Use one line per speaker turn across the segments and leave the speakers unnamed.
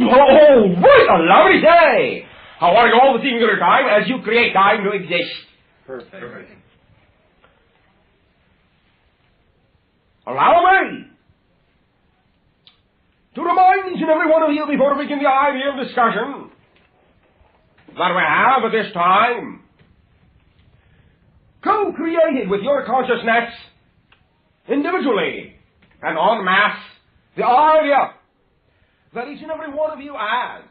Oh, what a lovely day! How are you all this singular time as you create time to exist?
Perfect.
Allow me to remind each and every one of you before we begin the idea of discussion that we have at this time co-created with your consciousness individually and en masse the idea that each and every one of you as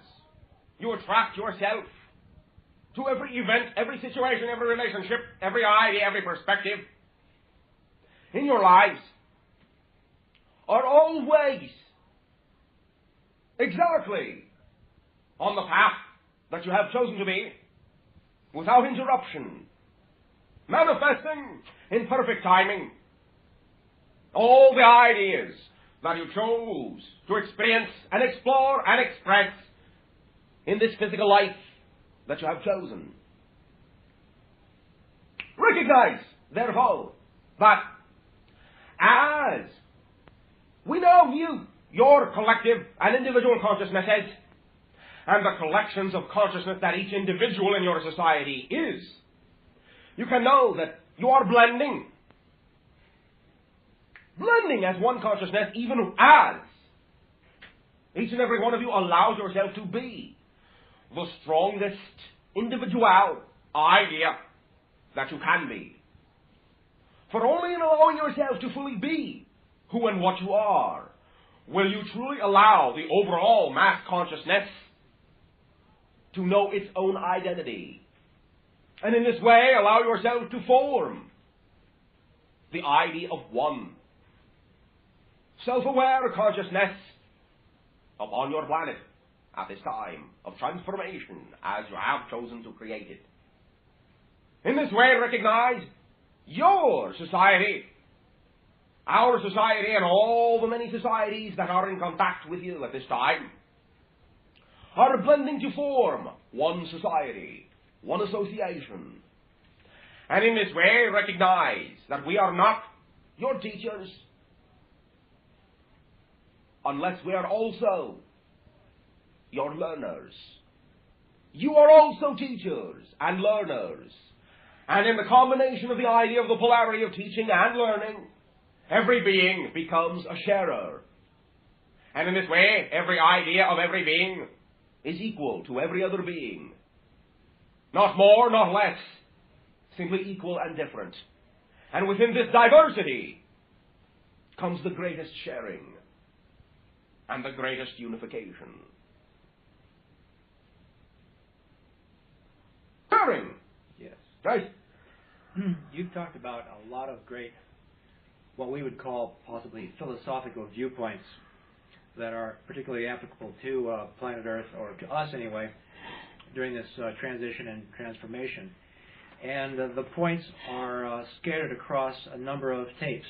you attract yourself to every event, every situation, every relationship, every idea, every perspective in your lives are always exactly on the path that you have chosen to be, without interruption, manifesting in perfect timing all the ideas that you chose to experience and explore and express in this physical life that you have chosen. Recognize, therefore, that as we now view your collective and individual consciousnesses and the collections of consciousness that each individual in your society is, you can know that you are blending as one consciousness, even as each and every one of you allows yourself to be the strongest individual idea that you can be. For only in allowing yourself to fully be who and what you are will you truly allow the overall mass consciousness to know its own identity. And in this way, allow yourself to form the idea of one self-aware consciousness upon your planet at this time of transformation as you have chosen to create it. In this way, recognize your society, our society, and all the many societies that are in contact with you at this time are blending to form one society, one association. And in this way, recognize that we are not your teachers unless we are also your learners. You are also teachers and learners. And in the combination of the idea of the polarity of teaching and learning, every being becomes a sharer. And in this way, every idea of every being is equal to every other being. Not more, not less. Simply equal and different. And within this diversity comes the greatest sharing and the greatest unification. Sharing!
Yes.
Right?
You've talked about a lot of great, what we would call possibly philosophical viewpoints that are particularly applicable to planet Earth, or to us anyway, during this transition and transformation. And the points are scattered across a number of tapes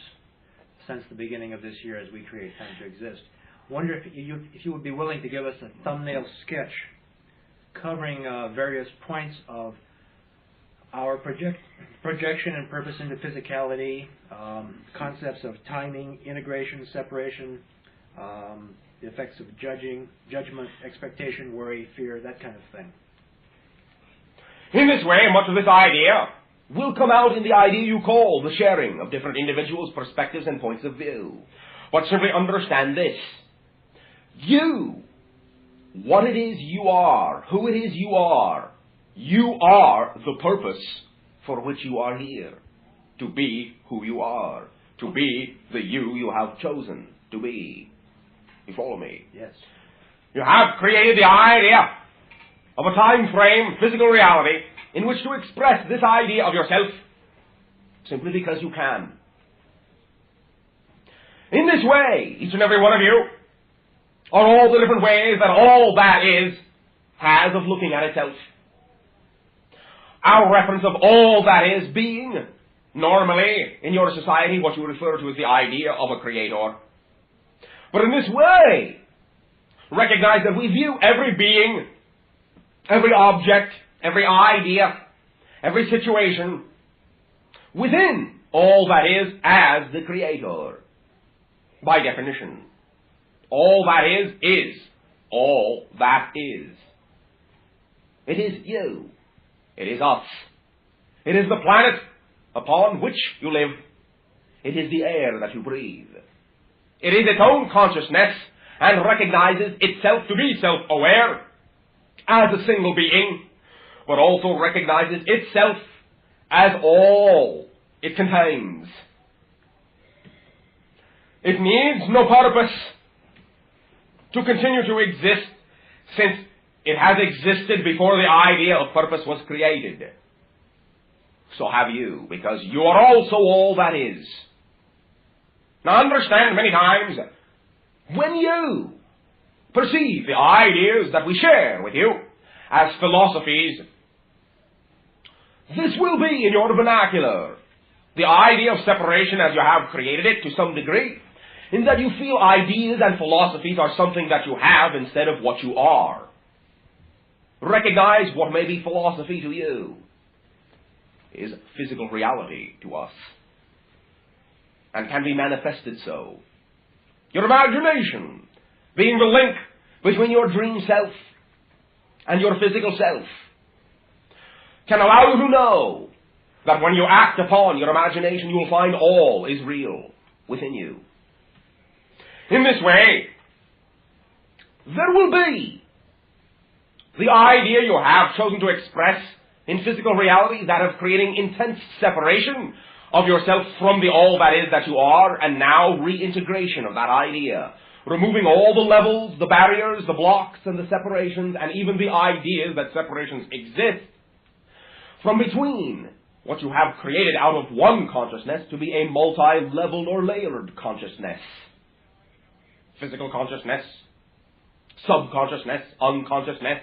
since the beginning of this year as we create Time to Exist. Wonder if you would be willing to give us a thumbnail sketch covering various points of our projection and purpose into physicality, concepts of timing, integration, separation, the effects of judgment, expectation, worry, fear, that kind of thing.
In this way, much of this idea will come out in the idea you call the sharing of different individuals' perspectives and points of view. But simply understand this. You, what it is you are, who it is you are the purpose for which you are here. To be who you are. To be the you have chosen to be. You follow me?
Yes.
You have created the idea of a time frame, physical reality, in which to express this idea of yourself simply because you can. In this way, each and every one of you are all the different ways that all that is has of looking at itself. Our reference of all that is being, normally, in your society, what you refer to as the idea of a creator. But in this way, recognize that we view every being, every object, every idea, every situation, within all that is as the creator. By definition, all that is. all that is. It is you. It is us. It is the planet upon which you live. It is the air that you breathe. It is its own consciousness and recognizes itself to be self-aware as a single being, but also recognizes itself as all it contains. It needs no purpose to continue to exist, since it has existed before the idea of purpose was created. So have you, because you are also all that is. Now understand, many times, when you perceive the ideas that we share with you as philosophies, this will be in your vernacular the idea of separation as you have created it to some degree, in that you feel ideas and philosophies are something that you have instead of what you are. Recognize what may be philosophy to you is physical reality to us, and can be manifested so. Your imagination being the link between your dream self and your physical self can allow you to know that when you act upon your imagination, you will find all is real within you. In this way, there will be the idea you have chosen to express in physical reality, that of creating intense separation of yourself from the all that is that you are, and now reintegration of that idea, removing all the levels, the barriers, the blocks, and the separations, and even the ideas that separations exist from between what you have created out of one consciousness to be a multi-leveled or layered consciousness. Physical consciousness, subconsciousness, unconsciousness,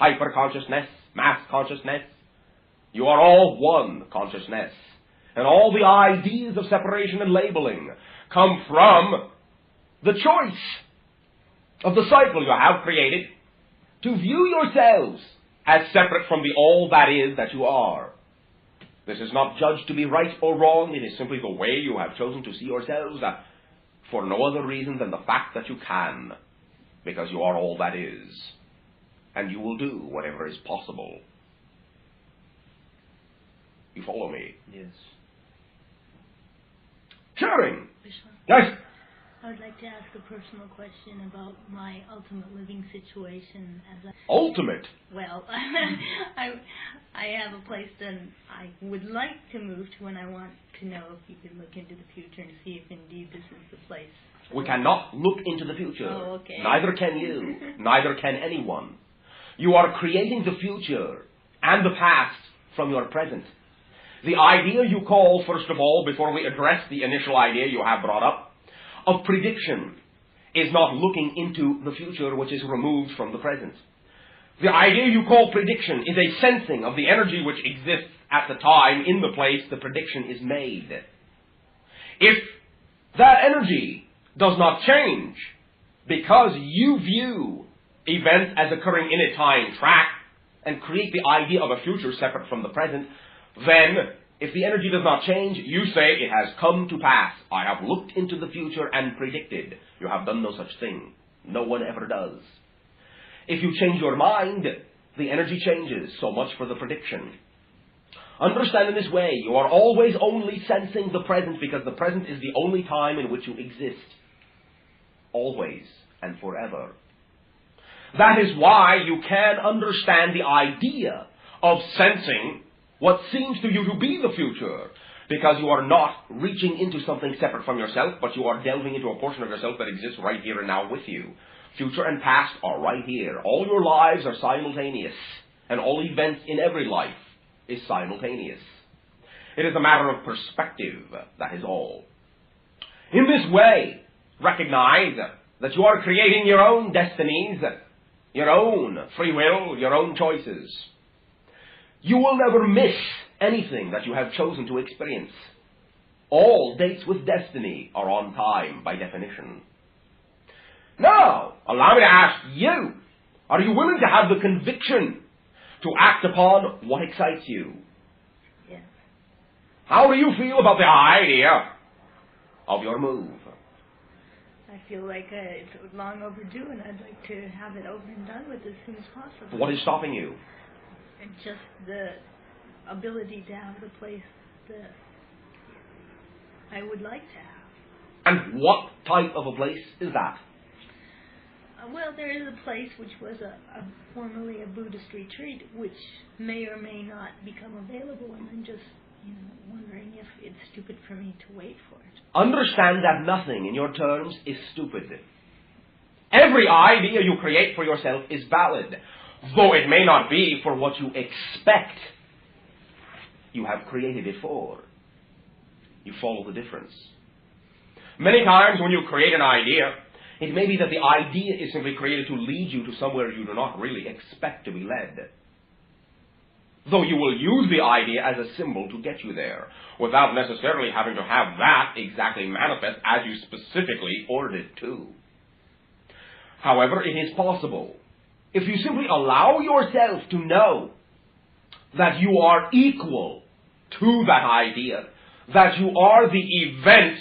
hyperconsciousness, mass consciousness. You are all one consciousness. And all the ideas of separation and labeling come from the choice of the cycle you have created to view yourselves as separate from the all that is that you are. This is not judged to be right or wrong. It is simply the way you have chosen to see yourselves, for no other reason than the fact that you can, because you are all that is, and you will do whatever is possible. You follow me?
Yes.
Sharing.
Bashar,
Yes.
I would like to ask a personal question about my ultimate living situation.
Ultimate?
Well, I have a place that I would like to move to, and I want to know if you can look into the future and see if indeed this is the place.
We cannot look into the future.
Oh, okay.
Neither can you. Neither can anyone. You are creating the future and the past from your present. The idea you call, first of all, before we address the initial idea you have brought up, of prediction, is not looking into the future which is removed from the present. The idea you call prediction is a sensing of the energy which exists at the time in the place the prediction is made. If that energy does not change because you view events as occurring in a time track and create the idea of a future separate from the present, then if the energy does not change, you say it has come to pass. I have looked into the future and predicted. You have done no such thing. No one ever does. If you change your mind, the energy changes. So much for the prediction. Understand in this way, you are always only sensing the present because the present is the only time in which you exist. Always and forever. That is why you can understand the idea of sensing what seems to you to be the future, because you are not reaching into something separate from yourself, but you are delving into a portion of yourself that exists right here and now with you. Future and past are right here. All your lives are simultaneous, and all events in every life is simultaneous. It is a matter of perspective, that is all. In this way, recognize that you are creating your own destinies, your own free will, your own choices. You will never miss anything that you have chosen to experience. All dates with destiny are on time, by definition. Now, allow me to ask you, are you willing to have the conviction to act upon what excites you?
Yes.
How do you feel about the idea of your move?
I feel like it's long overdue, and I'd like to have it over and done with as soon as possible.
What is stopping you?
And just the ability to have the place that I would like to have.
And what type of a place is that?
Well, there is a place which was formerly a Buddhist retreat, which may or may not become available, and I'm just wondering if it's stupid for me to wait for it.
Understand that nothing in your terms is stupid. Every idea you create for yourself is valid, though it may not be for what you expect you have created it for. You follow the difference. Many times when you create an idea, it may be that the idea is simply created to lead you to somewhere you do not really expect to be led. Though you will use the idea as a symbol to get you there, without necessarily having to have that exactly manifest as you specifically ordered it to. However, it is possible, if you simply allow yourself to know that you are equal to that idea, that you are the event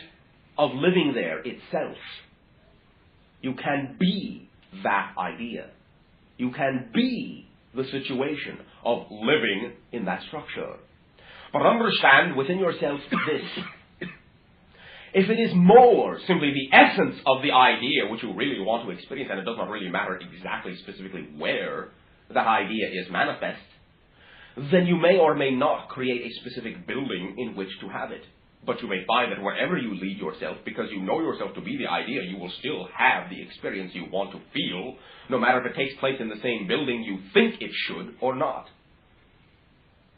of living there itself. You can be that idea. You can be the situation of living in that structure. But understand within yourself this. If it is more simply the essence of the idea which you really want to experience, and it does not really matter exactly specifically where that idea is manifest, then you may or may not create a specific building in which to have it. But you may find that wherever you lead yourself, because you know yourself to be the idea, you will still have the experience you want to feel, no matter if it takes place in the same building you think it should or not.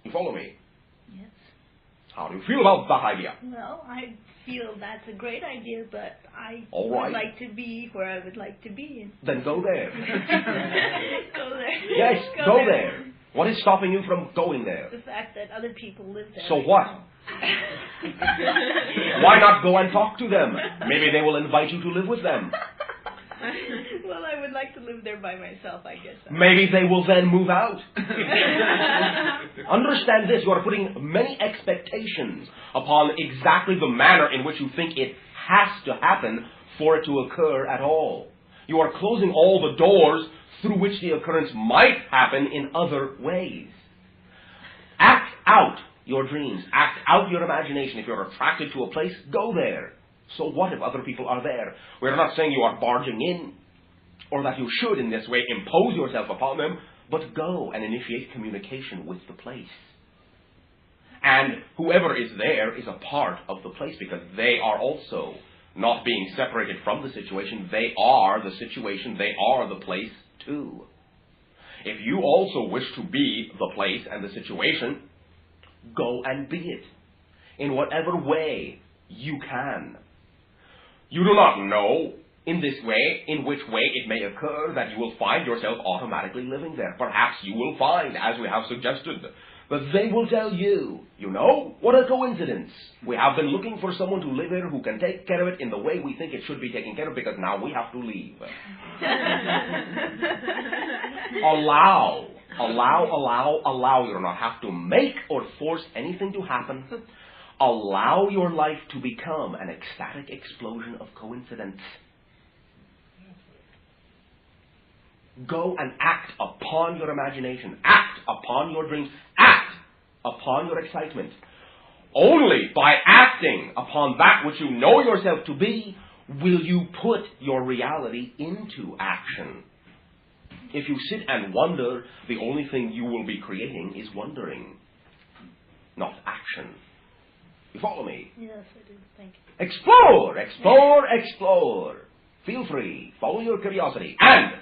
You follow me?
Yes.
How do you feel about that idea?
Well, I feel that's a great idea, but I
All right.
would like to be where I would like to be.
Then go there.
Go there.
Yes, go there. What is stopping you from going there?
The fact that other people live there.
So what? Why not go and talk to them? Maybe they will invite you to live with them.
Well, I would like to live there by myself, I guess.
Maybe they will then move out. Understand this, you are putting many expectations upon exactly the manner in which you think it has to happen for it to occur at all. You are closing all the doors through which the occurrence might happen in other ways. Act out your dreams. Act out your imagination. If you're attracted to a place, go there. So what if other people are there? We're not saying you are barging in, or that you should in this way impose yourself upon them, but go and initiate communication with the place. And whoever is there is a part of the place, because they are also not being separated from the situation. They are the situation. They are the place too. If you also wish to be the place and the situation, go and be it in whatever way you can. You do not know in this way, in which way it may occur that you will find yourself automatically living there. Perhaps you will find, as we have suggested, that they will tell you, you know, what a coincidence. We have been looking for someone to live here who can take care of it in the way we think it should be taken care of, because now we have to leave. Allow. You do not have to make or force anything to happen. Allow your life to become an ecstatic explosion of coincidence. Go and act upon your imagination. Act upon your dreams. Act upon your excitement. Only by acting upon that which you know yourself to be will you put your reality into action. If you sit and wonder, the only thing you will be creating is wondering, not action. You follow me?
Yes, I do. Thank you.
Explore, explore, explore. Feel free. Follow your curiosity. And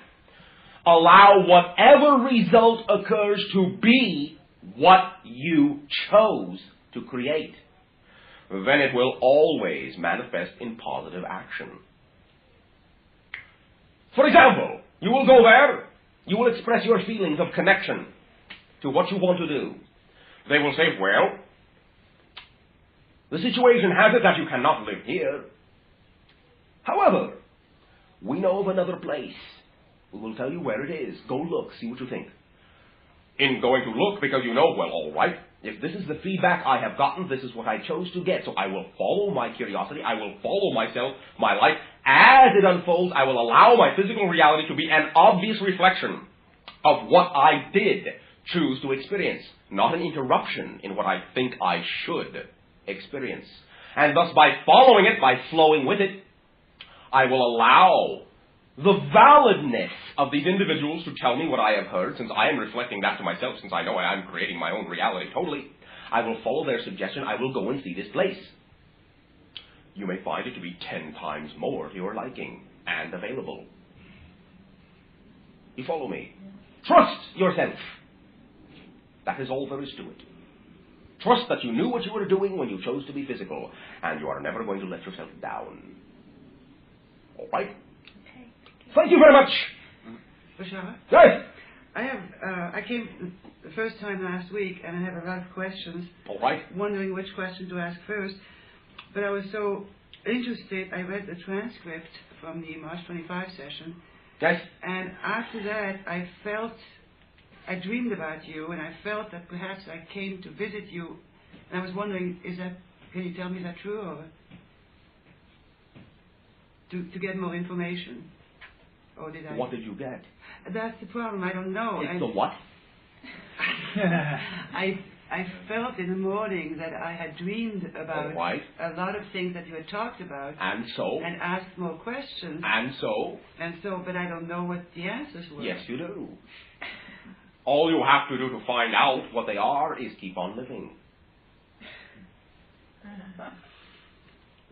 allow whatever result occurs to be what you chose to create. Then it will always manifest in positive action. For example, you will go there. You will express your feelings of connection to what you want to do. They will say, well, the situation has it that you cannot live here. However, we know of another place. We will tell you where it is. Go look, see what you think. In going to look, because you know, well, all right, If this is the feedback I have gotten, this is what I chose to get. So I will follow my curiosity. I will follow myself, my life. As it unfolds, I will allow my physical reality to be an obvious reflection of what I did choose to experience, not an interruption in what I think I should experience. And thus, by following it, by flowing with it, I will allow the validness of these individuals to tell me what I have heard, since I am reflecting that to myself, since I know I am creating my own reality totally. I will follow their suggestion. I will go and see this place. You may find it to be 10 times more to your liking and available. You follow me? Trust yourself. That is all there is to it. Trust that you knew what you were doing when you chose to be physical, and you are never going to let yourself down. All right?
Okay.
Thank you very much.
Bashar?
Yes.
I came the first time last week, and I have a lot of questions.
All right.
Wondering which question to ask first. But I was so interested, I read the transcript from the March 25 session.
Yes.
And after that, I dreamed about you, and I felt that perhaps I came to visit you. And I was wondering, can you tell me that true, or to get more information? Or did I?
What did you get?
That's the problem. I don't know.
It's the what?
I felt in the morning that I had dreamed about
right.
a lot of things that you had talked about.
And so?
And asked more questions.
And so?
But I don't know what the answers were.
Yes, you do. All you have to do to find out what they are is keep on living.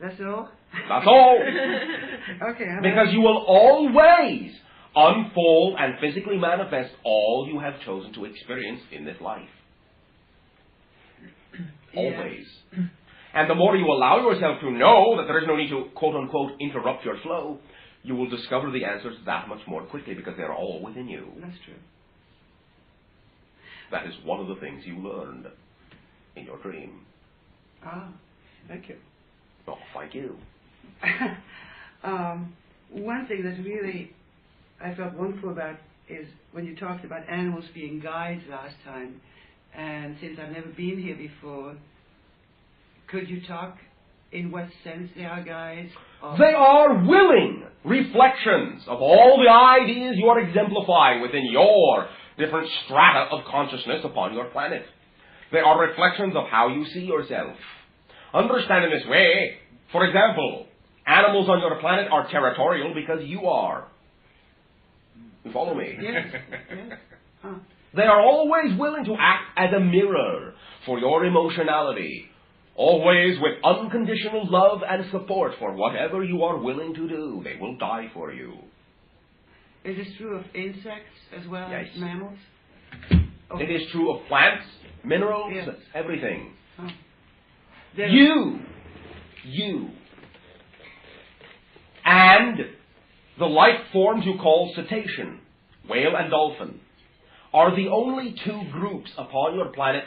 That's all?
That's all.
Okay.
Because you will always unfold and physically manifest all you have chosen to experience in this life. Always. And the more you allow yourself to know that there is no need to, quote-unquote, interrupt your flow, you will discover the answers that much more quickly because they are all within you.
That's true.
That is one of the things you learned in your dream.
Ah, thank you.
Oh, thank you.
One thing that really I felt wonderful about is when you talked about animals being guides last time. And since I've never been here before, could you talk in what sense they are guides?
They are willing reflections of all the ideas you are exemplifying within your different strata of consciousness upon your planet. They are reflections of how you see yourself. Understand in this way, for example, animals on your planet are territorial because you are. You follow me?
Yes. Yes. Huh.
They are always willing to act as a mirror for your emotionality, always with unconditional love and support for whatever you are willing to do. They will die for you.
Is this true of insects as well
Yes.
as mammals?
Okay. It is true of plants, minerals,
Yes.
everything.
Huh.
You, and the life forms you call cetacean, whale and dolphin, are the only two groups upon your planet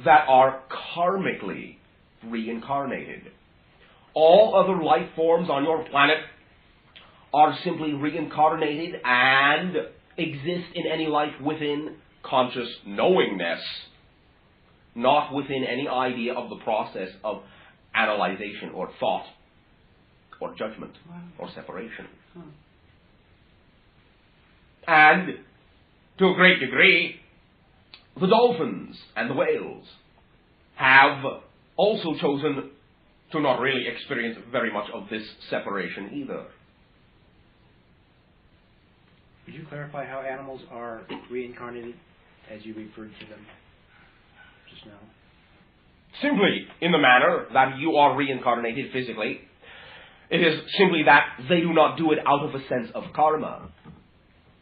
that are karmically reincarnated. All other life forms on your planet are simply reincarnated and exist in any life within conscious knowingness, not within any idea of the process of analyzation or thought or judgment or separation.
Huh.
And to a great degree, the dolphins and the whales have also chosen to not really experience very much of this separation either.
Could you clarify how animals are reincarnated as you referred to them just now?
Simply in the manner that you are reincarnated physically. It is simply that they do not do it out of a sense of karma.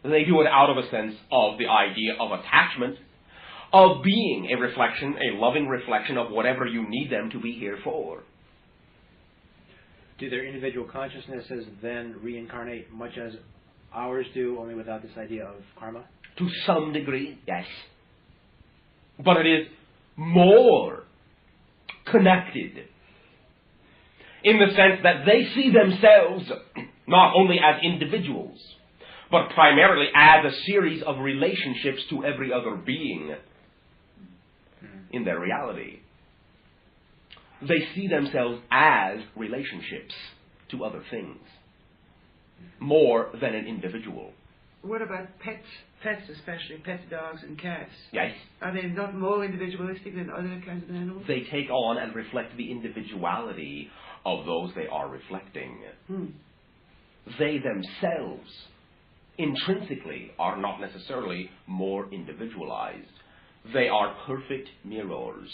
They do it out of a sense of the idea of attachment, of being a reflection, a loving reflection of whatever you need them to be here for.
Do their individual consciousnesses then reincarnate much as ours do, only without this idea of karma?
To some degree, yes. But it is more connected in the sense that they see themselves not only as individuals, but primarily as a series of relationships to every other being. in their reality. They see themselves as relationships to other things, more than an individual.
What about pets? Pets, especially pet dogs and cats.
Yes.
Are they not more individualistic than other kinds of animals?
They take on and reflect the individuality of those they are reflecting. They themselves, intrinsically, are not necessarily more individualized. They are perfect mirrors,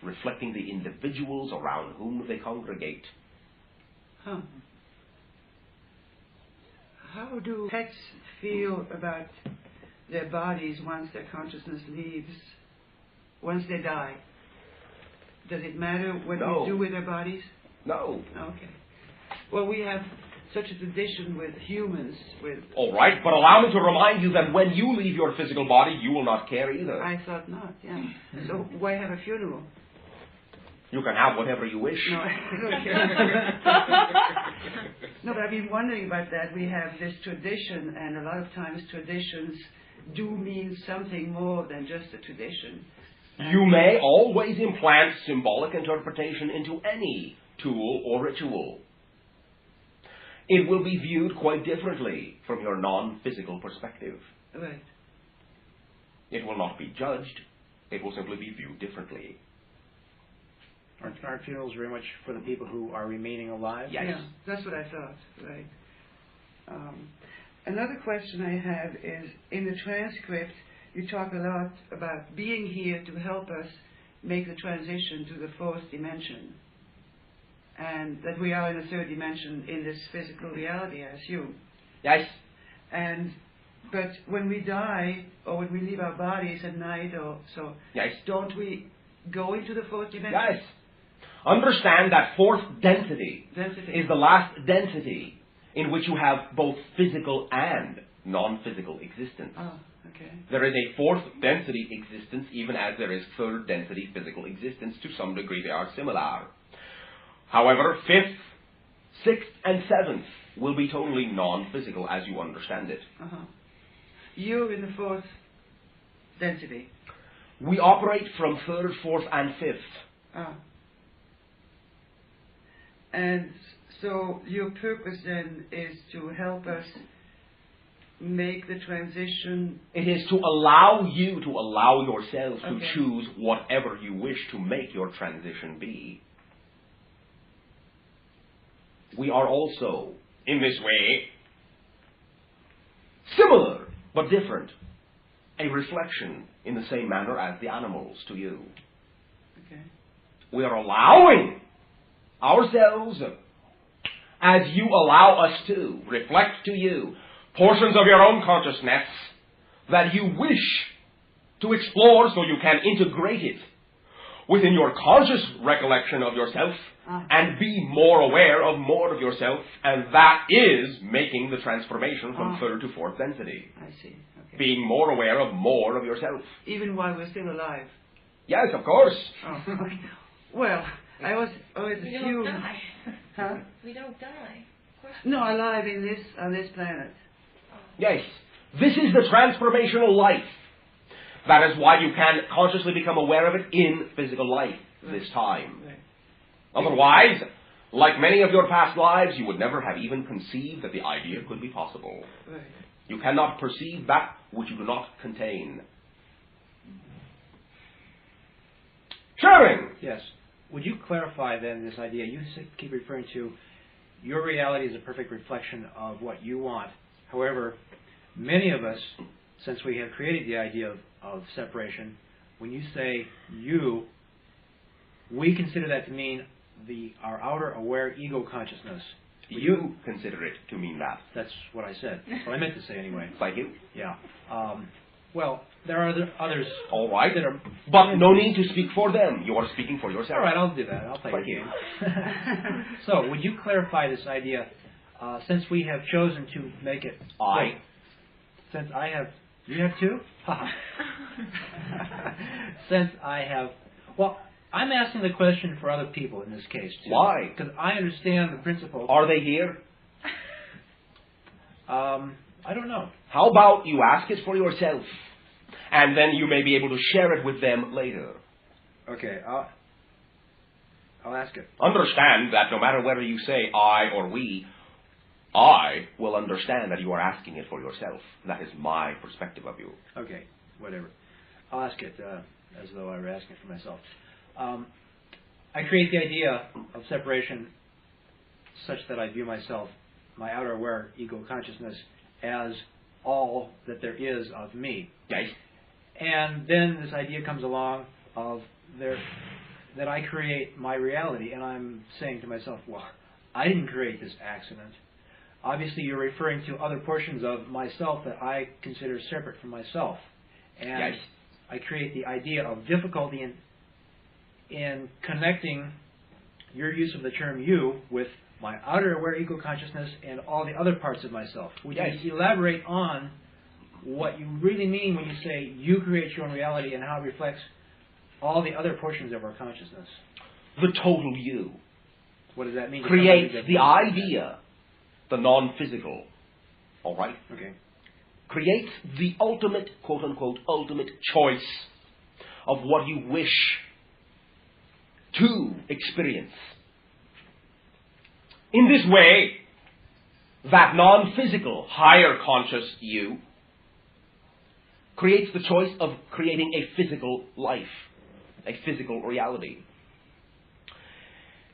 reflecting the individuals around whom they congregate.
Huh. How do pets feel about their bodies once their consciousness leaves, once they die? Does it matter what
No.
we do with their bodies?
No.
Okay. Well, we have such a tradition with humans.
All right, but allow me to remind you that when you leave your physical body, you will not care either.
I thought not, yeah. So why have a funeral?
You can have whatever you wish.
No, I don't care. No, but I've been wondering about that. We have this tradition, and a lot of times traditions do mean something more than just a tradition.
You may always implant symbolic interpretation into any tool or ritual. It will be viewed quite differently from your non-physical perspective.
Right.
It will not be judged. It will simply be viewed differently.
Aren't funerals very much for the people who are remaining alive?
Yes.
Yeah, that's what I thought. Right. Another question I have is, in the transcript, you talk a lot about being here to help us make the transition to the fourth dimension. And that we are in the third dimension in this physical reality, I assume.
Yes.
But when we die, or when we leave our bodies at night, or so,
Yes.
don't we go into the fourth dimension?
Yes. Understand that fourth density
Density.
is the last density in which you have both physical and non-physical existence.
Oh, okay.
There is a fourth density existence, even as there is third density physical existence. To some degree, they are similar. However, fifth, sixth, and seventh will be totally non-physical as you understand it.
Uh-huh. You're in the fourth density.
We operate from third, fourth, and fifth.
Ah. And so your purpose then is to help us make the transition.
It is to allow you to allow yourself to
Okay.
choose whatever you wish to make your transition be. We are also, in this way, similar but different. A reflection in the same manner as the animals to you.
Okay.
We are allowing ourselves, as you allow us to, reflect to you portions of your own consciousness that you wish to explore so you can integrate it within your conscious recollection of yourself and be more aware of more of yourself, and that is making the transformation from third to fourth density.
I see. Okay.
Being more aware of more of yourself.
Even while we're still alive.
Yes, of course.
Oh. Well, I always
We don't
assumed.
die.
Huh?
We don't die. Of course.
No, alive on this planet.
Yes. This is the transformational life. That is why you can consciously become aware of it in physical life this time.
Right.
Otherwise, like many of your past lives, you would never have even conceived that the idea could be possible.
Right.
You cannot perceive that which you do not contain. Sharing!
Yes. Would you clarify then this idea? You keep referring to your reality is a perfect reflection of what you want. However, many of us, since we have created the idea of separation, when you say you, we consider that to mean our outer aware ego consciousness.
You consider it to mean that.
That's what I said. That's what I meant to say anyway.
Thank you.
Yeah. Well, there are others.
All right.
That are,
but no need to speak for them. You are speaking for yourself.
All right, I'll do that. I'll play
Thank
your
you.
game. So, would you clarify this idea? Since we have chosen to make it.
I.
Since I have. You have two? Since I have. Well, I'm asking the question for other people in this case, too.
Why?
Because I understand the principle.
Are they here?
I don't know.
How about you ask it for yourself? and then you may be able to share it with them later.
Okay, I'll ask it.
Understand that no matter whether you say I or we, I will understand that you are asking it for yourself. That is my perspective of you.
Okay, whatever. I'll ask it as though I were asking it for myself. I create the idea of separation such that I view myself, my outer aware ego consciousness, as all that there is of me.
Yes.
And then this idea comes along of that I create my reality, and I'm saying to myself, well, I didn't create this accident. Obviously, you're referring to other portions of myself that I consider separate from myself. And
yes.
I create the idea of difficulty in connecting your use of the term you with my outer aware ego consciousness and all the other parts of myself. Would
yes.
you elaborate on what you really mean when you say you create your own reality and how it reflects all the other portions of our consciousness?
The total you.
What does that mean?
Creates the idea, the non-physical. All right?
Okay.
Creates the ultimate, quote-unquote, ultimate choice of what you wish to experience. In this way, that non-physical, higher conscious you creates the choice of creating a physical life, a physical reality.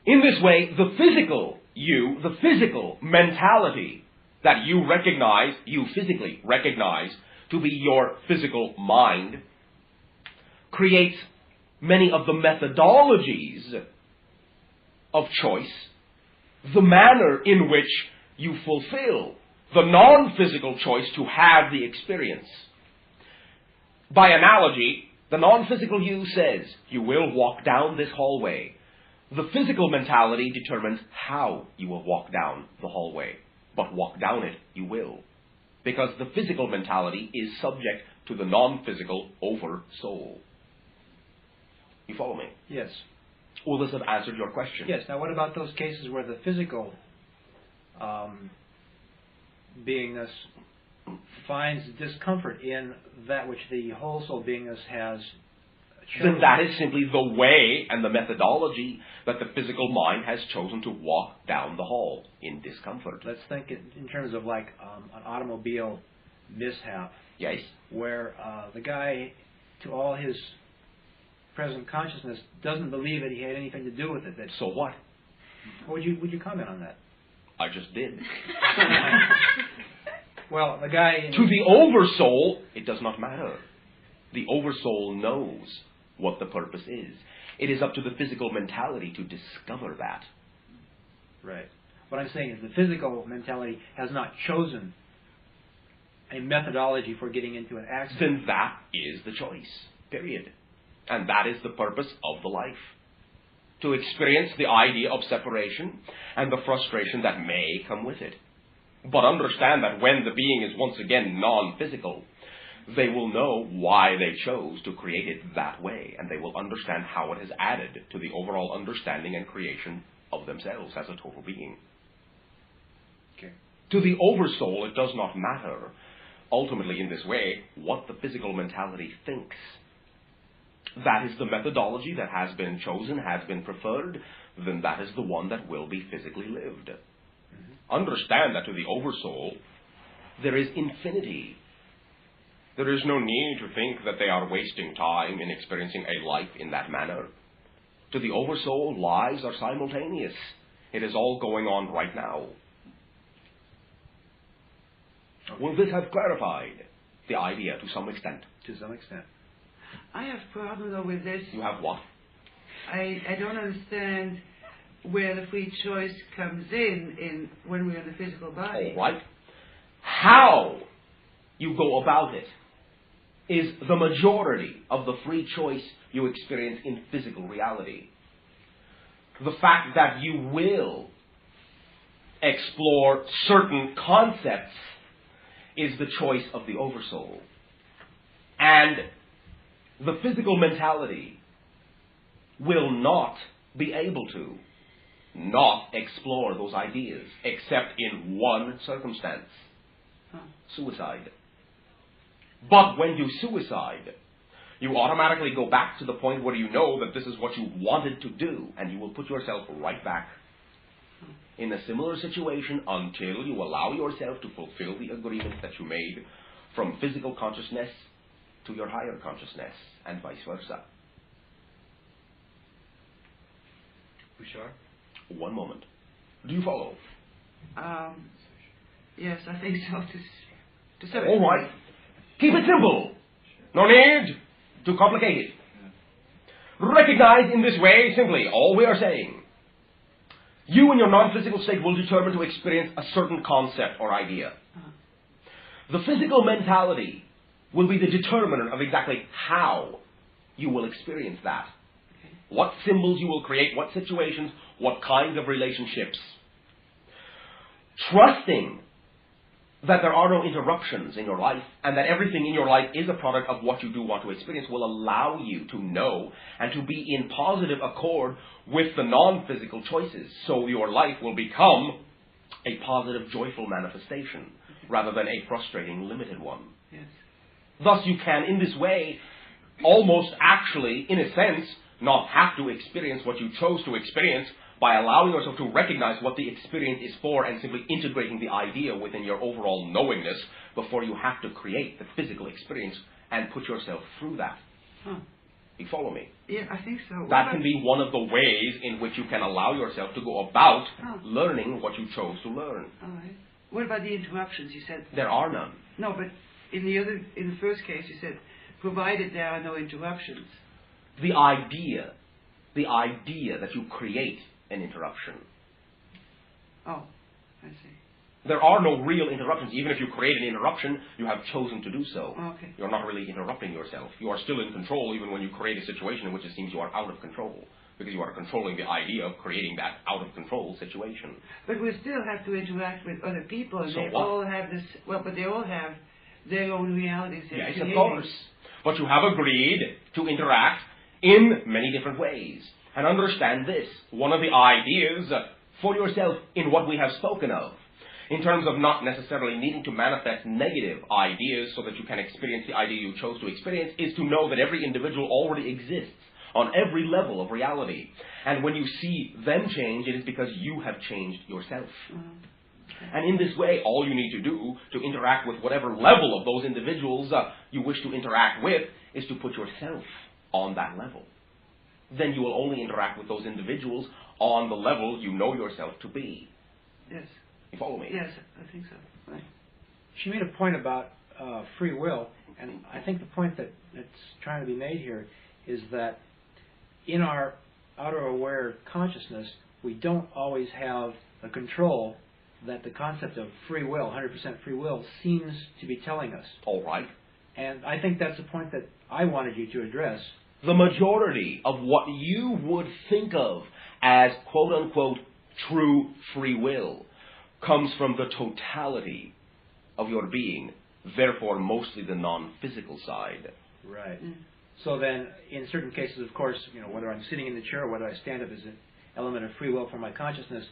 In this way, the physical you, the physical mentality that you recognize, you physically recognize to be your physical mind, creates many of the methodologies of choice, the manner in which you fulfill the non-physical choice to have the experience. By analogy, the non-physical you says, you will walk down this hallway. The physical mentality determines how you will walk down the hallway. But walk down it, you will. Because the physical mentality is subject to the non-physical over soul. You follow me?
Yes.
Well, this has answered your question.
Yes. Now, what about those cases where the physical beingness finds discomfort in that which the whole soul beingness has chosen?
Then that is simply the way and the methodology that the physical mind has chosen to walk down the hall in discomfort.
Let's think in terms of like an automobile mishap.
Yes.
Where the guy, to all his present consciousness, doesn't believe that he had anything to do with it.
So what?
Would you comment on that?
I just did.
Well, the guy...
To the oversoul, it does not matter. The oversoul knows what the purpose is. It is up to the physical mentality to discover that.
Right. What I'm saying is the physical mentality has not chosen a methodology for getting into an accident.
Then that is the choice. Period. And that is the purpose of the life. To experience the idea of separation and the frustration that may come with it. But understand that when the being is once again non-physical, they will know why they chose to create it that way, and they will understand how it has added to the overall understanding and creation of themselves as a total being.
Okay.
To the oversoul, it does not matter, ultimately in this way, what the physical mentality thinks. That is the methodology that has been chosen, has been preferred, then that is the one that will be physically lived. Mm-hmm. Understand that to the oversoul, there is infinity. There is no need to think that they are wasting time in experiencing a life in that manner. To the oversoul, lives are simultaneous. It is all going on right now.
Okay.
Will this have clarified the idea to some extent?
To some extent.
I have a problem though with this.
You have what?
I don't understand where the free choice comes in when we're in the physical body.
All right. How you go about it is the majority of the free choice you experience in physical reality. The fact that you will explore certain concepts is the choice of the oversoul. And the physical mentality will not be able to not explore those ideas except in one circumstance. Suicide. But when you suicide, you automatically go back to the point where you know that this is what you wanted to do, and you will put yourself right back in a similar situation until you allow yourself to fulfill the agreement that you made from physical consciousness to your higher consciousness, and vice versa.
Bashar?
One moment. Do you follow?
Yes, I think so. To some
All right. Keep it simple. No need to complicate it. Recognize in this way simply all we are saying. You in your non-physical state will determine to experience a certain concept or idea. The physical mentality will be the determinant of exactly how you will experience that. What symbols you will create, what situations, what kinds of relationships. Trusting that there are no interruptions in your life and that everything in your life is a product of what you do want to experience will allow you to know and to be in positive accord with the non-physical choices. So your life will become a positive, joyful manifestation rather than a frustrating, limited one.
Yes.
Thus you can, in this way, almost actually, in a sense, not have to experience what you chose to experience by allowing yourself to recognize what the experience is for and simply integrating the idea within your overall knowingness before you have to create the physical experience and put yourself through that. You follow me?
Yeah, I think so.
That can be one of the ways in which you can allow yourself to go about learning what you chose to learn.
All right. What about the interruptions? You said
there are none.
No, but in the first case, you said provided there are no interruptions.
The idea that you create an interruption.
Oh, I see.
There are no real interruptions. Even if you create an interruption, you have chosen to do so.
Okay.
You're not really interrupting yourself. You are still in control even when you create a situation in which it seems you are out of control, because you are controlling the idea of creating that out of control situation.
But we still have to interact with other people, and
So
they
what?
all have this. Well, but they all have their own realities.
Yes, of course. But you have agreed to interact in many different ways. And understand this, one of the ideas for yourself in what we have spoken of, in terms of not necessarily needing to manifest negative ideas so that you can experience the idea you chose to experience, is to know that every individual already exists on every level of reality. And when you see them change, it is because you have changed yourself. And in this way, all you need to do to interact with whatever level of those individuals you wish to interact with is to put yourself on that level. Then you will only interact with those individuals on the level you know yourself to be.
Yes.
You follow me?
Yes, I think so. Right.
She made a point about free will, and I think the point that's trying to be made here is that in our outer aware consciousness, we don't always have the control that the concept of free will, 100% free will, seems to be telling us.
All right.
And I think that's a point that I wanted you to address.
The majority of what you would think of as quote-unquote true free will comes from the totality of your being, therefore mostly the non-physical side.
Right. So then, in certain cases, of course, whether I'm sitting in the chair or whether I stand up is an element of free will from my consciousness.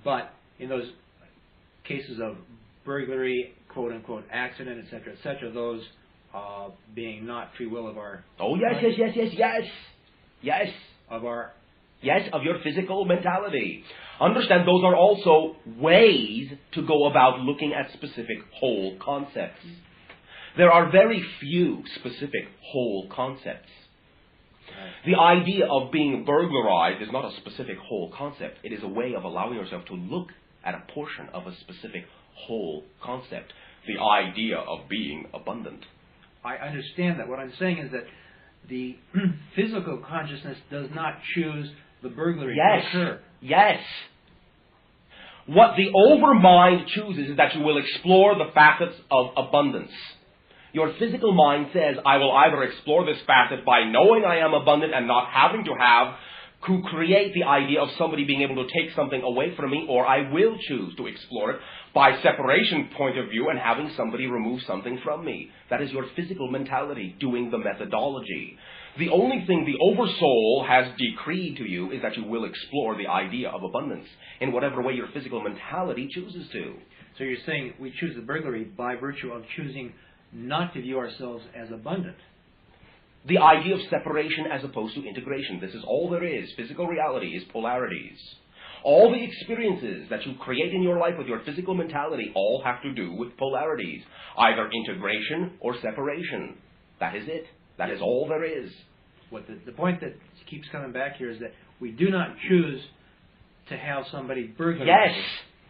But in those cases of burglary, quote-unquote accident, etc., those being not free will of our...
Oh, yes. Of your physical mentality. Understand, those are also ways to go about looking at specific whole concepts. There are very few specific whole concepts. The idea of being burglarized is not a specific whole concept. It is a way of allowing yourself to look at a portion of a specific whole concept. The idea of being abundant.
I understand that. What I'm saying is that the physical consciousness does not choose the burglary to occur.
Yes. What the overmind chooses is that you will explore the facets of abundance. Your physical mind says, I will either explore this facet by knowing I am abundant and not having to create the idea of somebody being able to take something away from me, or I will choose to explore it by separation point of view and having somebody remove something from me. That is your physical mentality doing the methodology. The only thing the oversoul has decreed to you is that you will explore the idea of abundance in whatever way your physical mentality chooses to.
So you're saying we choose the burglary by virtue of choosing not to view ourselves as abundant.
The idea of separation as opposed to integration. This is all there is. Physical reality is polarities. All the experiences that you create in your life with your physical mentality all have to do with polarities. Either integration or separation. That is it. That is all there is.
What the point that keeps coming back here is that we do not choose to have somebody burglarize.
Yes.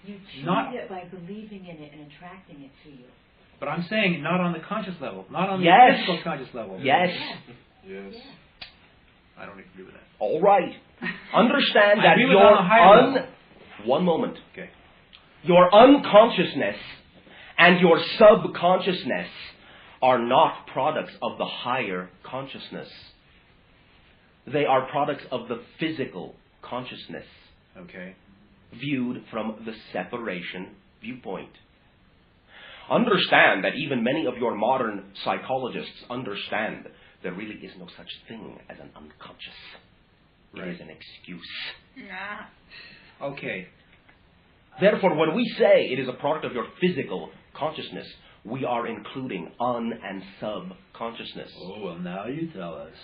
You choose
Not-
it by believing in it and attracting it to you.
But I'm saying not on the conscious level, not on the
Yes.
physical conscious level.
Yes.
Yes.
Yeah.
I don't agree with that.
All right. Understand
I
that
agree with
your
on a higher level.
One moment.
Okay.
Your unconsciousness and your subconsciousness are not products of the higher consciousness. They are products of the physical consciousness,
Okay.
viewed from the separation viewpoint. Understand that even many of your modern psychologists understand there really is no such thing as an unconscious. It
Right.
is an excuse.
Nah.
Okay.
Therefore, when we say it is a product of your physical consciousness, we are including un- and subconsciousness.
Oh, well, now you tell us.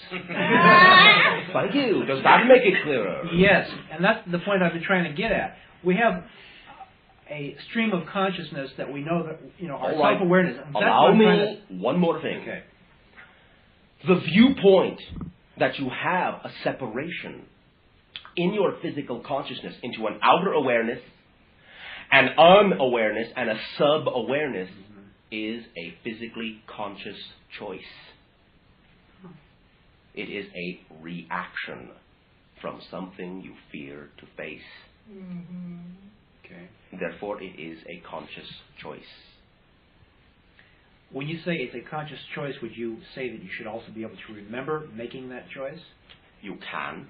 Thank you. Does that make it clearer?
Yes, and that's the point I've been trying to get at. We have a stream of consciousness that we know that, our
All right.
self-awareness. That's what
Allow
I'm trying
me one more thing.
Okay.
The viewpoint that you have a separation in your physical consciousness into an outer awareness, an unawareness, and a sub-awareness is a physically conscious choice. It is a reaction from something you fear to face.
Okay.
Therefore, it is a conscious choice.
When you say it's a conscious choice, would you say that you should also be able to remember making that choice?
You can.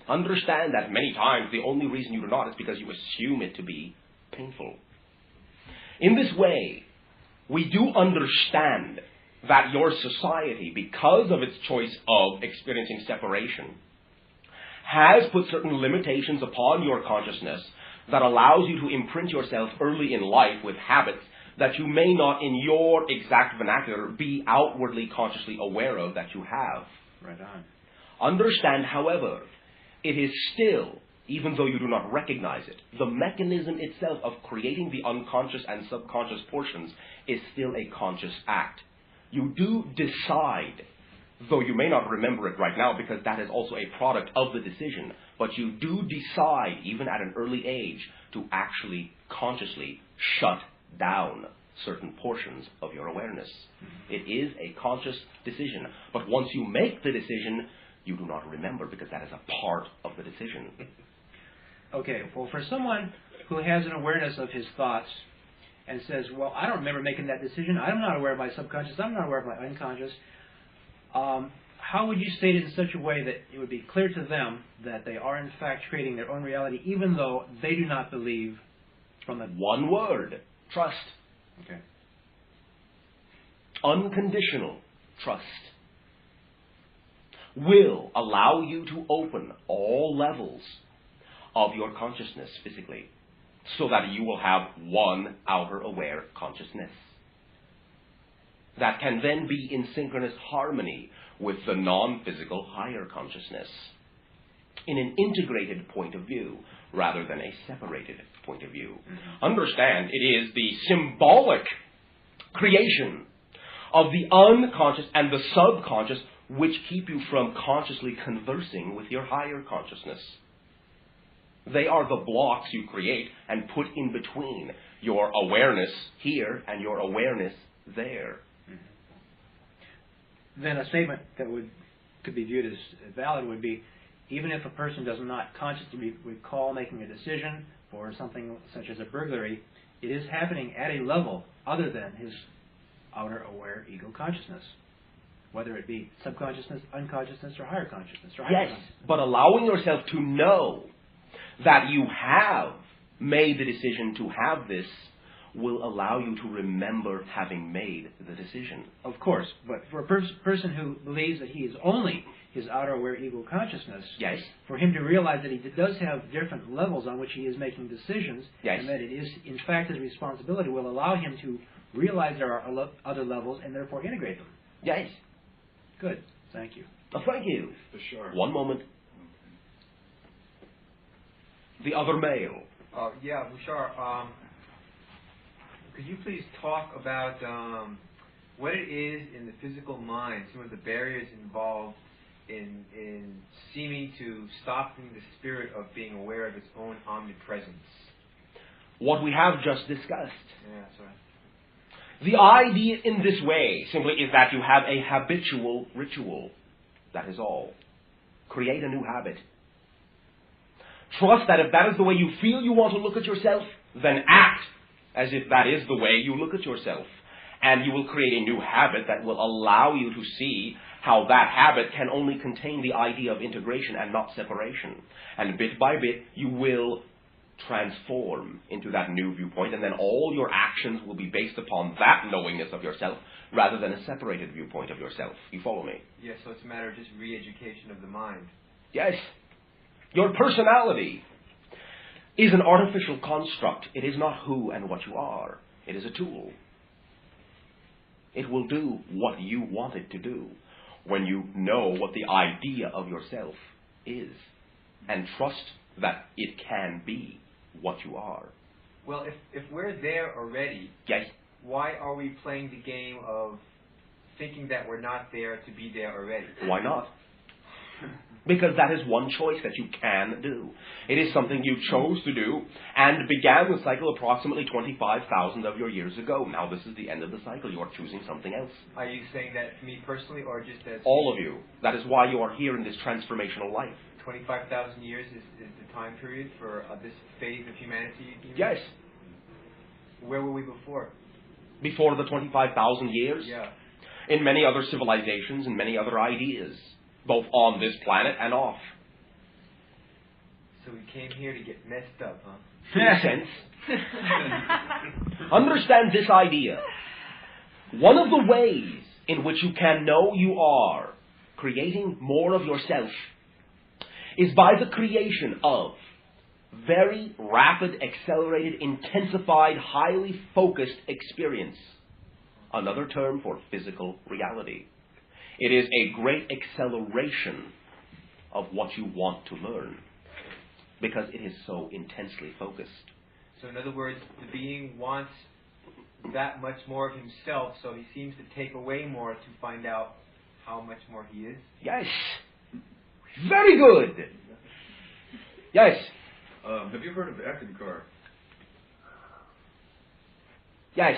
Understand that many times the only reason you do not is because you assume it to be painful. In this way, we do understand that your society, because of its choice of experiencing separation, has put certain limitations upon your consciousness that allows you to imprint yourself early in life with habits that you may not, in your exact vernacular, be outwardly consciously aware of that you have.
Right on.
Understand, however, it is still, even though you do not recognize it, the mechanism itself of creating the unconscious and subconscious portions is still a conscious act. You do decide, though you may not remember it right now because that is also a product of the decision, but you do decide, even at an early age, to actually consciously shut down certain portions of your awareness. It is a conscious decision, but once you make the decision, you do not remember because that is a part of the decision.
Okay, well, for someone who has an awareness of his thoughts and says, well, I don't remember making that decision, I'm not aware of my subconscious, I'm not aware of my unconscious, how would you state it in such a way that it would be clear to them that they are in fact creating their own reality, even though they do not believe from the...
One word: trust.
Okay.
Unconditional trust will allow you to open all levels of your consciousness physically so that you will have one outer aware consciousness that can then be in synchronous harmony with the non-physical higher consciousness in an integrated point of view rather than a separated point of view. Understand, it is the symbolic creation of the unconscious and the subconscious which keep you from consciously conversing with your higher consciousness. They are the blocks you create and put in between your awareness here and your awareness there.
Then a statement that could be viewed as valid would be, even if a person does not consciously recall making a decision for something such as a burglary, it is happening at a level other than his outer aware ego consciousness, whether it be subconsciousness, unconsciousness, or higher consciousness. Or
Yes, but allowing yourself to know that you have made the decision to have this will allow you to remember having made the decision.
Of course, but for a person who believes that he is only his outer aware ego consciousness,
Yes.
for him to realize that he does have different levels on which he is making decisions,
Yes.
and that it is in fact his responsibility, will allow him to realize there are other levels and therefore integrate them.
Yes.
Good. Thank you.
Thank you.
Bashar.
One moment. The other male.
Yeah, Bashar, could you please talk about what it is in the physical mind, some of the barriers involved in seeming to stopping the spirit of being aware of its own omnipresence?
What we have just discussed.
Yeah, that's right.
The idea in this way simply is that you have a habitual ritual. That is all. Create a new habit. Trust that if that is the way you feel you want to look at yourself, then act as if that is the way you look at yourself. And you will create a new habit that will allow you to see how that habit can only contain the idea of integration and not separation. And bit by bit, you will transform into that new viewpoint, and then all your actions will be based upon that knowingness of yourself rather than a separated viewpoint of yourself. You follow me?
Yes, so it's a matter of just re-education of the mind.
Yes. Your personality is an artificial construct. It is not who and what you are. It is a tool. It will do what you want it to do when you know what the idea of yourself is and trust that it can be what you are.
Well, if we're there already,
Yes.
why are we playing the game of thinking that we're not there to be there already?
Why not? Because that is one choice that you can do. It is something you chose to do and began the cycle approximately 25,000 of your years ago. Now this is the end of the cycle. You are choosing something else.
Are you saying that to me personally or just as...
All of you. That is why you are here in this transformational life.
25,000 years is the time period for this phase of humanity? You mean?
Yes.
Where were we before?
Before the 25,000 years?
Yeah.
In many other civilizations and many other ideas, both on this planet and off.
So we came here to get messed up, huh?
In a sense. Understand this idea. One of the ways in which you can know you are creating more of yourself is by the creation of very rapid, accelerated, intensified, highly focused experience. Another term for physical reality. It is a great acceleration of what you want to learn because it is so intensely focused.
So in other words, the being wants that much more of himself, so he seems to take away more to find out how much more he is?
Yes. Very good. Yes.
Have you heard of Ekankar?
Yes.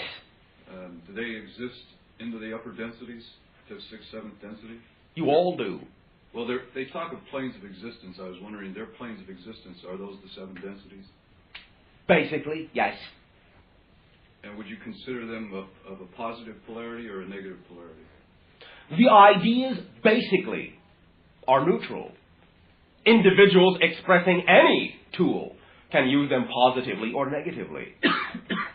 Do they exist into the upper densities, to 6th, 7th density?
You all do.
Well, they talk of planes of existence. I was wondering, their planes of existence, are those the 7 densities?
Basically, yes.
And would you consider them of a positive polarity or a negative polarity?
The ideas basically are neutral. Individuals expressing any tool can use them positively or negatively.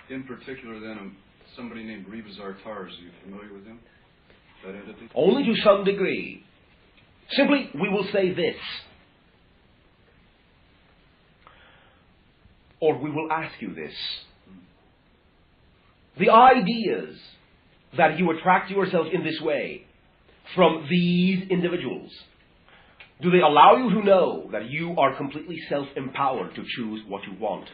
In particular, then, somebody named Rebazar Tars. Are you familiar with him? That entity?
Only to some degree. Simply, we will say this. Or we will ask you this. The ideas that you attract to yourself in this way from these individuals, do they allow you to know that you are completely self-empowered to choose what you want?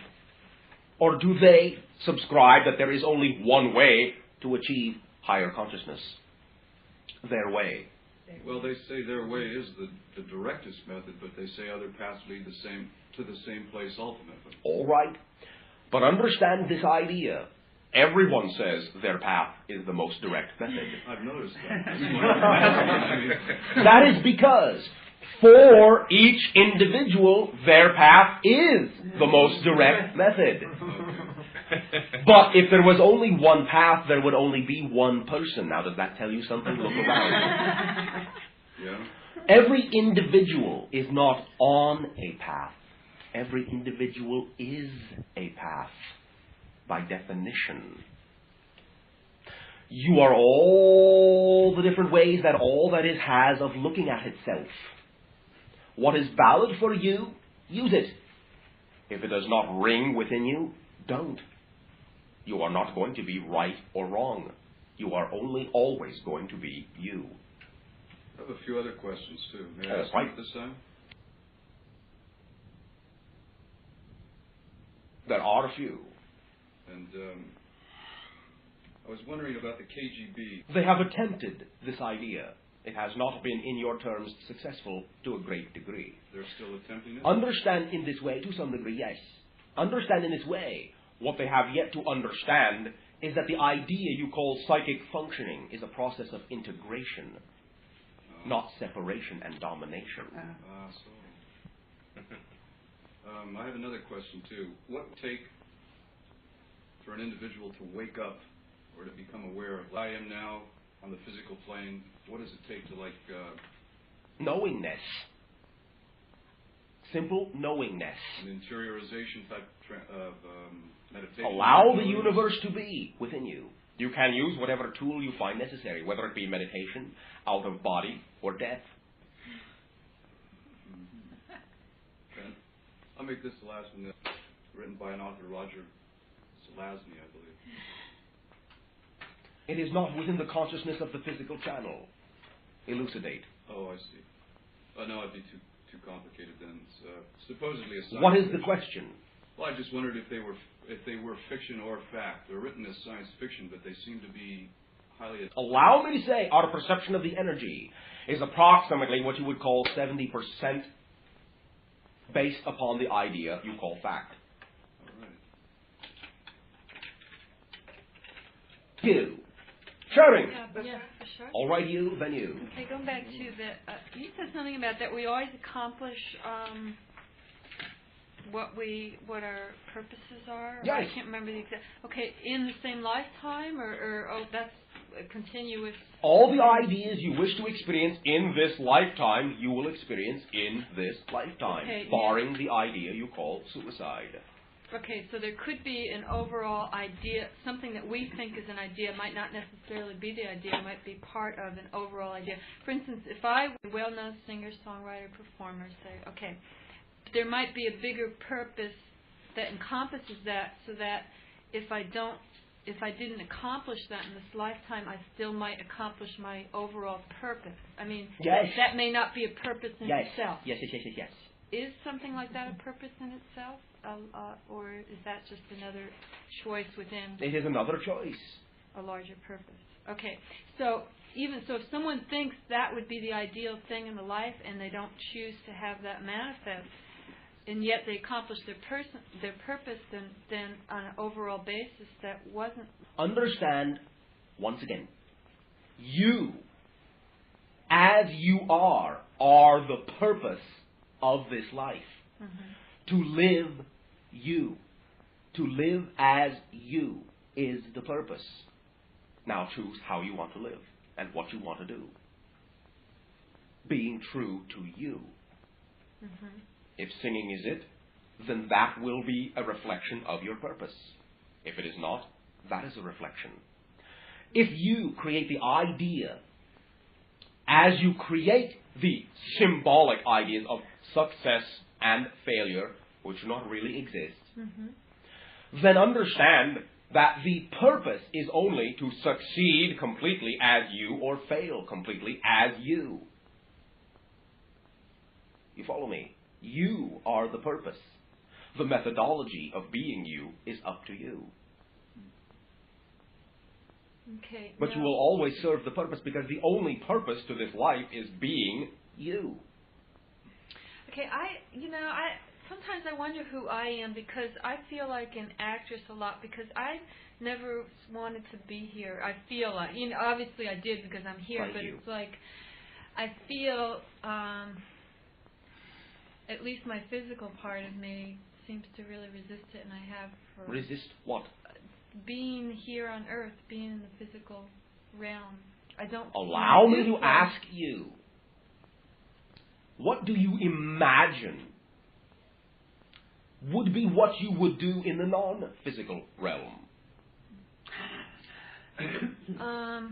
Or do they subscribe that there is only one way to achieve higher consciousness? Their way.
Well, they say their way is the directest method, but they say other paths lead to the same place ultimately.
All right. But understand this idea. Everyone says their path is the most direct method.
I've noticed that.
That is because for each individual, their path is the most direct method. But if there was only one path, there would only be one person. Now, does that tell you something? Look around.
Yeah.
Every individual is not on a path. Every individual is a path, by definition. You are all the different ways that all that is has of looking at itself. What is valid for you, use it. If it does not ring within you, don't. You are not going to be right or wrong. You are only always going to be you.
I have a few other questions too. May I
All
ask
right.
them this time?
There are a few.
And I was wondering about the KGB.
They have attempted this idea. It has not been, in your terms, successful to a great degree.
They're still attempting it?
Understand in this way, to some degree, yes. Understand in this way. What they have yet to understand is that the idea you call psychic functioning is a process of integration, not separation and domination.
I have another question too. What would it take for an individual to wake up or to become aware of I am now on the physical plane? What does it take to
knowingness. Simple knowingness.
An interiorization type of meditation?
Allow the universe to be within you. You can use whatever tool you find necessary, whether it be meditation, out of body, or death.
Okay. I'll make this the last one. Written by an author, Roger Zelazny, I believe.
It is not within the consciousness of the physical channel. Elucidate.
Oh, I see. Oh, no, it'd be too complicated then. It's supposedly a science
What is the
fiction.
question?
Well, I just wondered if they were fiction or fact. They're written as science fiction, but they seem to be highly...
Allow me to say, our perception of the energy is approximately what you would call 70% based upon the idea you call fact.
All right.
You. Sharing.
Yeah, for sure.
All right, you, then you.
Okay, going back to the, you said something about that we always accomplish what our purposes are.
Yes.
I can't remember the exact. Okay, in the same lifetime, or that's a continuous.
All the ideas you wish to experience in this lifetime, you will experience in this lifetime,
Okay,
barring the idea you call suicide.
Okay, so there could be an overall idea, something that we think is an idea might not necessarily be the idea, it might be part of an overall idea. For instance, if I were a well-known singer, songwriter, performer, say, okay, there might be a bigger purpose that encompasses that, so that if I didn't accomplish that in this lifetime, I still might accomplish my overall purpose. I mean,
yes.
that may not be a purpose in
yes.
itself.
Yes.
Is something like that a purpose in itself? Or is that just another choice within
It is another choice.
a larger purpose? Okay, so if someone thinks that would be the ideal thing in the life and they don't choose to have that manifest, and yet they accomplish their purpose, then on an overall basis that wasn't...
Understand, once again, you, as you are the purpose of this life.
Mm-hmm.
To live you. To live as you is the purpose. Now choose how you want to live and what you want to do. Being true to you.
Mm-hmm.
If singing is it, then that will be a reflection of your purpose. If it is not, that is a reflection. If you create the idea as you create the symbolic ideas of success and failure, which do not really exist,
Mm-hmm.
then understand that the purpose is only to succeed completely as you or fail completely as you. You follow me? You are the purpose. The methodology of being you is up to you.
Okay.
But you will always serve the purpose because the only purpose to this life is being you.
Okay, sometimes I wonder who I am because I feel like an actress a lot because I never wanted to be here. I feel like, obviously I did because I'm here,
Thank
but
you.
it's like I feel, at least my physical part of me seems to really resist it, and I have for
Resist what?
being here on Earth, being in the physical realm. I don't.
Allow me to ask you, what do you imagine would be what you would do in the non-physical realm?
I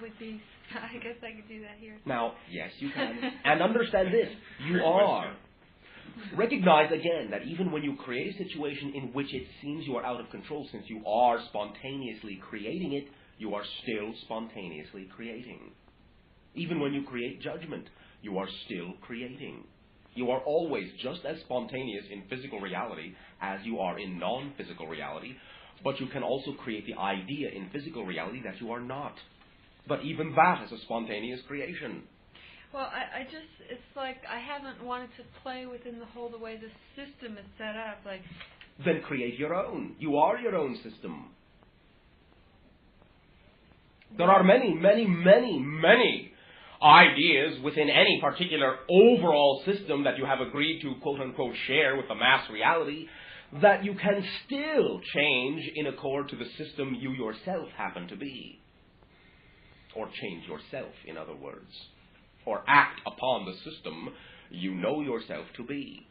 would be. I guess I could do that here.
Now, yes, you can. And understand this. You are Recognize again that even when you create a situation in which it seems you are out of control, since you are spontaneously creating it, you are still spontaneously creating. Even when you create judgment, you are still creating. You are always just as spontaneous in physical reality as you are in non-physical reality, but you can also create the idea in physical reality that you are not. But even that is a spontaneous creation.
Well, I just, it's like I haven't wanted to play within the way the system is set up. Like,
then create your own. You are your own system. There are many, many, many, many ideas within any particular overall system that you have agreed to, quote-unquote, share with the mass reality that you can still change in accord to the system you yourself happen to be. Or change yourself, in other words. Or act upon the system you know yourself to be.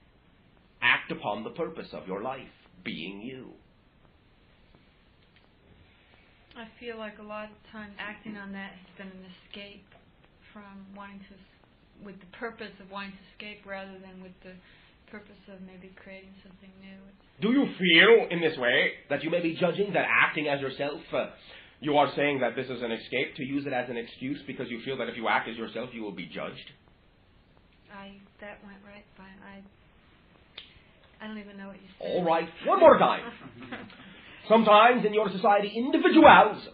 Act upon the purpose of your life, being you.
I feel like a lot of times acting on that has been an escape from wanting to, with the purpose of wanting to escape rather than with the purpose of maybe creating something new.
Do you feel in this way that you may be judging that acting as yourself, you are saying that this is an escape, to use it as an excuse because you feel that if you act as yourself you will be judged?
That went right fine. I don't even know what you said.
All right, one more time. Sometimes in your society, individuals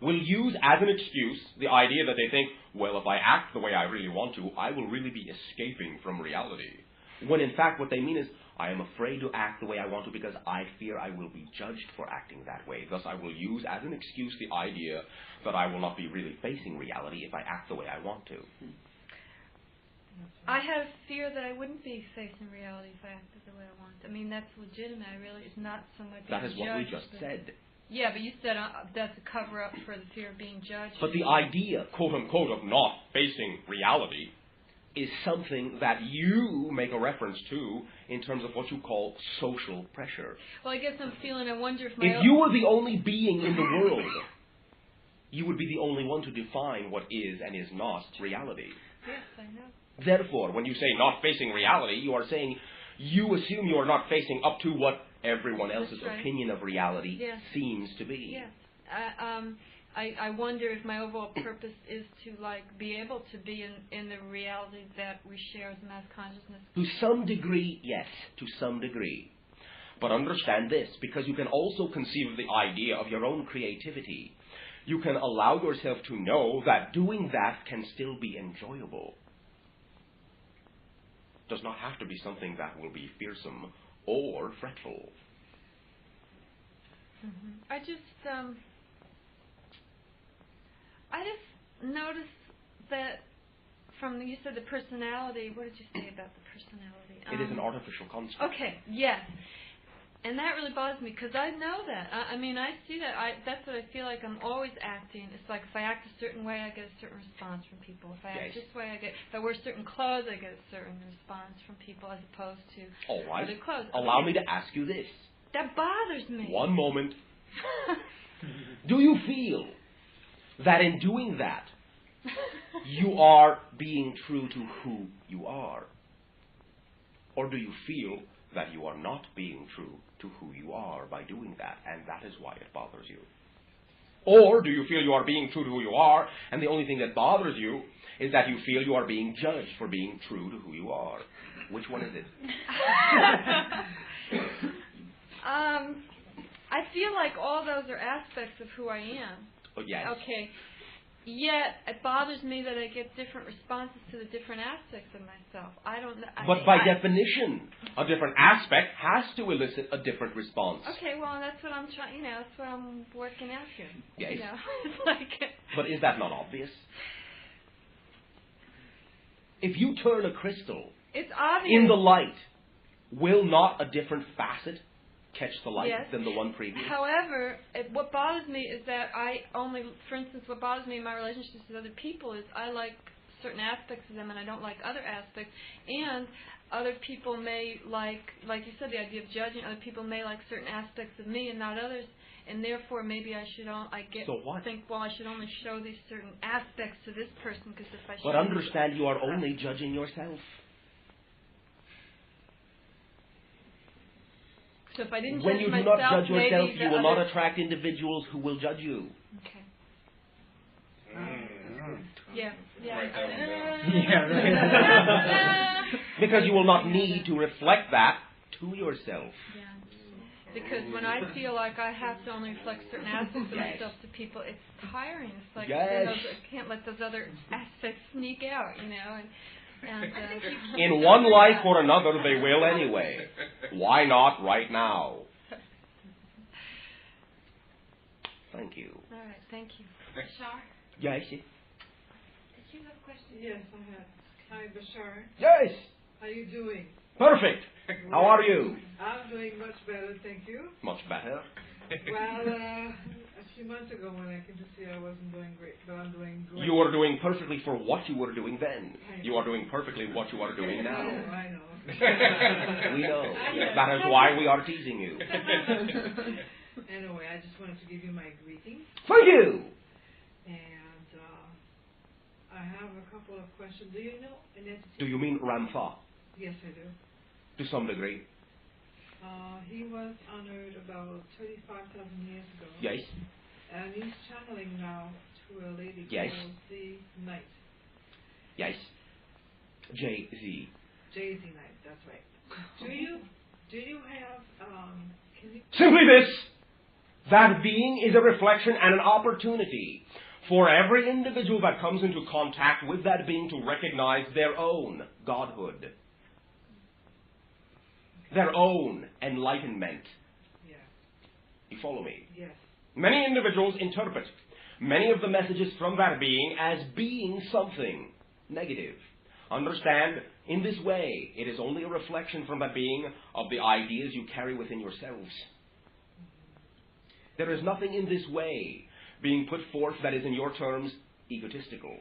will use as an excuse the idea that they think, well, if I act the way I really want to, I will really be escaping from reality. When in fact what they mean is, I am afraid to act the way I want to because I fear I will be judged for acting that way. Thus I will use as an excuse the idea that I will not be really facing reality if I act the way I want to.
I have fear that I wouldn't be facing reality if I acted the way I want. I mean, that's legitimate. I really, it's not so much
that is
judged,
what we just said.
Yeah, but you said that's a cover-up for the fear of being judged.
But the idea, quote-unquote, of not facing reality is something that you make a reference to in terms of what you call social pressure.
Well, I guess I'm feeling, I wonder if
If you were the only being in the world, you would be the only one to define what is and is not reality.
Yes, I know.
Therefore, when you say not facing reality, you are saying you assume you are not facing up to what everyone else's opinion of reality seems to be.
Yes. I wonder if my overall purpose is to be able to be in the reality that we share as mass consciousness.
To some degree, yes, to some degree. But understand this, because you can also conceive of the idea of your own creativity. You can allow yourself to know that doing that can still be enjoyable. Does not have to be something that will be fearsome or fretful.
Mm-hmm. I just noticed that you said the personality. What did you say about the personality?
It is an artificial construct.
Okay, yes. And that really bothers me because I know that. I mean, I see that. That's what I feel like I'm always acting. It's like if I act a certain way, I get a certain response from people. If I act this way, if I wear certain clothes, I get a certain response from people as opposed to other clothes.
Allow me to ask you this.
That bothers me.
One moment. Do you feel that in doing that, you are being true to who you are? Or do you feel that you are not being true to who you are by doing that, and that is why it bothers you? Or do you feel you are being true to who you are, and the only thing that bothers you is that you feel you are being judged for being true to who you are? Which one is it?
I feel like all those are aspects of who I am.
Oh, yes.
Okay. Yet, it bothers me that I get different responses to the different aspects of myself. I don't know.
But by definition, a different aspect has to elicit a different response.
Okay, well, that's what I'm trying, that's what I'm working out here.
Yes.
It's like...
But is that not obvious? If you turn a crystal
it's obvious.
in the light, will not a different facet catch the light than the one previous?
However, what bothers me is that for instance, what bothers me in my relationships with other people is I like certain aspects of them and I don't like other aspects. And other people may like you said, the idea of judging. Other people may like certain aspects of me and not others. And therefore, maybe I should think, well, I should only show these certain aspects to this person because if I show.
But understand, you are only judging yourself.
So if I didn't
When
judge
you do
myself,
not judge yourself,
maybe
you
the
will not
other-
attract individuals who will judge you.
Okay.
Mm.
Yeah. Yeah.
Write that one down.
Yeah, right.
Because you will not need to reflect that to yourself.
Yeah. Because when I feel like I have to only reflect certain aspects of myself to people, it's tiring. It's like
Yes.
I can't let those other aspects sneak out, you know. And
In one life or another, they will anyway. Why not right now? Thank you.
All right, thank you.
Bashar,
Yes.
did you have a question?
Yes, I have. Hi, Bashar.
Yes.
How you doing?
Perfect. How are you?
I'm doing much better, thank you.
Much better.
Well, a few months ago when I came to see, I wasn't doing great, but I'm doing great.
You were doing perfectly for what you were doing then.
I know.
You are doing perfectly what you are doing now.
I know.
We know. That is why we are teasing you.
Anyway, I just wanted to give you my greetings,
Thank you.
and I have a couple of questions. Do you know an entity?
Do you mean Ramtha?
Yes, I do.
To some degree.
He was honored about 35,000 years ago.
Yes.
And he's channeling now to a lady
Yes.
called Z Knight.
Yes. J-Z.
Jay-Z Knight, that's right. Do you have, can you...
Simply this. That being is a reflection and an opportunity for every individual that comes into contact with that being to recognize their own godhood. Their own enlightenment.
Yeah,
You follow me?
yes.
Many individuals interpret many of the messages from that being as being something negative. Understand, in this way, it is only a reflection from that being of the ideas you carry within yourselves. There is nothing in this way being put forth that is in your terms egotistical.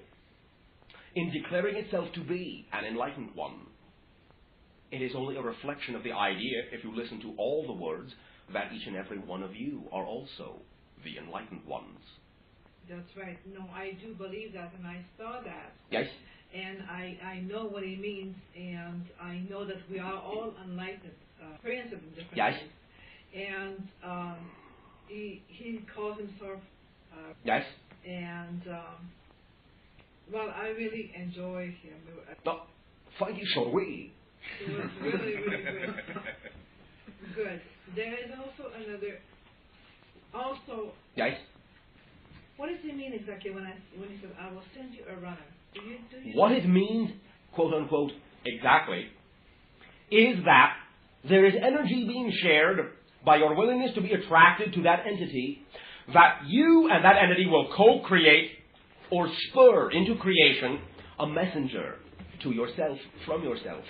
In declaring itself to be an enlightened one, it is only a reflection of the idea, if you listen to all the words, that each and every one of you are also the enlightened ones.
That's right. No, I do believe that, and I saw that.
Yes?
And I know what he means, and I know that we are all enlightened, experienced in different
Yes.
ways. And he calls himself,
Yes?
and well, I really enjoy him.
No, thank you, so we.
It was really, really good. Good. There is also another. Also,
Yes?
what does he mean exactly when he says, "I will send you a runner"? Do you
What it means, quote unquote, exactly, is that there is energy being shared by your willingness to be attracted to that entity, that you and that entity will co-create or spur into creation a messenger to yourself from yourself.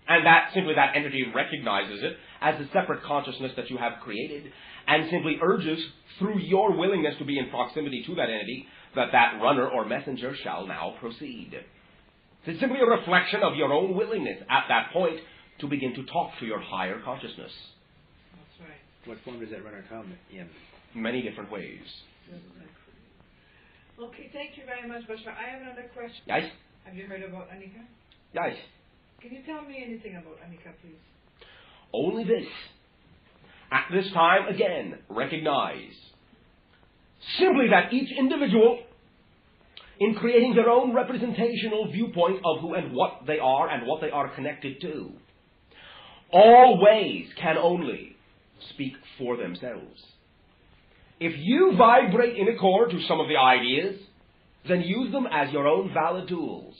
And that simply that entity recognizes it as a separate consciousness that you have created and simply urges through your willingness to be in proximity to that entity that that runner or messenger shall now proceed. It's simply a reflection of your own willingness at that point to begin to talk to your higher consciousness.
That's right.
What form does that runner come in?
Many different ways.
Okay, thank you very much, Bashar. I have another question.
Yes?
Have you heard about Anika?
Yes.
Can you tell me anything about Anika, please?
Only this. At this time, again, recognize simply that each individual, in creating their own representational viewpoint of who and what they are and what they are connected to, always can only speak for themselves. If you vibrate in accord to some of the ideas, then use them as your own valid tools.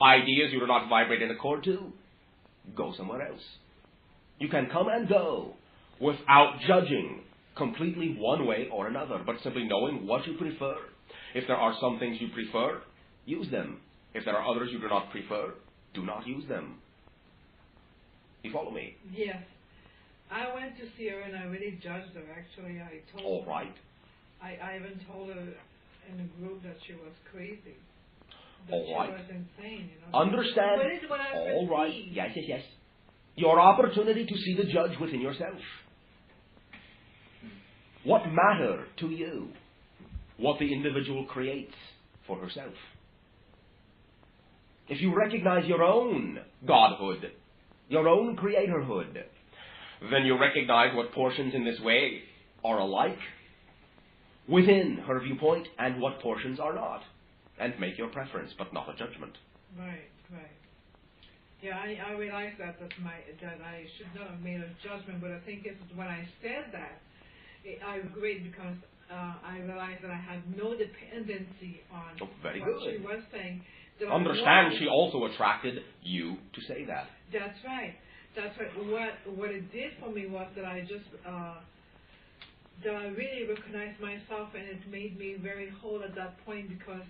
Ideas you do not vibrate in accord to, go somewhere else. You can come and go without judging completely one way or another, but simply knowing what you prefer. If there are some things you prefer, use them. If there are others you do not prefer, do not use them. You follow me?
Yes. I went to see her and I really judged her. Actually, I told
All
her.
right.
I even told her in the group that she was crazy. That
All
she
right.
was insane, you know.
Understand?
But it's what I
All right.
perceive.
Yes, yes, yes. Your opportunity to see the judge within yourself. What matter to you? What the individual creates for herself. If you recognize your own godhood, your own creatorhood, then you recognize what portions in this way are alike within her viewpoint and what portions are not, and make your preference, but not a judgment.
Right. Yeah, I realize that I should not have made a judgment, but I think it's when I said that, I agreed because I realized that I had no dependency on
very
what
good.
she was saying.
Understand, she also attracted you to say that.
That's right. What it did for me was that I just that I really recognized myself, and it made me very whole at that point, because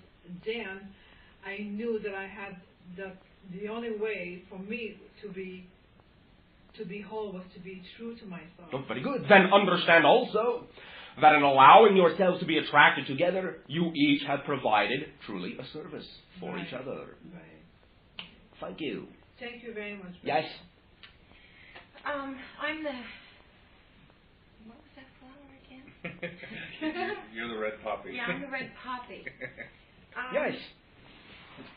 then I knew that I had the only way for me to be whole was to be true to myself.
Oh, very good. Then understand also that in allowing yourselves to be attracted together, you each have provided truly a service for each other.
Right.
Thank you.
Thank you very much.
Yes.
I'm the... What was that flower again?
You're the red poppy.
Yeah, I'm the red poppy.
Yes.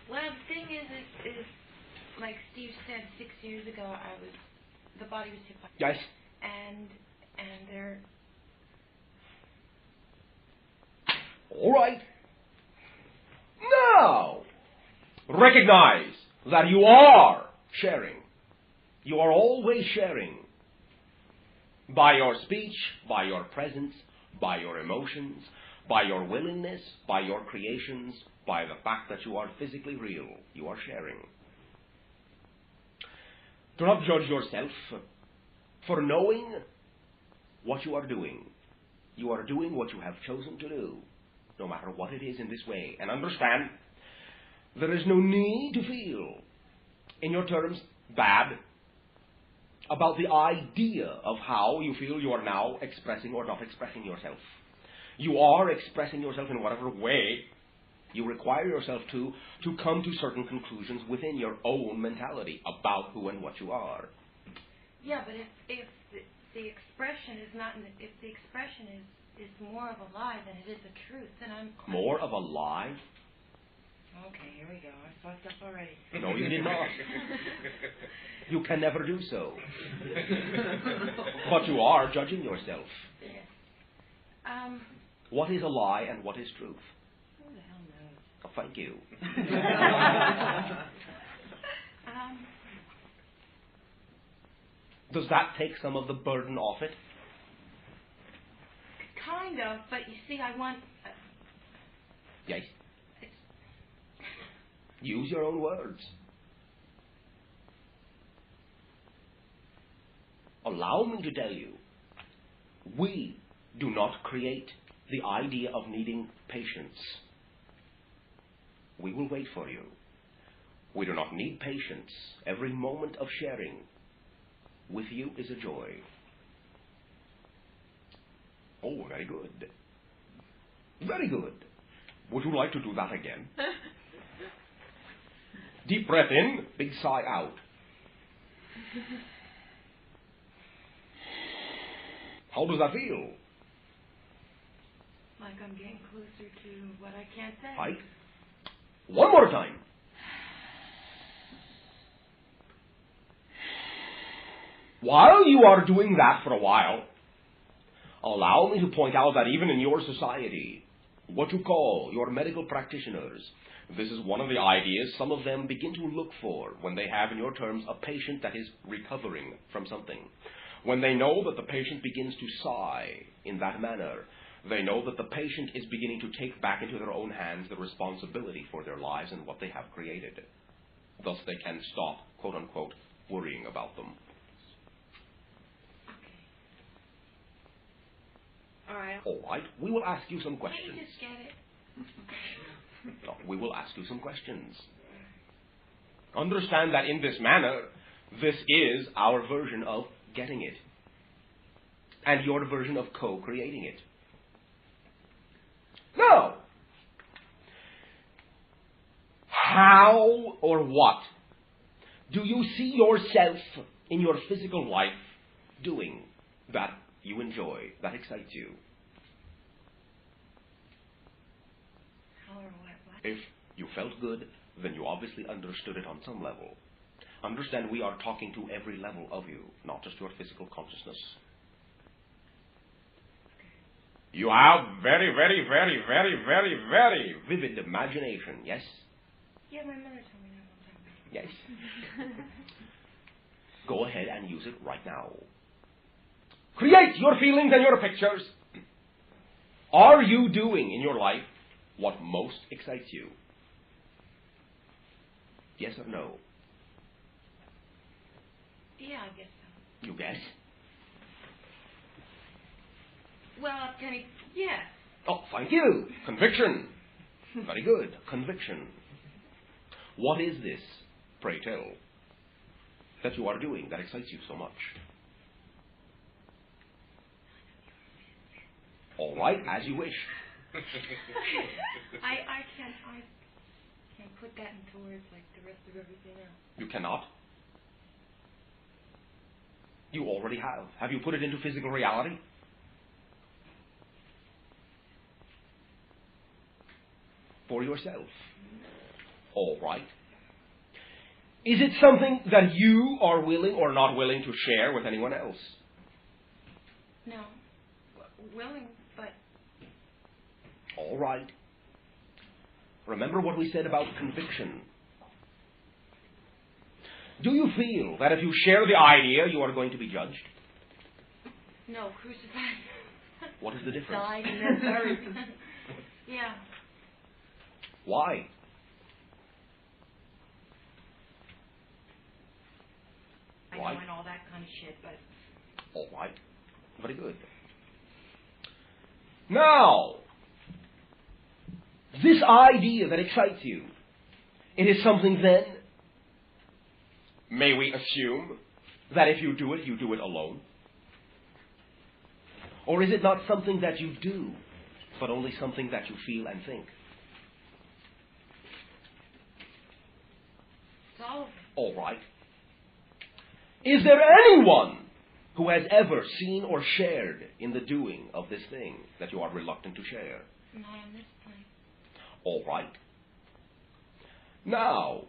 Well, the thing is, like Steve said, 6 years ago, the body was hit by...
Yes.
And there...
All right. Now, recognize that you are sharing. You are always sharing. By your speech, by your presence, by your emotions, by your willingness, by your creations, by the fact that you are physically real. You are sharing. Do not judge yourself for knowing what you are doing. You are doing what you have chosen to do, no matter what it is in this way. And understand, there is no need to feel, in your terms, bad about the idea of how you feel you are now expressing or not expressing yourself. You are expressing yourself in whatever way you require yourself to come to certain conclusions within your own mentality about who and what you are.
Yeah, but if the expression is not, if the expression is more of a lie than it is a truth, then I'm...
More of a lie?
Okay, here we go. I fucked up already.
No, you did not. You can never do so. But you are judging yourself.
Yes.
What is a lie and what is truth?
Who the hell knows?
Oh, thank you. Does that take some of the burden off it?
Kind of, but you see, I want...
Yes. Use your own words. Allow me to tell you, we do not create the idea of needing patience. We will wait for you. We do not need patience. Every moment of sharing with you is a joy. Oh, very good. Very good. Would you like to do that again? Deep breath in, big sigh out. How does that feel?
Like I'm getting closer to what I can't say.
Right. One more time. While you are doing that for a while, allow me to point out that even in your society, what you call your medical practitioners, this is one of the ideas some of them begin to look for when they have, in your terms, a patient that is recovering from something. When they know that the patient begins to sigh in that manner, they know that the patient is beginning to take back into their own hands the responsibility for their lives and what they have created. Thus they can stop, quote unquote, worrying about them.
All right.
All right, we will ask you some questions.
Can't you just get it?
No, we will ask you some questions. Understand that in this manner, this is our version of getting it, and your version of co-creating it. Now, how or what do you see yourself in your physical life doing that you enjoy, that excites you?
How or what?
If you felt good, then you obviously understood it on some level. Understand, we are talking to every level of you, not just your physical consciousness. You have very, very, very, very, very, very vivid imagination, yes?
Yeah, my mother told me that one time.
Yes. Go ahead and use it right now. Create your feelings and your pictures. Are you doing in your life what most excites you? Yes or no?
Yeah, I guess so.
You guess?
Well, yeah.
Oh, thank you. Conviction. Very good. Conviction. What is this, pray tell, that you are doing that excites you so much? All right, as you wish.
I can't put that into words like the rest of everything else.
You cannot? You already have. Have you put it into physical reality? For yourself. All right. Is it something that you are willing or not willing to share with anyone else?
No. Willing, but...
All right. Remember what we said about conviction. Do you feel that if you share the idea, you are going to be judged?
No, crucified.
What is the difference?
Died and then buried. Yeah.
Why?
I know and all that kind of shit, but...
All right. Very good. Now, this idea that excites you, it is something then, may we assume, that if you do it alone? Or is it not something that you do, but only something that you feel and think?
It's all of it.
All right. Is there anyone who has ever seen or shared in the doing of this thing that you are reluctant to share?
Not on this time.
All right. Now,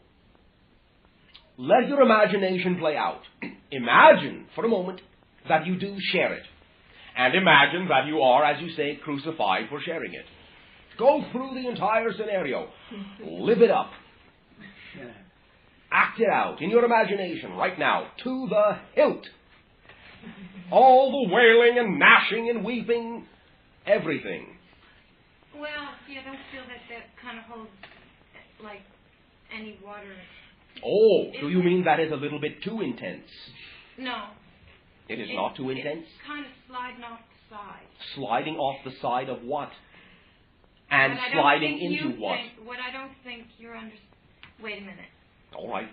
let your imagination play out. Imagine for a moment that you do share it. And imagine that you are, as you say, crucified for sharing it. Go through the entire scenario. Live it up. Act it out in your imagination right now, to the hilt. All the wailing and gnashing and weeping, everything.
Well, see, I don't feel that kind of holds, like, any water.
Oh, do you mean that is a little bit too intense?
No.
It is not too intense?
It's kind of sliding off the side.
Sliding off the side of what? And sliding into what?
What I don't think you're Wait a minute.
All right.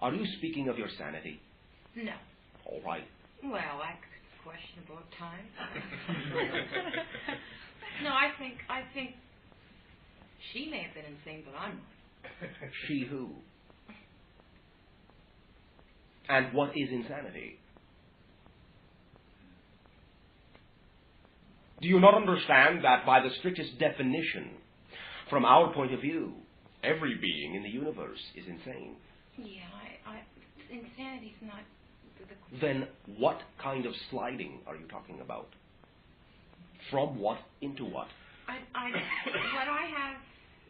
Are you speaking of your sanity?
No.
All right.
Well, I could question about time. No, I think she may have been insane, but I'm not.
She who? And what is insanity? Do you not understand that by the strictest definition, from our point of view, every being in the universe is insane?
Yeah, insanity's not the...
Then what kind of sliding are you talking about? From what into what?
What I have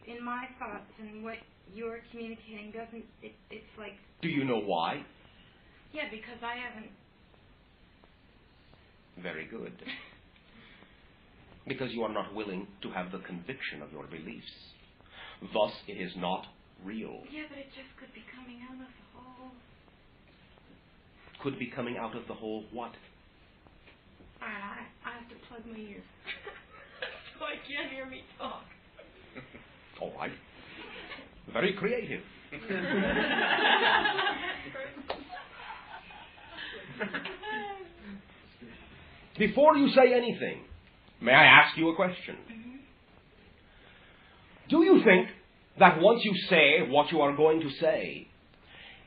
in my thoughts and what you're communicating doesn't... It's like...
Do you know why?
Yeah, because I haven't...
Very good. Because you are not willing to have the conviction of your beliefs. Thus, it is not real.
Yeah, but it just could be coming out of the hole.
Could be coming out of the hole what?
I have to plug my ears. So I can't hear me talk.
All right. Very creative. Before you say anything, may I ask you a question?
Mm-hmm.
Do you think that once you say what you are going to say,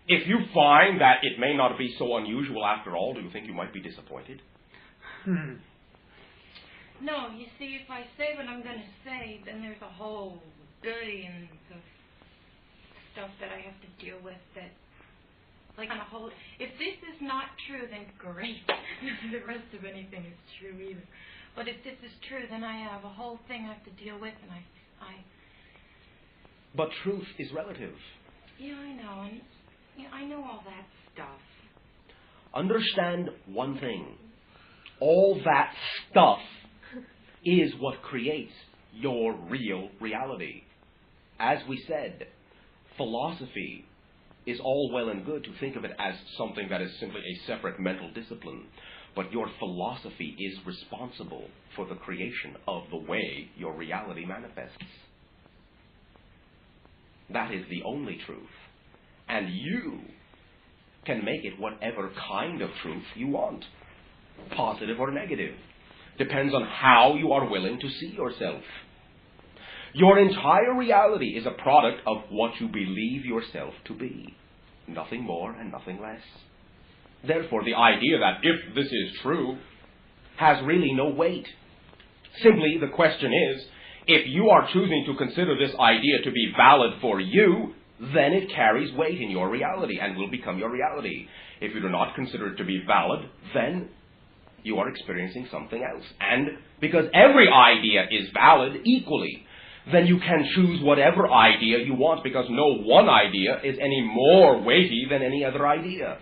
if you find that it may not be so unusual after all, do you think you might be disappointed?
No, you see, if I say what I'm going to say, then there's a whole billions of stuff that I have to deal with that, like on a whole, if this is not true, then great. The rest of anything is true either. But if this is true, then I have a whole thing I have to deal with, and I
But truth is relative.
yeah, I know, and I know all that stuff.
Understand one thing. All that stuff is what creates your real reality. As we said, philosophy is all well and good to think of it as something that is simply a separate mental discipline. But your philosophy is responsible for the creation of the way your reality manifests. That is the only truth. And you can make it whatever kind of truth you want. Positive or negative. Depends on how you are willing to see yourself. Your entire reality is a product of what you believe yourself to be. Nothing more and nothing less. Therefore, the idea that if this is true has really no weight. Simply, the question is, if you are choosing to consider this idea to be valid for you, then it carries weight in your reality and will become your reality. If you do not consider it to be valid, then you are experiencing something else. And because every idea is valid equally, then you can choose whatever idea you want, because no one idea is any more weighty than any other idea,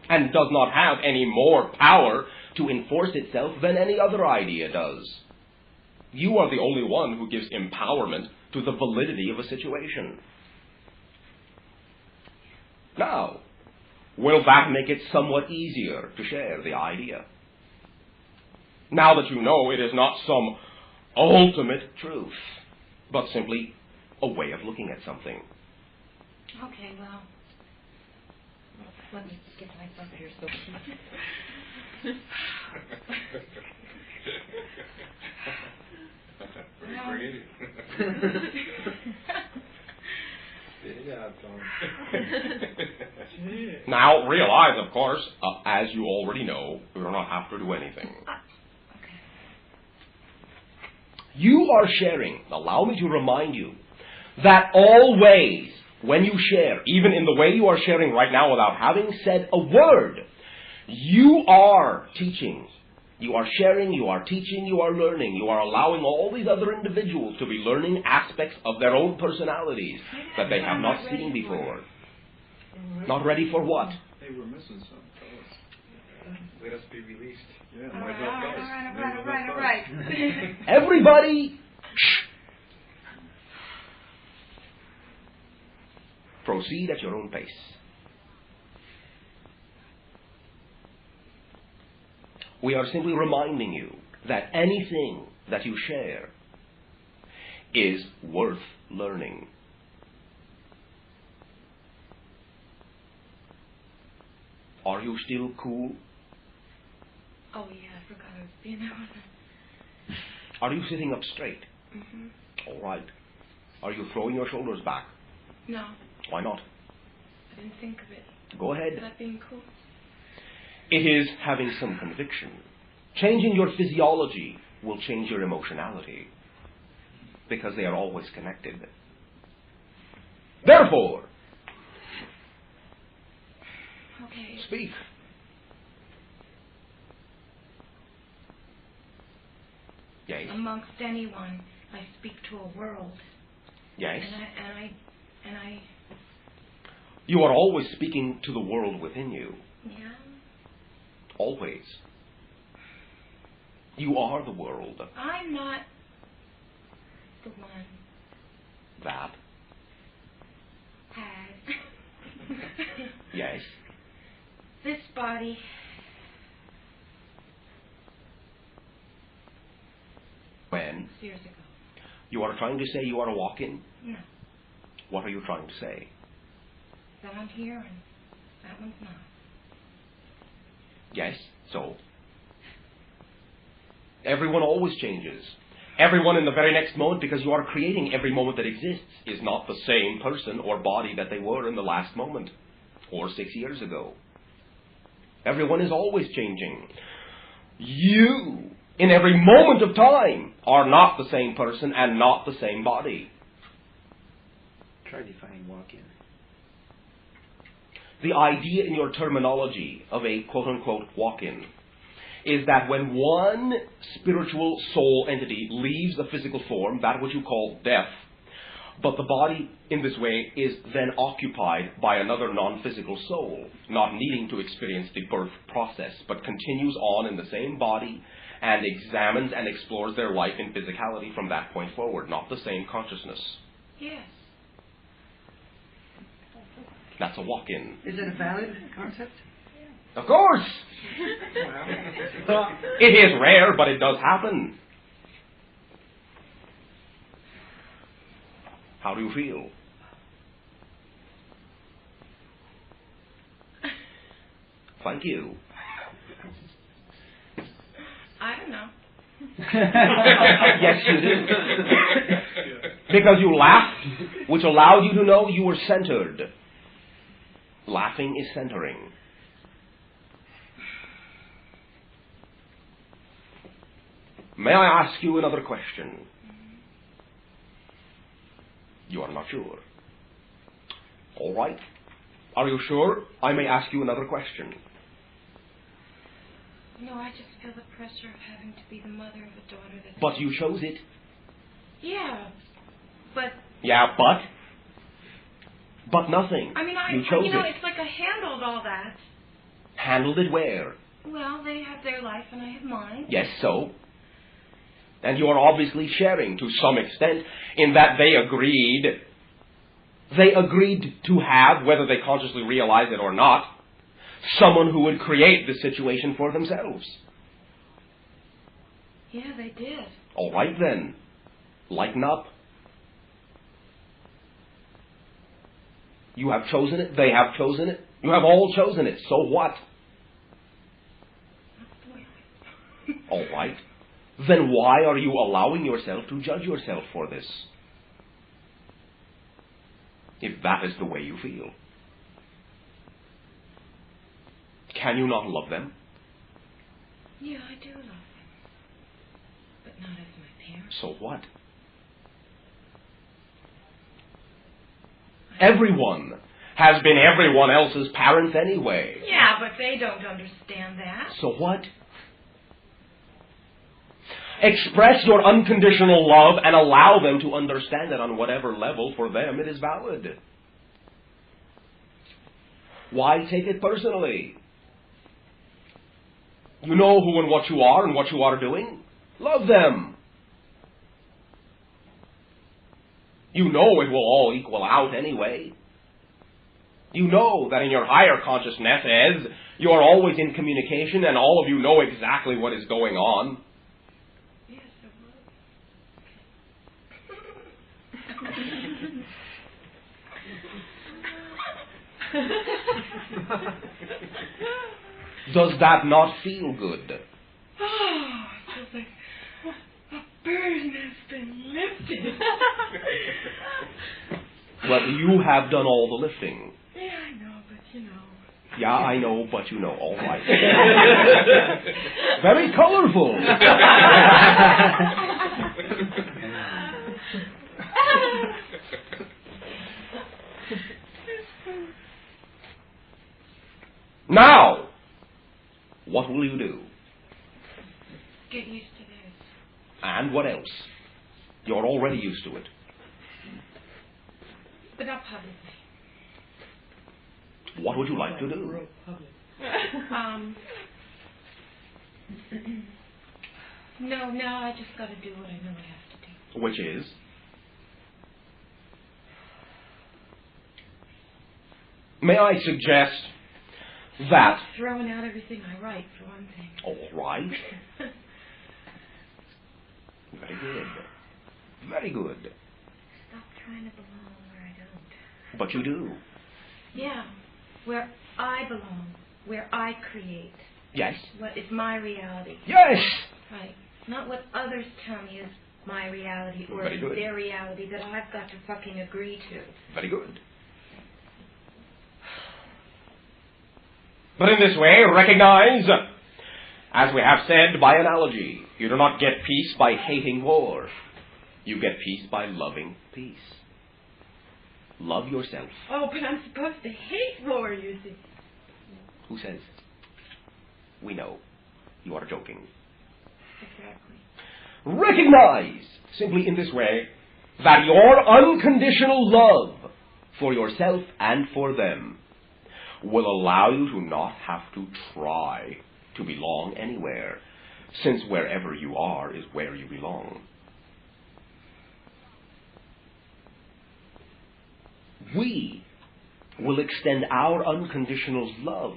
and does not have any more power to enforce itself than any other idea does. You are the only one who gives empowerment to the validity of a situation. Now, will that make it somewhat easier to share the idea? Now that you know it is not some ultimate truth, but simply a way of looking at something.
Okay, well, let me get myself here so.
Pretty creative. Yeah,
Now, realize, of course, as you already know, you do not have to do anything.
Okay.
You are sharing. Allow me to remind you that always, when you share, even in the way you are sharing right now without having said a word, you are teaching. You are sharing, you are teaching, you are learning. You are allowing all these other individuals to be learning aspects of their own personalities that they have not seen before. Not ready for what?
Hey, we're missing some. Tell us.
Let us be released.
Yeah,
All
might
right,
help us.
all right.
Everybody, proceed at your own pace. We are simply reminding you that anything that you share is worth learning. Are you still cool?
Oh yeah, I forgot I was being there.
Are you sitting up straight?
Mm-hmm.
All right. Are you throwing your shoulders back?
No,
Why not?
I didn't think of it.
Go
Is
ahead.
that being cool?
It is having some conviction. Changing your physiology will change your emotionality, because they are always connected. Therefore,
Okay.
speak. Yes.
Amongst anyone, I speak to a world.
Yes.
And I.
You are always speaking to the world within you.
Yeah.
Always. You are the world.
I'm not the one.
That.
Had.
Yes.
This body.
When
6 years ago.
you are trying to say you are a walk-in,
No.
what are you trying to say?
That I'm here and that one's not.
Yes. So? Everyone always changes. Everyone in the very next moment, because you are creating every moment that exists, is not the same person or body that they were in the last moment or 6 years ago. Everyone is always changing. You, in every moment of time, are not the same person and not the same body.
Try defining walk-in.
The idea in your terminology of a quote-unquote walk-in is that when one spiritual soul entity leaves the physical form, that which you call death, but the body in this way is then occupied by another non-physical soul, not needing to experience the birth process, but continues on in the same body and examines and explores their life in physicality from that point forward, not the same consciousness.
Yes.
That's a walk-in.
Is it a valid concept?
Of course! It is rare, but it does happen. How do you feel? Thank you.
I don't know.
Yes, you do. Because you laughed, which allowed you to know you were centered. Laughing is centering. May I ask you another question? You are not sure. All right. Are you sure? I may ask you another question.
No, I just feel the pressure of having to be the mother of a daughter that...
But you chose it.
Yeah, but...
Yeah, but? But nothing.
I mean,
you chose it.
it's like I handled all that.
Handled it where?
Well, they have their life and I have mine.
Yes, so? And you are obviously sharing to some extent in that they agreed to have, whether they consciously realize it or not, someone who would create the situation for themselves.
Yeah, they did.
All right then. Lighten up. You have chosen it. They have chosen it. You have all chosen it. So what? All right. Then why are you allowing yourself to judge yourself for this? If that is the way you feel. Can you not love them?
Yeah, I do love them. But not as my parents.
So what? Everyone has been everyone else's parents anyway.
Yeah, but they don't understand that.
So what? Express your unconditional love and allow them to understand it on whatever level for them it is valid. Why take it personally? You know who and what you are and what you are doing. Love them. You know it will all equal out anyway. You know that in your higher consciousness, as you are always in communication and all of you know exactly what is going on.
Yes,
Does that not feel good?
Oh, it feels like a burden has been lifted.
Well, you have done all the lifting.
Yeah, I know, but you know.
Yeah, I know, but you know. All right. Very colorful. Now, what will you do?
Get used to this.
And what else? You're already used to it.
But not publicly.
What would you like to do?
No, I just got to do what I know I have to do.
Which is? May I suggest that...
Throwing out everything I write, for one thing.
All right. Very good. Very good.
Stop trying to belong where I don't.
But you do.
Yeah, where I belong, where I create.
Yes.
What is my reality.
Yes!
Right. Not what others tell me is my reality or
Very good.
their reality that I've got to fucking agree to.
Very good. But in this way, recognize, as we have said by analogy, you do not get peace by hating war. You get peace by loving peace. Love yourself.
Oh, but I'm supposed to hate war, you see.
Who says? We know. You are joking.
Exactly.
Recognize, simply in this way, that your unconditional love for yourself and for them will allow you to not have to try to belong anywhere, since wherever you are is where you belong. We will extend our unconditional love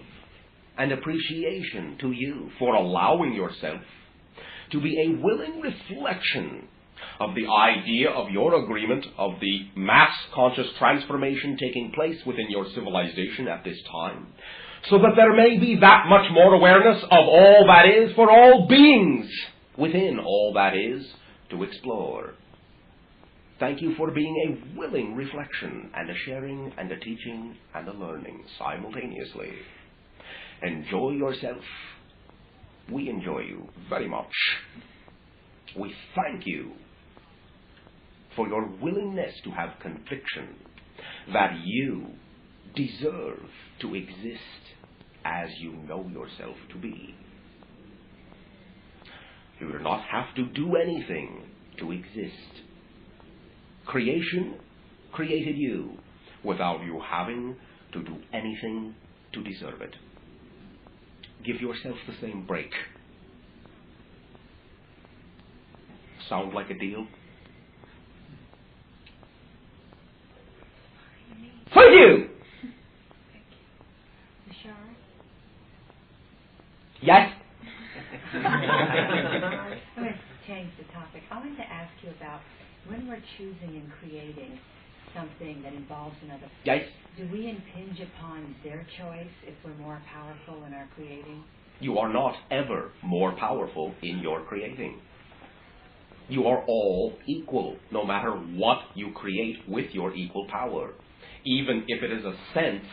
and appreciation to you for allowing yourself to be a willing reflection of the idea of your agreement of the mass conscious transformation taking place within your civilization at this time, so that there may be that much more awareness of all that is for all beings within all that is to explore. Thank you for being a willing reflection and a sharing and a teaching and a learning simultaneously. Enjoy yourself. We enjoy you very much. We thank you for your willingness to have conviction that you deserve to exist as you know yourself to be. You do not have to do anything to exist. Creation created you without you having to do anything to deserve it. Give yourself the same break. Sound like a deal? Thank you!
Bashar?
Yes?
I'm going to change the topic. I wanted to ask you about when we're choosing and creating something that involves another.
Yes?
Do we impinge upon their choice if we're more powerful in our creating?
You are not ever more powerful in your creating. You are all equal, no matter what you create with your equal power. Even if it is a sense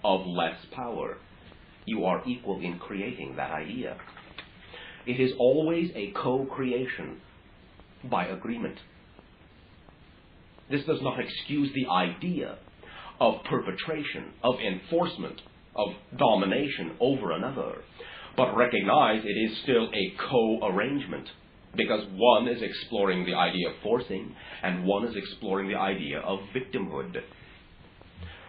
of less power, you are equal in creating that idea. It is always a co-creation by agreement. This does not excuse the idea of perpetration, of enforcement, of domination over another, but recognize it is still a co-arrangement, because one is exploring the idea of forcing, and one is exploring the idea of victimhood.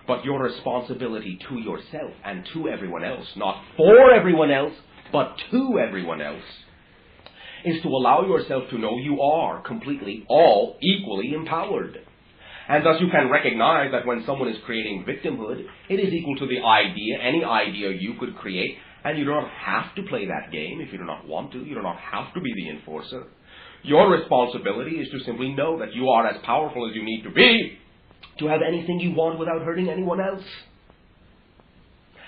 But your responsibility to yourself and to everyone else, not for everyone else, but to everyone else, is to allow yourself to know you are completely, all equally empowered. And thus you can recognize that when someone is creating victimhood, it is equal to the idea, any idea you could create, and you do not have to play that game if you do not want to. You do not have to be the enforcer. Your responsibility is to simply know that you are as powerful as you need to be to have anything you want without hurting anyone else.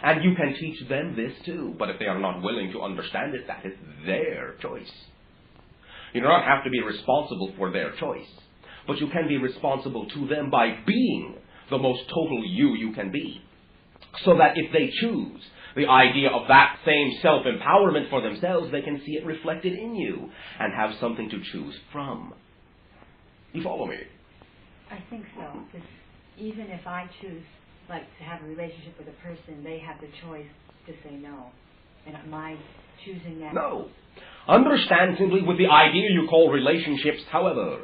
And you can teach them this too, but if they are not willing to understand it, that is their choice. You do not have to be responsible for their choice, but you can be responsible to them by being the most total you can be, so that if they choose the idea of that same self-empowerment for themselves, they can see it reflected in you and have something to choose from. You follow me?
I think so, because even if I choose, like, to have a relationship with a person, they have the choice to say no. And am I choosing that?
No. Understand simply with the idea you call relationships, however,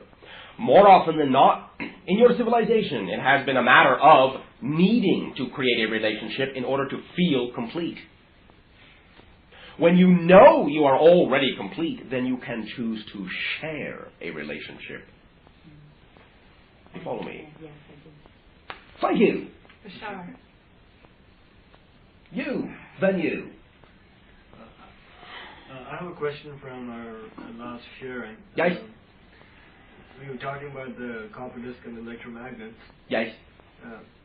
more often than not, in your civilization, it has been a matter of needing to create a relationship in order to feel complete. When you know you are already complete, then you can choose to share a relationship. You follow me?
Yes, I do.
Thank you.
Bashar.
You. Then you.
I have a question from our last sharing.
Yes.
We were talking about the copper disc and the electromagnets.
Yes.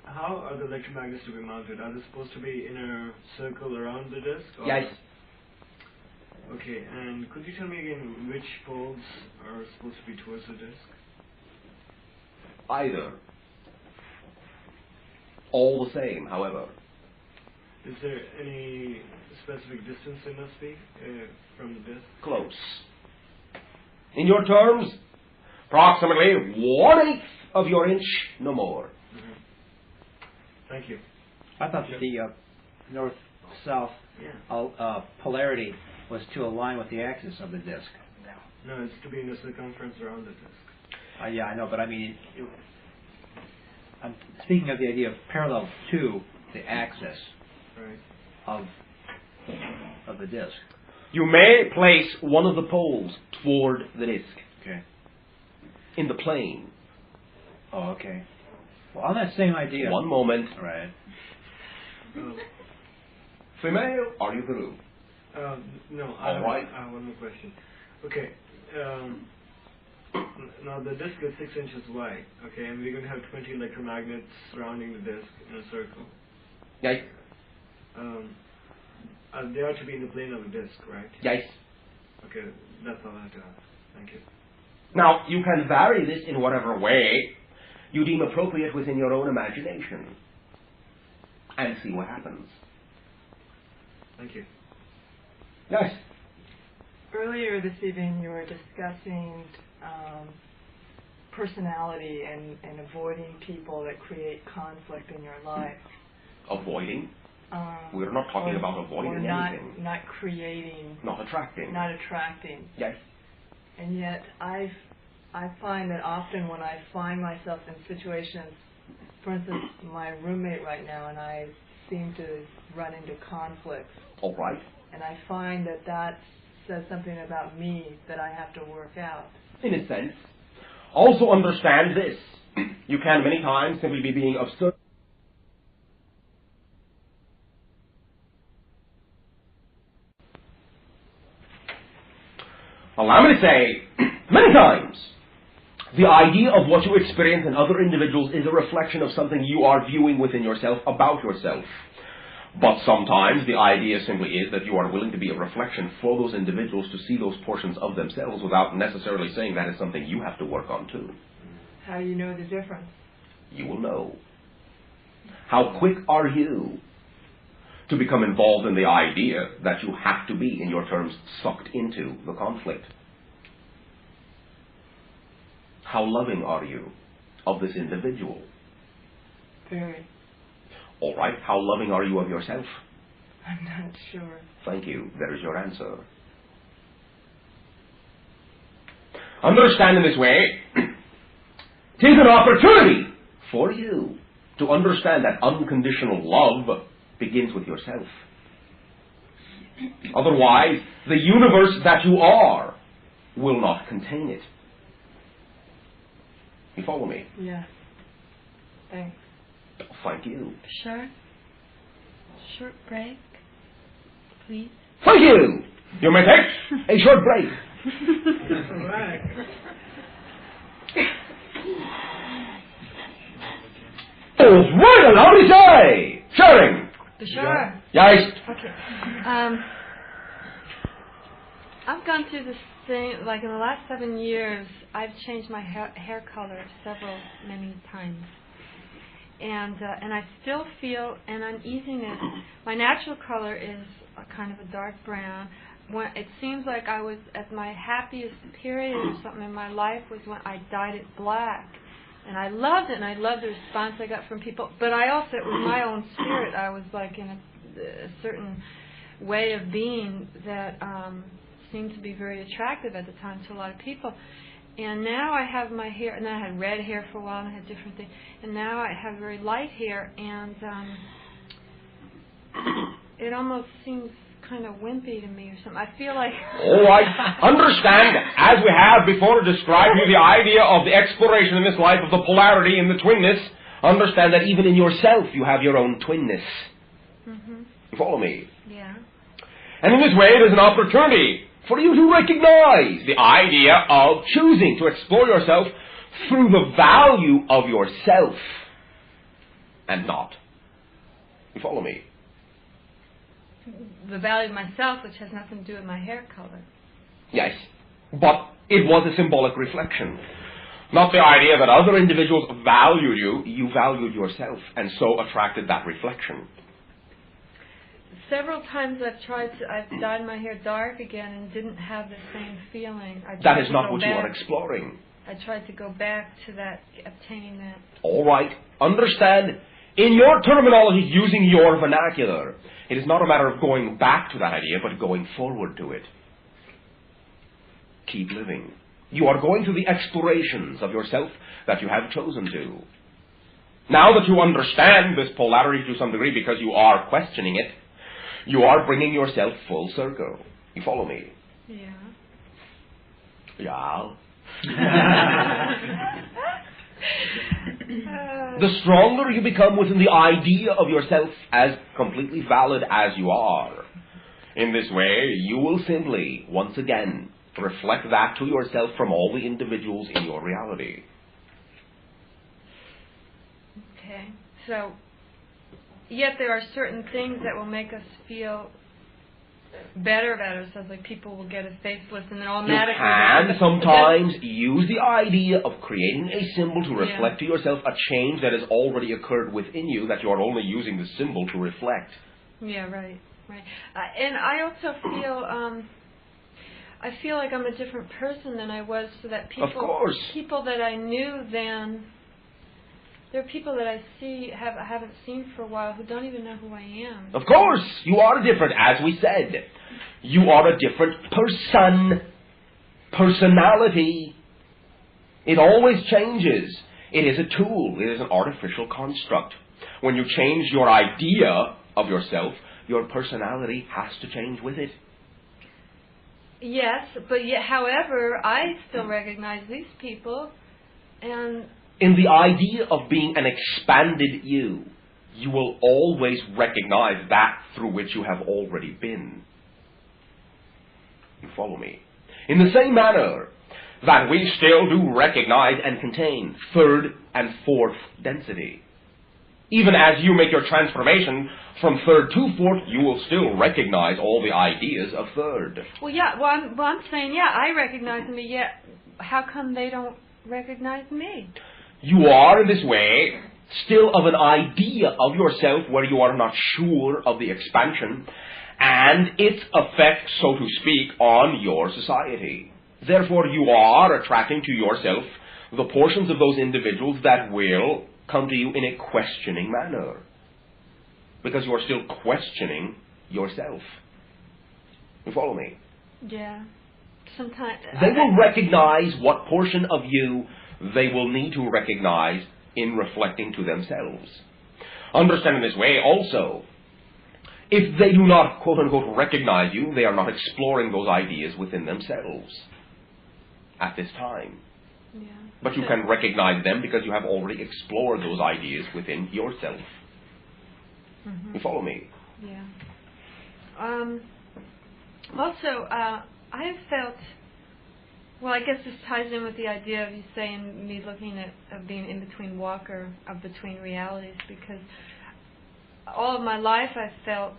How are the electromagnets to be mounted? Are they supposed to be in a circle around the disc? Or?
Yes.
Okay, and could you tell me again which poles are supposed to be towards the disc?
Either. All the same, however.
Is there any specific distance they must be from the disc?
Close. In your terms, approximately 1/8 of your inch, no more.
Mm-hmm. Thank you.
I thought that the north-south polarity was to align with the axis of the disk.
No, it's to be in a circumference around the disk.
Yeah, I know, but I mean, I'm speaking of the idea of parallel to the axis
Right.
of the disk.
You may place one of the poles toward the disk.
Okay.
In the plane.
Oh, okay. Well, on that same idea.
One moment.
Right.
Female, are you through?
No,
All right.
I have one more question. Okay. Now the disk is 6 inches wide, okay, and we're going to have 20 electromagnets surrounding the disk in a circle.
Yes.
They are to be in the plane of the disk, right?
Yes.
Okay, that's all I have to ask. Thank you.
Now, you can vary this in whatever way you deem appropriate within your own imagination. And see what happens.
Thank you.
Yes.
Earlier this evening you were discussing personality and avoiding people that create conflict in your life.
Avoiding? We're not talking about avoiding anything.
Not creating.
Not attracting.
Not attracting.
Yes.
And yet I find that often when I find myself in situations, for instance, my roommate right now and I seem to run into conflicts.
All right.
And I find that says something about me that I have to work out.
In a sense. Also understand this. You can many times simply be being absurd. Allow me to say, many times, the idea of what you experience in other individuals is a reflection of something you are viewing within yourself about yourself. But sometimes the idea simply is that you are willing to be a reflection for those individuals to see those portions of themselves without necessarily saying that is something you have to work on too.
How do you know the difference?
You will know. How quick are you to become involved in the idea that you have to be, in your terms, sucked into the conflict? How loving are you of this individual?
Very.
All right, how loving are you of yourself?
I'm not sure.
Thank you. There is your answer. Understand in this way, it is an opportunity for you to understand that unconditional love begins with yourself. Otherwise, the universe that you are will not contain it. You follow me?
Yeah. Thanks.
Thank you.
Bashar, short break, please.
Thank you! You may take a short break.
All right.
Right, and how do you say? Sharing.
Bashar.
Yes.
Okay. I've gone through this thing, like in the last 7 years, I've changed my hair color many times. And I still feel an uneasiness. My natural color is a kind of a dark brown. When it seems like I was at my happiest period or something in my life was when I dyed it black. And I loved it, and I loved the response I got from people. But I also, it was my own spirit. I was like in a certain way of being that seemed to be very attractive at the time to a lot of people. And now I have my hair, and I had red hair for a while, and I had different things. And now I have very light hair, and it almost seems kind of wimpy to me or something. I feel like...
Oh, I understand. As we have before described you the idea of the exploration in this life of the polarity and the twinness, understand that even in yourself you have your own twinness.
Mm-hmm.
You follow me?
Yeah.
And in this way it is an opportunity for you to recognize the idea of choosing to explore yourself through the value of yourself and not. You follow me?
The value of myself, which has nothing to do with my hair color.
Yes, but it was a symbolic reflection. Not the idea that other individuals valued you, you valued yourself, and so attracted that reflection.
Several times I've dyed my hair dark again and didn't have the same feeling.
That is not what you are exploring.
I tried to go back to that, obtaining that.
All right. Understand, In your terminology, using your vernacular, it is not a matter of going back to that idea, but going forward to it. Keep living. You are going through the explorations of yourself that you have chosen to. Now that you understand this polarity to some degree because you are questioning it, you are bringing yourself full circle. You follow me?
Yeah.
Yeah. The stronger you become within the idea of yourself as completely valid as you are, in this way you will simply, once again, reflect that to yourself from all the individuals in your reality.
Okay. So, yet there are certain things that will make us feel better about ourselves, like people will get a facelift and then automatically...
You can sometimes use the idea of creating a symbol to reflect to yourself a change that has already occurred within you, that you are only using the symbol to reflect.
Yeah, right. And I also feel like I'm a different person than I was, so that people...
Of course.
People that I knew then... There are people that I haven't seen for a while who don't even know who I am.
Of course, you are different, as we said. You are a different person. Personality. It always changes. It is a tool. It is an artificial construct. When you change your idea of yourself, your personality has to change with it.
Yes, but yet, however, I still recognize these people, and...
In the idea of being an expanded you will always recognize that through which you have already been. You follow me? In the same manner that we still do recognize and contain third and fourth density. Even as you make your transformation from third to fourth, you will still recognize all the ideas of third.
Well, yeah, I'm saying, yeah, I recognize them, yet how come they don't recognize me?
You are, in this way, still of an idea of yourself where you are not sure of the expansion and its effect, so to speak, on your society. Therefore, you are attracting to yourself the portions of those individuals that will come to you in a questioning manner. Because you are still questioning yourself. You follow me?
Yeah. Sometimes...
They will recognize what portion of you they will need to recognize in reflecting to themselves. Understand in this way also, if they do not, quote-unquote, recognize you, they are not exploring those ideas within themselves at this time.
Yeah.
But you can recognize them because you have already explored those ideas within yourself.
Mm-hmm.
You follow me?
Yeah. Also, I have felt... Well, I guess this ties in with the idea of you saying me looking at of being in between walker of between realities, because all of my life I felt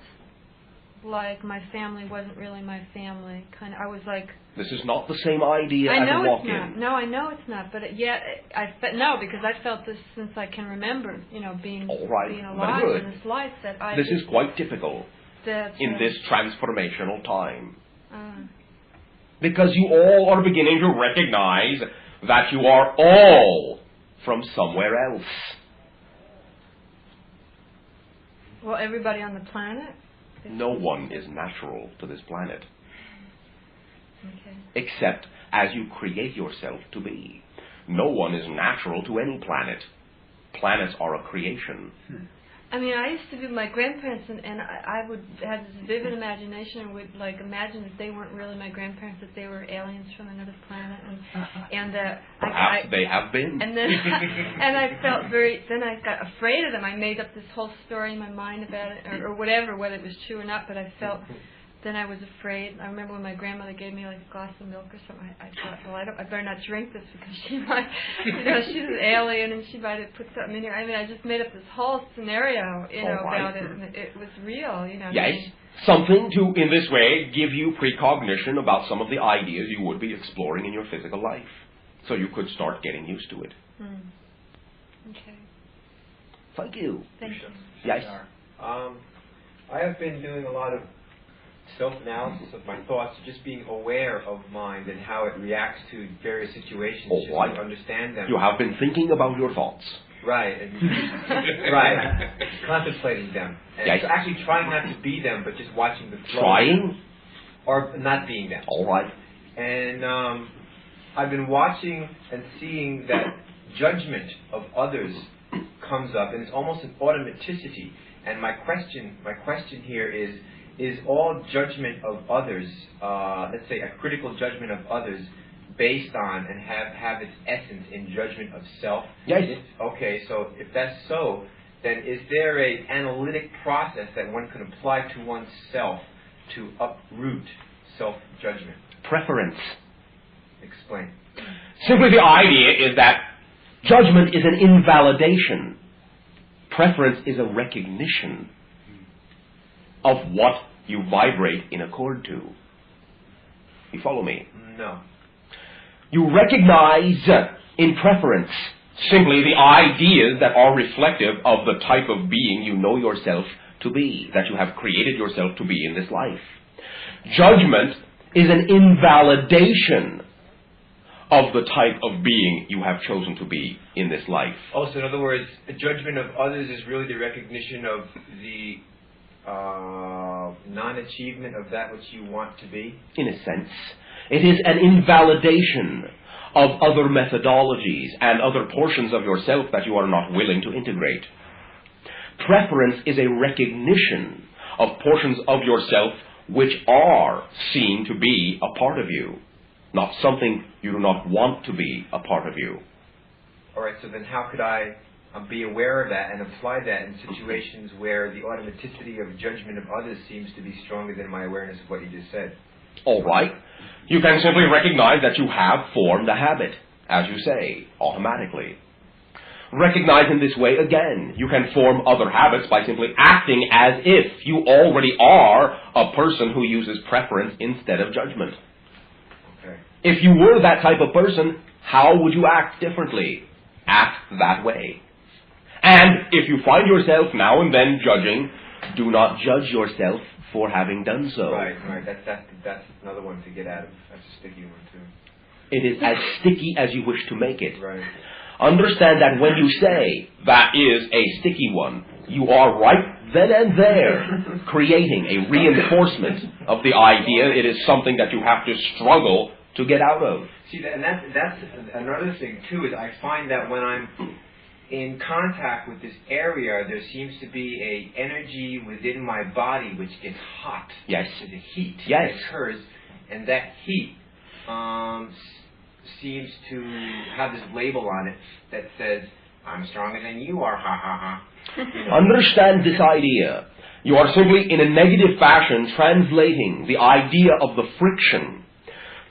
like my family wasn't really my family. I was like,
this is not the same idea as a walk-in.
I know it's not. No, I know it's not. But yet because I felt this since I can remember. Being alive in this life.
This is quite typical in this transformational time. Because you all are beginning to recognize that you are all from somewhere else.
Well, everybody on the planet?
No one is natural to this planet.
Okay.
Except as you create yourself to be. No one is natural to any planet. Planets are a creation.
I mean, I used to be with my grandparents, and I would have this vivid imagination and would imagine that they weren't really my grandparents, that they were aliens from another planet, and
perhaps they have been.
And then and I felt then I got afraid of them. I made up this whole story in my mind about it, or whatever, whether it was true or not. But I felt. Then I was afraid. I remember when my grandmother gave me a glass of milk or something. I thought, well, I better not drink this because she might, she's an alien and she might have put something in here. I mean, I just made up this whole scenario, about it, and it was real,
Yes, something to, in this way, give you precognition about some of the ideas you would be exploring in your physical life, so you could start getting used to it.
Okay.
Thank you.
Thank you.
Yes.
I have been doing a lot of self-analysis of my thoughts, just being aware of mind and how it reacts to various situations, just to understand them.
You have been thinking about your thoughts.
Right. Right. Contemplating them. And
Yes.
so actually trying not to be them, but just watching the flow.
Trying?
Or not being them.
All right.
And I've been watching and seeing that judgment of others comes up, and it's almost an automaticity. And my question here is all judgment of others, let's say a critical judgment of others, based on and have its essence in judgment of self?
Yes.
Okay, so if that's so, then is there a analytic process that one can apply to oneself to uproot self-judgment?
Preference.
Explain.
Simply the idea is that judgment is an invalidation. Preference is a recognition of what you vibrate in accord to. You follow me?
No.
You recognize in preference simply the ideas that are reflective of the type of being you know yourself to be, that you have created yourself to be in this life. Judgment is an invalidation of the type of being you have chosen to be in this life.
Oh, so in other words, a judgment of others is really the recognition of the non-achievement of that which you want to be?
In a sense. It is an invalidation of other methodologies and other portions of yourself that you are not willing to integrate. Preference is a recognition of portions of yourself which are seen to be a part of you, not something you do not want to be a part of you.
All right, so then how could I be aware of that and apply that in situations where the automaticity of judgment of others seems to be stronger than my awareness of what you just said?
All right. You can simply recognize that you have formed a habit, as you say, automatically. Recognize in this way again. You can form other habits by simply acting as if you already are a person who uses preference instead of judgment.
Okay.
If you were that type of person, how would you act differently? Act that way. And if you find yourself now and then judging, do not judge yourself for having done so.
Right. That's another one to get out of. That's a sticky one too.
It is as sticky as you wish to make it.
Right.
Understand that when you say that is a sticky one, you are right then and there creating a reinforcement of the idea it is something that you have to struggle to get out of.
See, and that's another thing too, is I find that when I'm in contact with this area, there seems to be a energy within my body which gets hot.
Yes.
There's a heat
Yes.
that occurs, and that heat seems to have this label on it that says, "I'm stronger than you are, ha ha ha."
Understand this idea. You are simply in a negative fashion translating the idea of the friction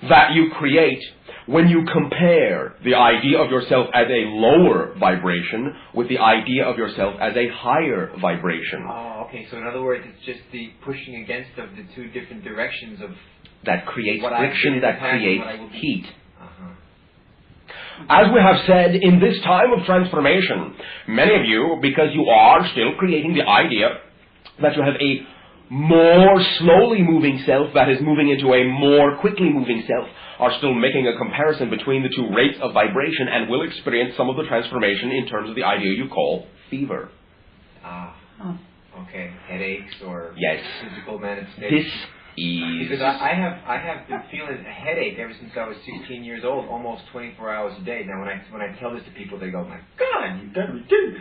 that you create when you compare the idea of yourself as a lower vibration with the idea of yourself as a higher vibration.
Oh, okay. So in other words, it's just the pushing against of the two different directions of
that creates
what
friction, that creates heat.
Uh-huh.
As we have said, in this time of transformation, many of you, because you are still creating the idea that you have a more slowly moving self that is moving into a more quickly moving self, are still making a comparison between the two rates of vibration and will experience some of the transformation in terms of the idea you call fever.
Okay. Headaches or
yes.
Physical manifestations.
This is...
Because I have been feeling a headache ever since I was 16 years old, almost 24 hours a day. Now when I tell this to people, they go, "My God, you got me too."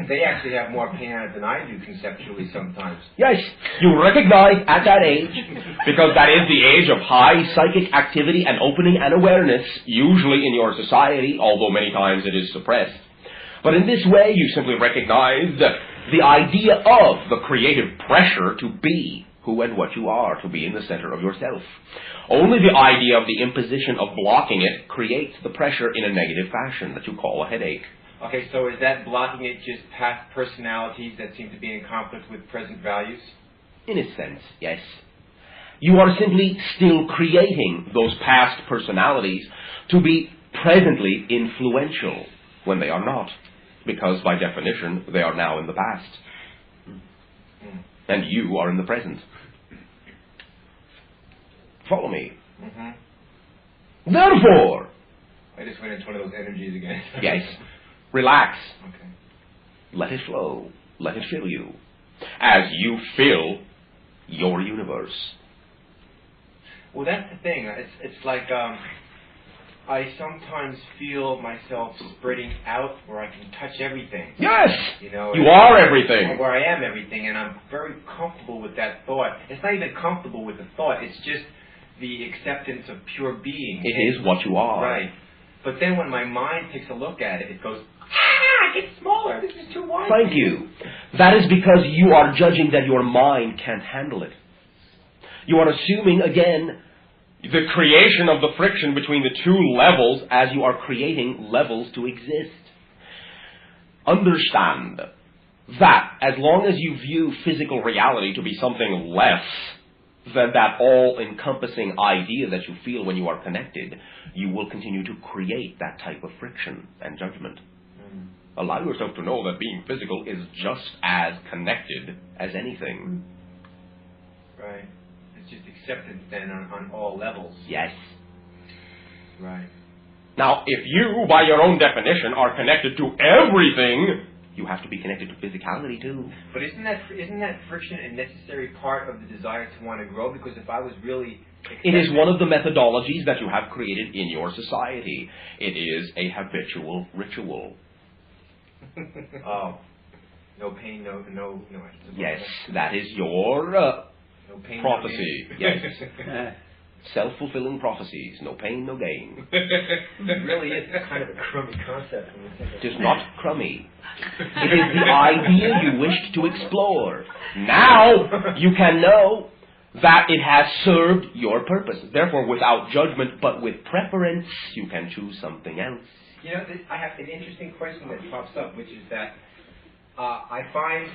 They actually have more pain on it than I do conceptually sometimes.
Yes, you recognize at that age, because that is the age of high psychic activity and opening and awareness, usually in your society, although many times it is suppressed. But in this way, you simply recognize the idea of the creative pressure to be who and what you are, to be in the center of yourself. Only the idea of the imposition of blocking it creates the pressure in a negative fashion that you call a headache.
Okay, so is that blocking it just past personalities that seem to be in conflict with present values?
In a sense, yes. You are simply still creating those past personalities to be presently influential when they are not, because by definition they are now in the past. And you are in the present. Follow me.
Mm-hmm.
Therefore,
I just went into one of those energies again.
yes. Relax.
Okay.
Let it flow. Let it fill you. As you fill your universe.
Well, that's the thing. It's like I sometimes feel myself spreading out where I can touch everything.
Yes!
You know,
You are everything.
Where I am everything, and I'm very comfortable with that thought. It's not even comfortable with the thought. It's just the acceptance of pure being.
It is what you are.
Right. But then when my mind takes a look at it, it goes, it's smaller. This is too wide.
Thank you. That is because you are judging that your mind can't handle it. You are assuming, again, the creation of the friction between the two levels as you are creating levels to exist. Understand that as long as you view physical reality to be something less than that all-encompassing idea that you feel when you are connected, you will continue to create that type of friction and judgment. Allow yourself to know that being physical is just as connected as anything.
Right. It's just acceptance then on all levels.
Yes.
Right.
Now, if you, by your own definition, are connected to everything, you have to be connected to physicality too.
But isn't that friction a necessary part of the desire to want to grow? Because if I was really...
It is one of the methodologies that you have created in your society. It is a habitual ritual.
Oh. No pain, no.
Yes, that is your
no pain,
prophecy.
No
Yes. Self-fulfilling prophecies. No pain, no gain.
It really is kind of a crummy concept.
It is not crummy. It is the idea you wished to explore. Now you can know that it has served your purpose. Therefore, without judgment, but with preference, you can choose something else.
You know, I have an interesting question that pops up, which is that I find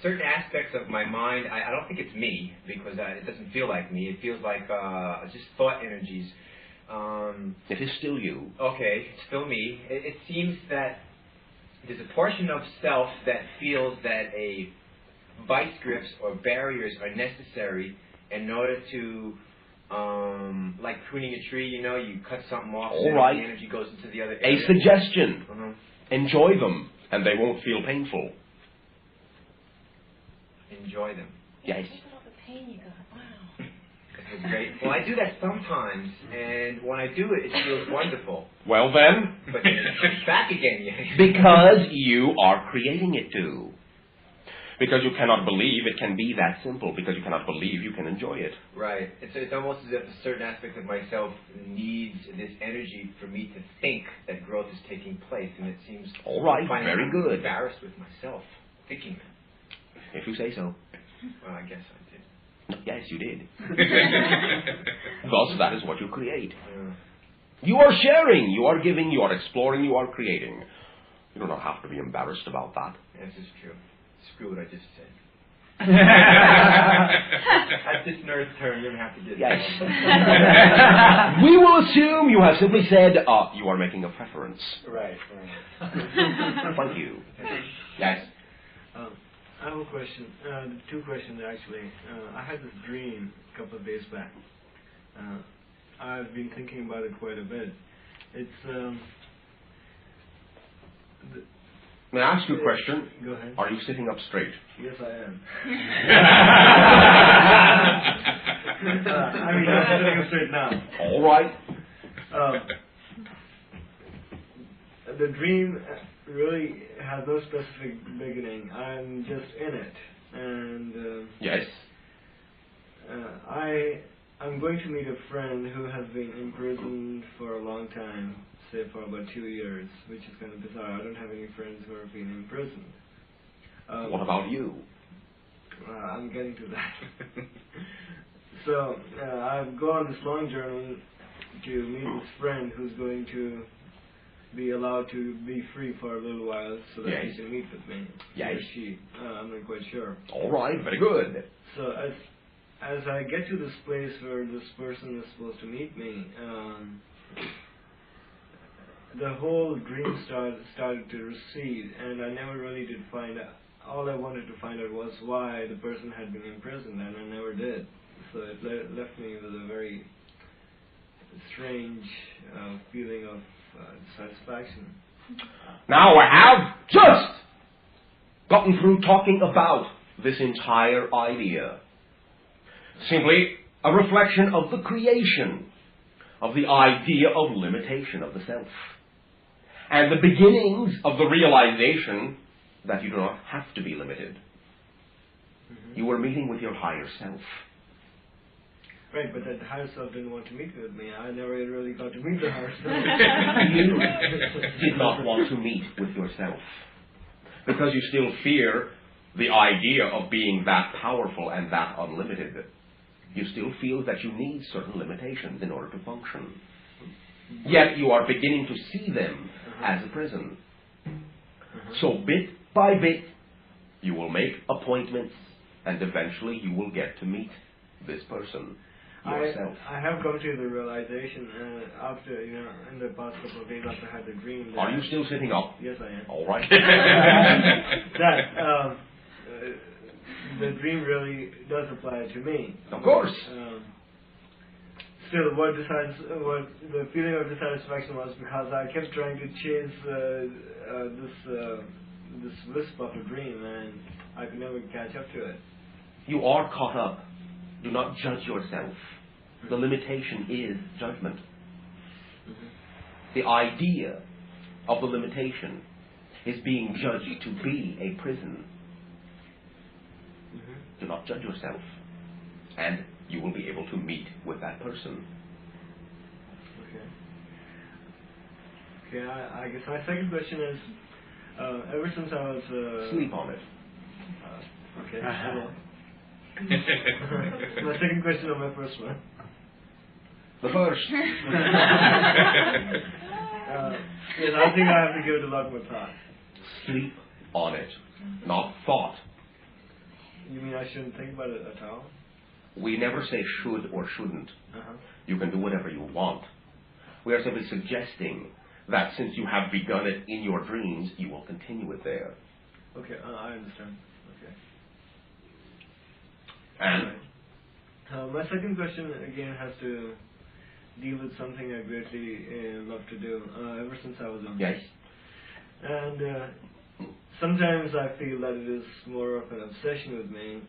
certain aspects of my mind, I don't think it's me, because it doesn't feel like me. It feels like just thought energies.
It is still you.
Okay, it's still me. It seems that there's a portion of self that feels that a vice grips or barriers are necessary in order to, like pruning a tree, you know, you cut something off,
All right.
the energy goes into the other area.
A suggestion.
Uh-huh.
Enjoy them, and they won't feel painful.
Enjoy them.
Yes.
Look at all the pain you got. Wow.
That's great. Well, I do that sometimes, and when I do it, it feels wonderful.
Well then,
But then it comes back again.
because you are creating it to. Because you cannot believe it can be that simple. Because you cannot believe you can enjoy it.
Right. It's almost as if a certain aspect of myself needs this energy for me to think that growth is taking place, and it seems...
All right,
I find
very
I'm
good.
embarrassed with myself thinking that.
If you say so.
Well, I guess I did.
Yes, you did. Thus, that is what you create.
Yeah.
You are sharing, you are giving, you are exploring, you are creating. You do not have to be embarrassed about that.
This is true. Screw what I just said. At this nerd's turn, you're going to have to get
Yes. We will assume you have simply said, you are making a preference.
Right.
Thank you. Yes.
I have a question. Two questions, actually. I had this dream a couple of days back. I've been thinking about it quite a bit. It's...
May I ask you a question?
Go ahead.
Are you sitting up straight?
Yes, I am. I mean, I'm sitting up straight now.
All right.
The dream really has no specific beginning. I'm just in it, and
Yes.
I'm going to meet a friend who has been imprisoned for a long time, say for about 2 years, which is kind of bizarre. I don't have any friends who have been imprisoned.
What about you?
I'm getting to that. So I've gone this long journey to meet this friend who's going to be allowed to be free for a little while so that he can meet with me.
Yes.
Or she. I'm not quite sure.
All right, very good.
So as I get to this place where this person is supposed to meet me, the whole dream started to recede, and I never really did find out. All I wanted to find out was why the person had been imprisoned, and I never did. So it left me with a very strange feeling of satisfaction.
Now I have just gotten through talking about this entire idea. Simply a reflection of the creation of the idea of limitation of the self. And the beginnings of the realization that you do not have to be limited. You were meeting with your higher self.
Right, but that higher self didn't want to meet with me. I never really got to meet the higher self.
You did not want to meet with yourself. Because you still fear the idea of being that powerful and that unlimited. You still feel that you need certain limitations in order to function. Yet you are beginning to see them as a prison. So bit by bit, you will make appointments, and eventually you will get to meet this person yourself.
I have come to the realization after, in the past couple of days after I had the dream.
Are you still sitting up?
Yes, I am.
All right.
That the dream really does apply to me.
Of course.
Still, what the feeling of dissatisfaction was because I kept trying to chase this wisp of a dream, and I could never catch up to it.
You are caught up. Do not judge yourself. The limitation is judgment. The idea of the limitation is being judged to be a prison. Do not judge yourself, and you will be able to meet with that person.
Okay, I guess my second question is, ever since I was...
Sleep on it.
Okay, well. My second question or my first one?
The first.
Yes, I think I have to give it a lot more thought.
Sleep on it, not thought.
You mean I shouldn't think about it at all?
We never say should or shouldn't. You can do whatever you want. We are simply suggesting that since you have begun it in your dreams, you will continue it there.
Okay, I understand. Okay.
And?
My second question, again, has to deal with something I greatly love to do, ever since I was young.
Yes.
And sometimes I feel that it is more of an obsession with me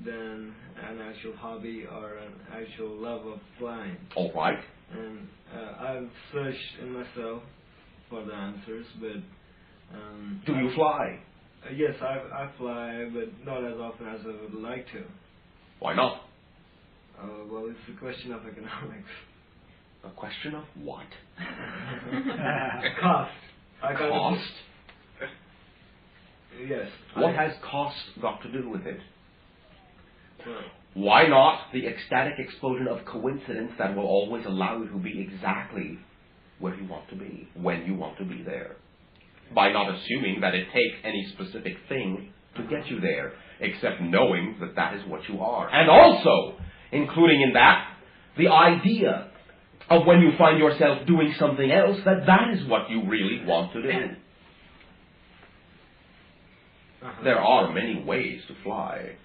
than an actual hobby or an actual love of flying.
All right.
And I've searched in myself for the answers, but...
do you fly?
Yes, I fly, but not as often as I would like to.
Why not?
Well, it's a question of economics.
A question of what?
Cost.
Cost?
Yes.
What has cost got to do with it?
Well,
why not the ecstatic explosion of coincidence that will always allow you to be exactly where you want to be, when you want to be there? By not assuming that it takes any specific thing to get you there, except knowing that that is what you are. And also, including in that, the idea of when you find yourself doing something else, that that is what you really want to do. There are many ways to fly.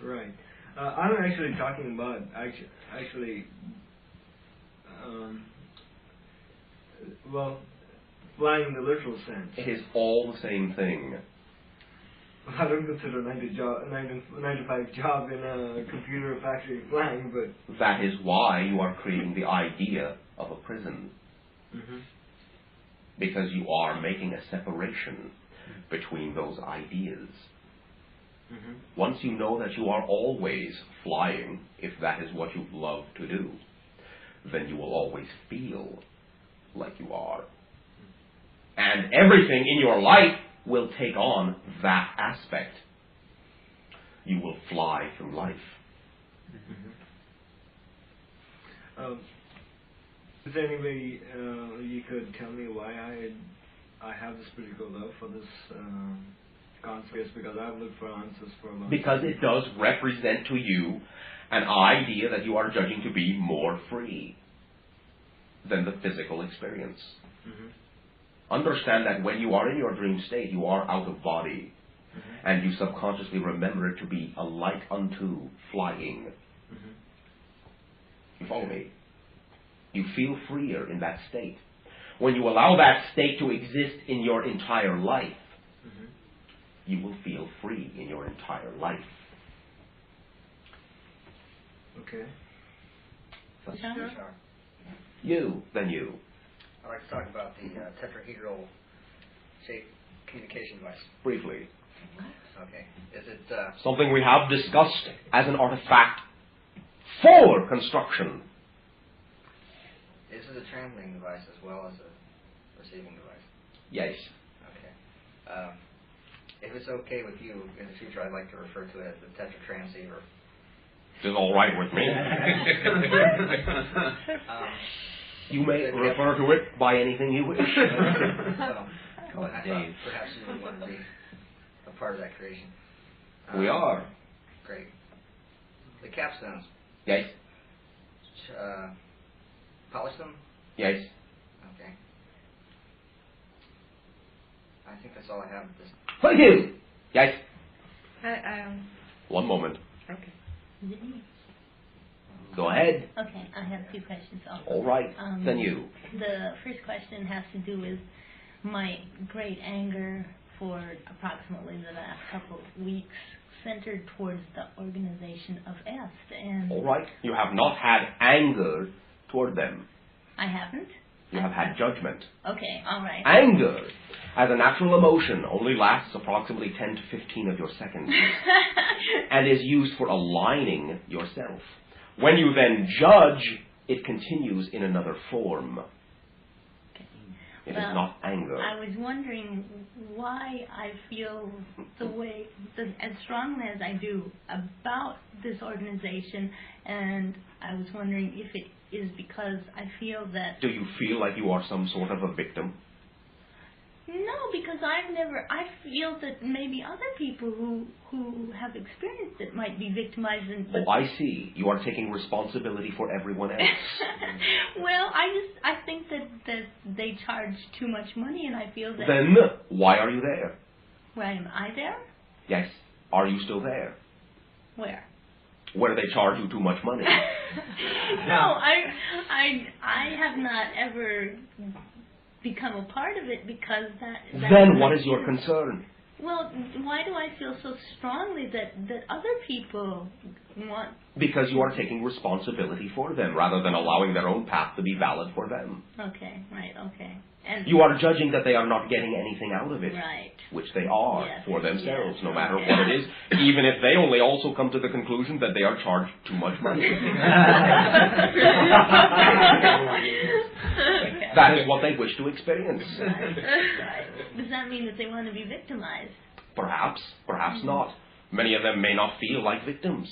Right. I'm actually talking about flying in the literal sense.
It is all the same thing.
I don't consider a 9 to 5 job in a computer factory flying, but...
That is why you are creating the idea of a prison. Because you are making a separation between those ideas. Once you know that you are always flying, if that is what you love to do, then you will always feel like you are. And everything in your life will take on that aspect. You will fly through life.
Is there any way you could tell me why I have this particular love for this concept? Because I've looked for answers for a long time.
Because it does represent to you an idea that you are judging to be more free than the physical experience. Understand that when you are in your dream state, you are out of body, and you subconsciously remember it to be a like unto flying. You follow me? You feel freer in that state. When you allow that state to exist in your entire life, you will feel free in your entire life.
Okay.
Bashar?
You, then you.
I'd like to talk about the tetrahedral shaped communication device.
Briefly.
Okay. Is it
something we have discussed as an artifact for construction.
Is it a transmitting device as well as a receiving device?
Yes.
Okay. If it's okay with you, in the future I'd like to refer to it as the tetratransceiver.
It's all right with me. You may refer to it by anything you wish.
Well, I thought perhaps you would want to be a part of that creation.
We are.
Great. The capstones.
Yes.
Polish them?
Yes.
Okay. I think that's all I have.
Thank you. Yes.
I,
One moment.
Okay.
Go ahead.
Okay, I have two questions also.
All right. Then you.
The first question has to do with my great anger for approximately the last couple of weeks centered towards the organization of EST. And
all right. You have not had anger toward them.
I haven't?
You have had judgment.
Okay, all right.
Anger, as a natural emotion, only lasts approximately 10 to 15 of your seconds and is used for aligning yourself. When you then judge, it continues in another form.
Okay.
It is not anger.
I was wondering why I feel the way, as strongly as I do about this organization, and I was wondering if it is because I feel that...
Do you feel like you are some sort of a victim?
No, because I feel that maybe other people who have experienced it might be victimized.
Oh, I see. You are taking responsibility for everyone else.
Well, I think that they charge too much money, and I feel that...
Then, why are you there?
Why am I there?
Yes. Are you still there?
Where?
Where they charge you too much money.
No, I have not ever become a part of it because that
then what is your concern?
Well, why do I feel so strongly that other people want...
Because you are taking responsibility for them rather than allowing their own path to be valid for them.
Okay, right, okay. And
you are judging that they are not getting anything out of it.
Right.
Which they are,
yes,
for themselves,
yes,
no matter what it is, even if they only also come to the conclusion that they are charged too much money. That is what they wish to experience.
Right. Does that mean that they want to be victimized?
Perhaps, perhaps not. Many of them may not feel like victims.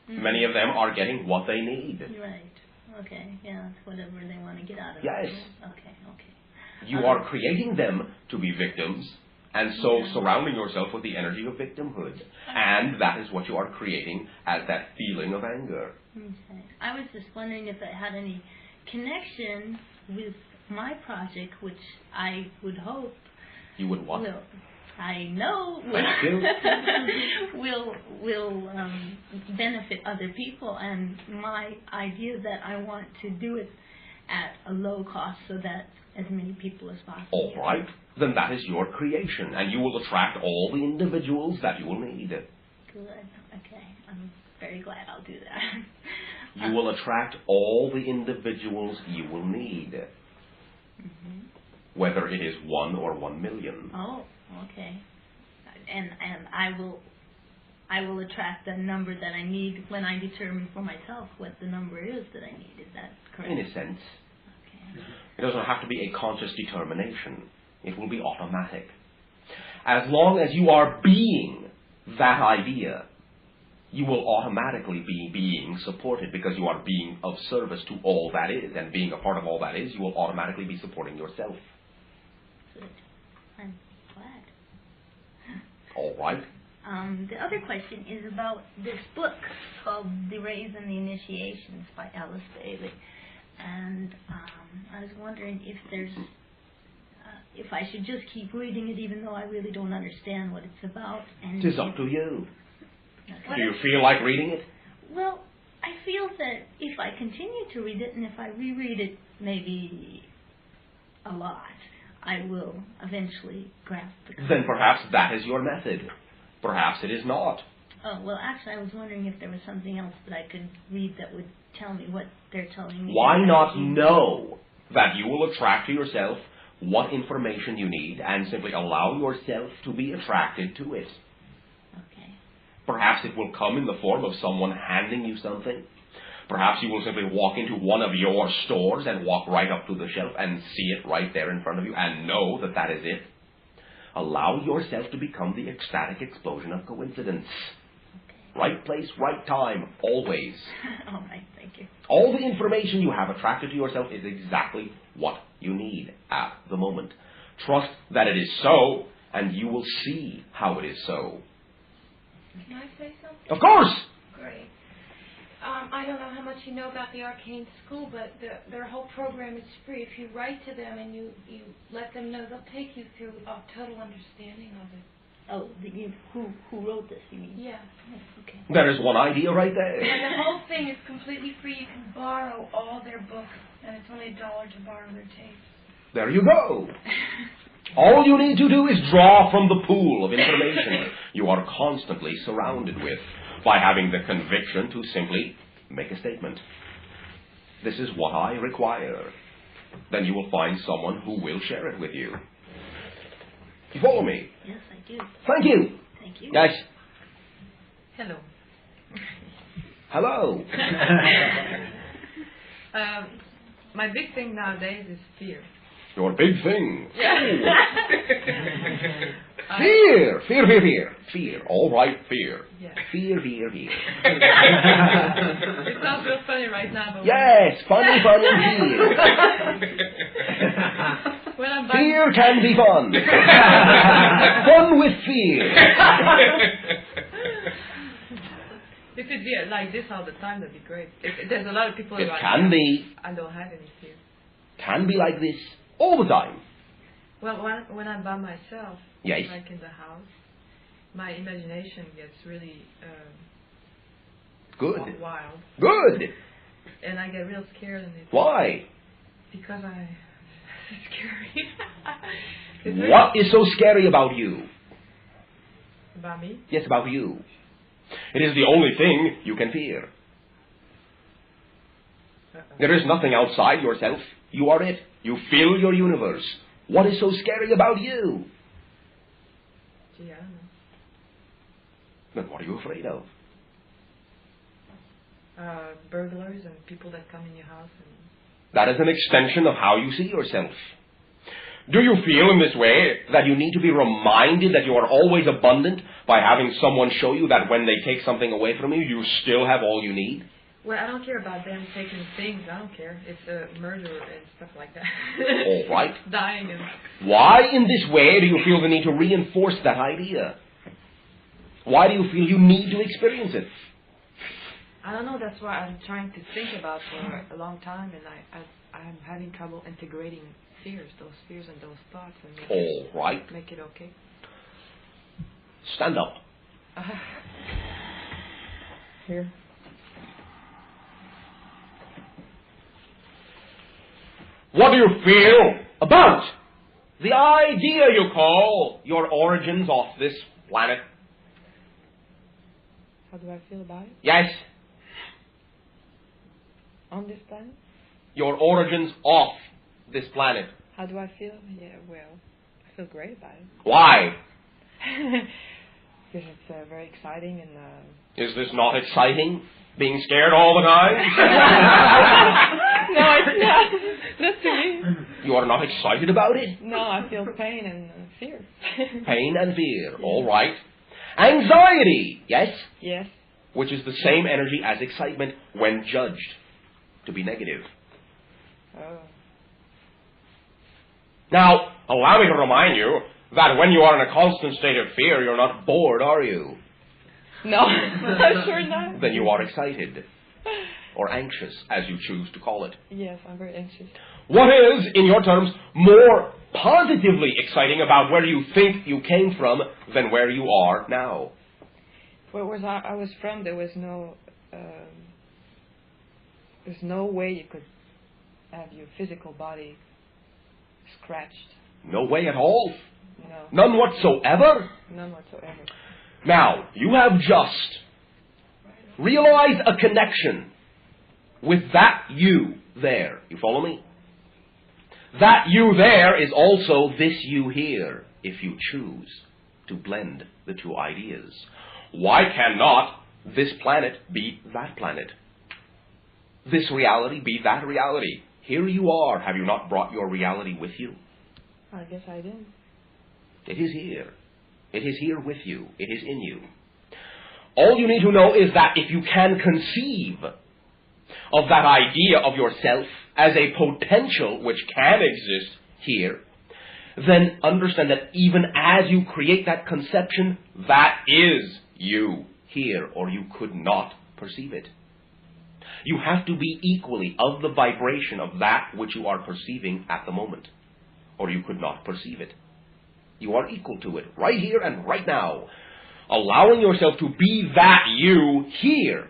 Many of them are getting what they need.
Right. Okay. Yeah, it's whatever they want to get out of it.
Yes.
Okay, okay.
You are creating them to be victims, and so surrounding yourself with the energy of victimhood. And that is what you are creating as that feeling of anger.
Okay. I was just wondering if it had any connection with my project, which I would hope...
You would what?
I know will benefit other people, and my idea that I want to do it at a low cost so that as many people as possible.
All right, then that is your creation, and you will attract all the individuals that you will need.
Good. Okay, I'm very glad I'll do that.
You will attract all the individuals you will need, whether it is 1 or 1 million.
Oh. Okay, and I will attract the number that I need when I determine for myself what the number is that I need. Is that correct?
In a sense.
Okay.
It doesn't have to be a conscious determination. It will be automatic. As long as you are being that idea, you will automatically be being supported because you are being of service to all that is, and being a part of all that is, you will automatically be supporting yourself.
Good. I'm glad.
All right.
The other question is about this book called The Rays and the Initiations by Alice Bailey. And I was wondering if there's, if I should just keep reading it even though I really don't understand what it's about. And
it is up to you.
Okay.
Do you feel like reading it?
Well, I feel that if I continue to read it, and if I reread it maybe a lot, I will eventually grasp the concept.
Then perhaps that is your method. Perhaps it is not.
Oh, well, actually, I was wondering if there was something else that I could read that would tell me what they're telling me.
Why not know that you will attract to yourself what information you need and simply allow yourself to be attracted to it?
Okay.
Perhaps it will come in the form of someone handing you something. Perhaps you will simply walk into one of your stores and walk right up to the shelf and see it right there in front of you and know that that is it. Allow yourself to become the ecstatic explosion of coincidence.
Okay.
Right place, right time, always.
All right, thank you.
All the information you have attracted to yourself is exactly what you need at the moment. Trust that it is so, and you will see how it is so.
Can I say something?
Of course!
Great. I don't know how much you know about the Arcane School, but their whole program is free. If you write to them and you let them know, they'll take you through a total understanding of it.
Oh, who wrote this, you mean?
Yeah.
Yes, okay.
There is one idea right there.
And the whole thing is completely free. You can borrow all their books, and it's only $1 to borrow their tapes.
There you go. All you need to do is draw from the pool of information you are constantly surrounded with by having the conviction to simply make a statement. This is what I require. Then you will find someone who will share it with you. You follow me?
Yes, I do.
Thank you.
Thank you.
Yes.
Hello.
Hello.
My big thing nowadays is fear.
Your big thing.
Yeah.
Fear. Fear, fear, fear. Fear. All right, fear.
Yeah.
Fear, fear, fear.
It sounds real funny right now, but
Yes, funny, funny, fear.
when I'm
Fear can be fun. Fun with fear.
If it be like this all the time, that'd be great. There's a lot of people
It
around
can be.
I don't have any fear.
Can be like this all the time.
Well, when I'm by myself,
Yes.
like in the house, my imagination gets really
Good.
wild.
Good.
And I get real scared. And it's
Why?
Because it's scary. It's very
What is so scary about you?
about me?
Yes, about you. It is the only thing you can fear. There is nothing outside yourself. You are it. You fill your universe. What is so scary about you?
Gee, I don't know.
Then what are you afraid of?
Burglars and people that come in your house.
That is an extension of how you see yourself. Do you feel in this way that you need to be reminded that you are always abundant by having someone show you that when they take something away from you, you still have all you need?
Well, I don't care about them taking things. I don't care. It's a murder and stuff like that.
All right.
Dying and...
Why in this way do you feel the need to reinforce that idea? Why do you feel you need to experience it?
I don't know. That's what I'm trying to think about for a long time, and I'm having trouble integrating those fears and those thoughts, and make it okay.
Stand up.
Here.
What do you feel about the idea you call your origins off this planet?
How do I feel about it?
Yes,
On this planet?
your origins off this planet.
How do I feel? Yeah, well, I feel great about it.
Why?
Because it's very exciting and...
Is this not exciting? Being scared all the time?
No, it's not. Not to me.
You are not excited about it?
No, I feel pain and fear.
Pain and fear, all right. Anxiety, yes?
Yes.
Which is the same energy as excitement when judged to be negative.
Oh.
Now, allow me to remind you that when you are in a constant state of fear, you're not bored, are you?
No, I'm sure not.
Then you are excited. Or anxious, as you choose to call it.
Yes, I'm very anxious.
What is, in your terms, more positively exciting about where you think you came from than where you are now?
Where I was from, there was no
there's no way you could have your physical body scratched.
No way at all?
No.
None whatsoever?
None whatsoever.
Now, you have just realized a connection with that you there. You follow me? That you there is also this you here, if you choose to blend the two ideas. Why cannot this planet be that planet? This reality be that reality? Here you are. Have you not brought your reality with you?
I guess I did.
It is here. It is here with you. It is in you. All you need to know is that if you can conceive of that idea of yourself as a potential which can exist here, then understand that even as you create that conception, that is you here, or you could not perceive it. You have to be equally of the vibration of that which you are perceiving at the moment, or you could not perceive it. You are equal to it, right here and right now. Allowing yourself to be that you here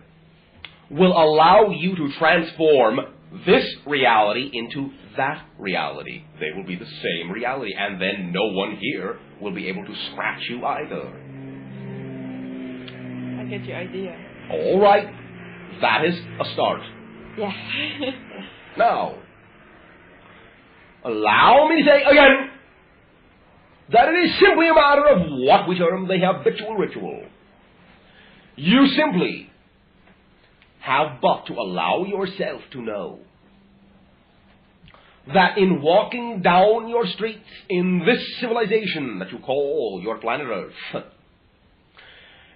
will allow you to transform this reality into that reality. They will be the same reality, and then no one here will be able to scratch you either.
I get your idea.
All right. That is a start.
Yeah.
Now, allow me to say again that it is simply a matter of what we term the habitual ritual. You simply have but to allow yourself to know that in walking down your streets in this civilization that you call your planet Earth,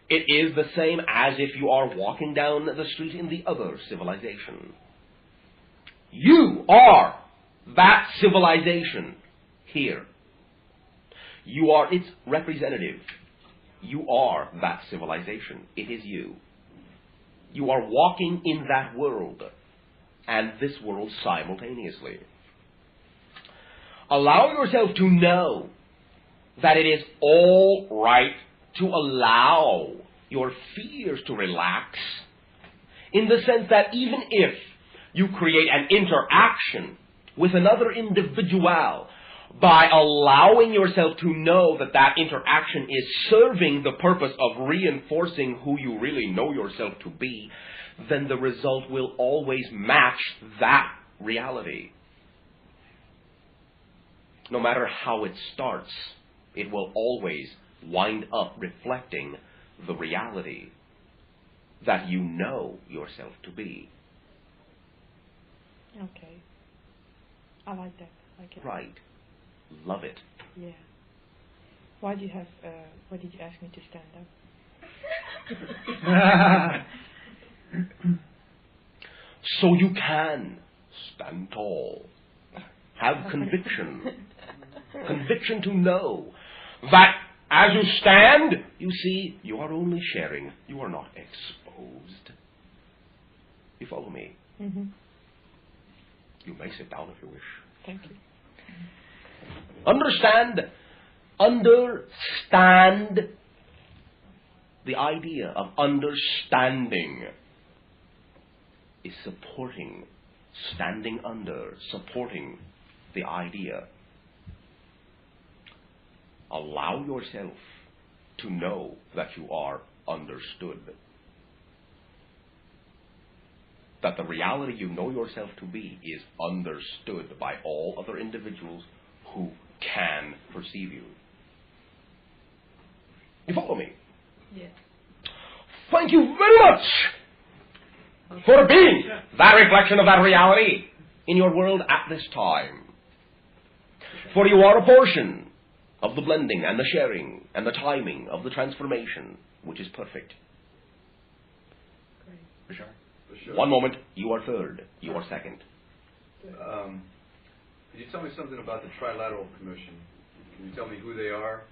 it is the same as if you are walking down the street in the other civilization. You are that civilization here. You are its representative. You are that civilization. It is you. You are walking in that world and this world simultaneously. Allow yourself to know that it is all right to allow your fears to relax, in the sense that even if you create an interaction with another individual, by allowing yourself to know that that interaction is serving the purpose of reinforcing who you really know yourself to be, then the result will always match that reality. No matter how it starts, it will always wind up reflecting the reality that you know yourself to be.
Okay. I like that. I like it.
Right. Love it.
Yeah. Why do you have? Why did you ask me to stand up?
So you can stand tall. Have conviction. Conviction to know that as you stand, you see, you are only sharing. You are not exposed. You follow me?
Mm-hmm.
You may sit down if you wish.
Thank you.
Understand the idea of understanding is supporting, standing under, supporting the idea. Allow yourself to know that you are understood. That the reality you know yourself to be is understood by all other individuals who can perceive you. You follow me?
Yes.
Thank you very much for being that reflection of that reality in your world at this time. For you are a portion of the blending and the sharing and the timing of the transformation, which is perfect. Bashar?
Bashar.
One moment, you are third, you are second.
Could you tell me something about the Trilateral Commission? Can you tell me who they are,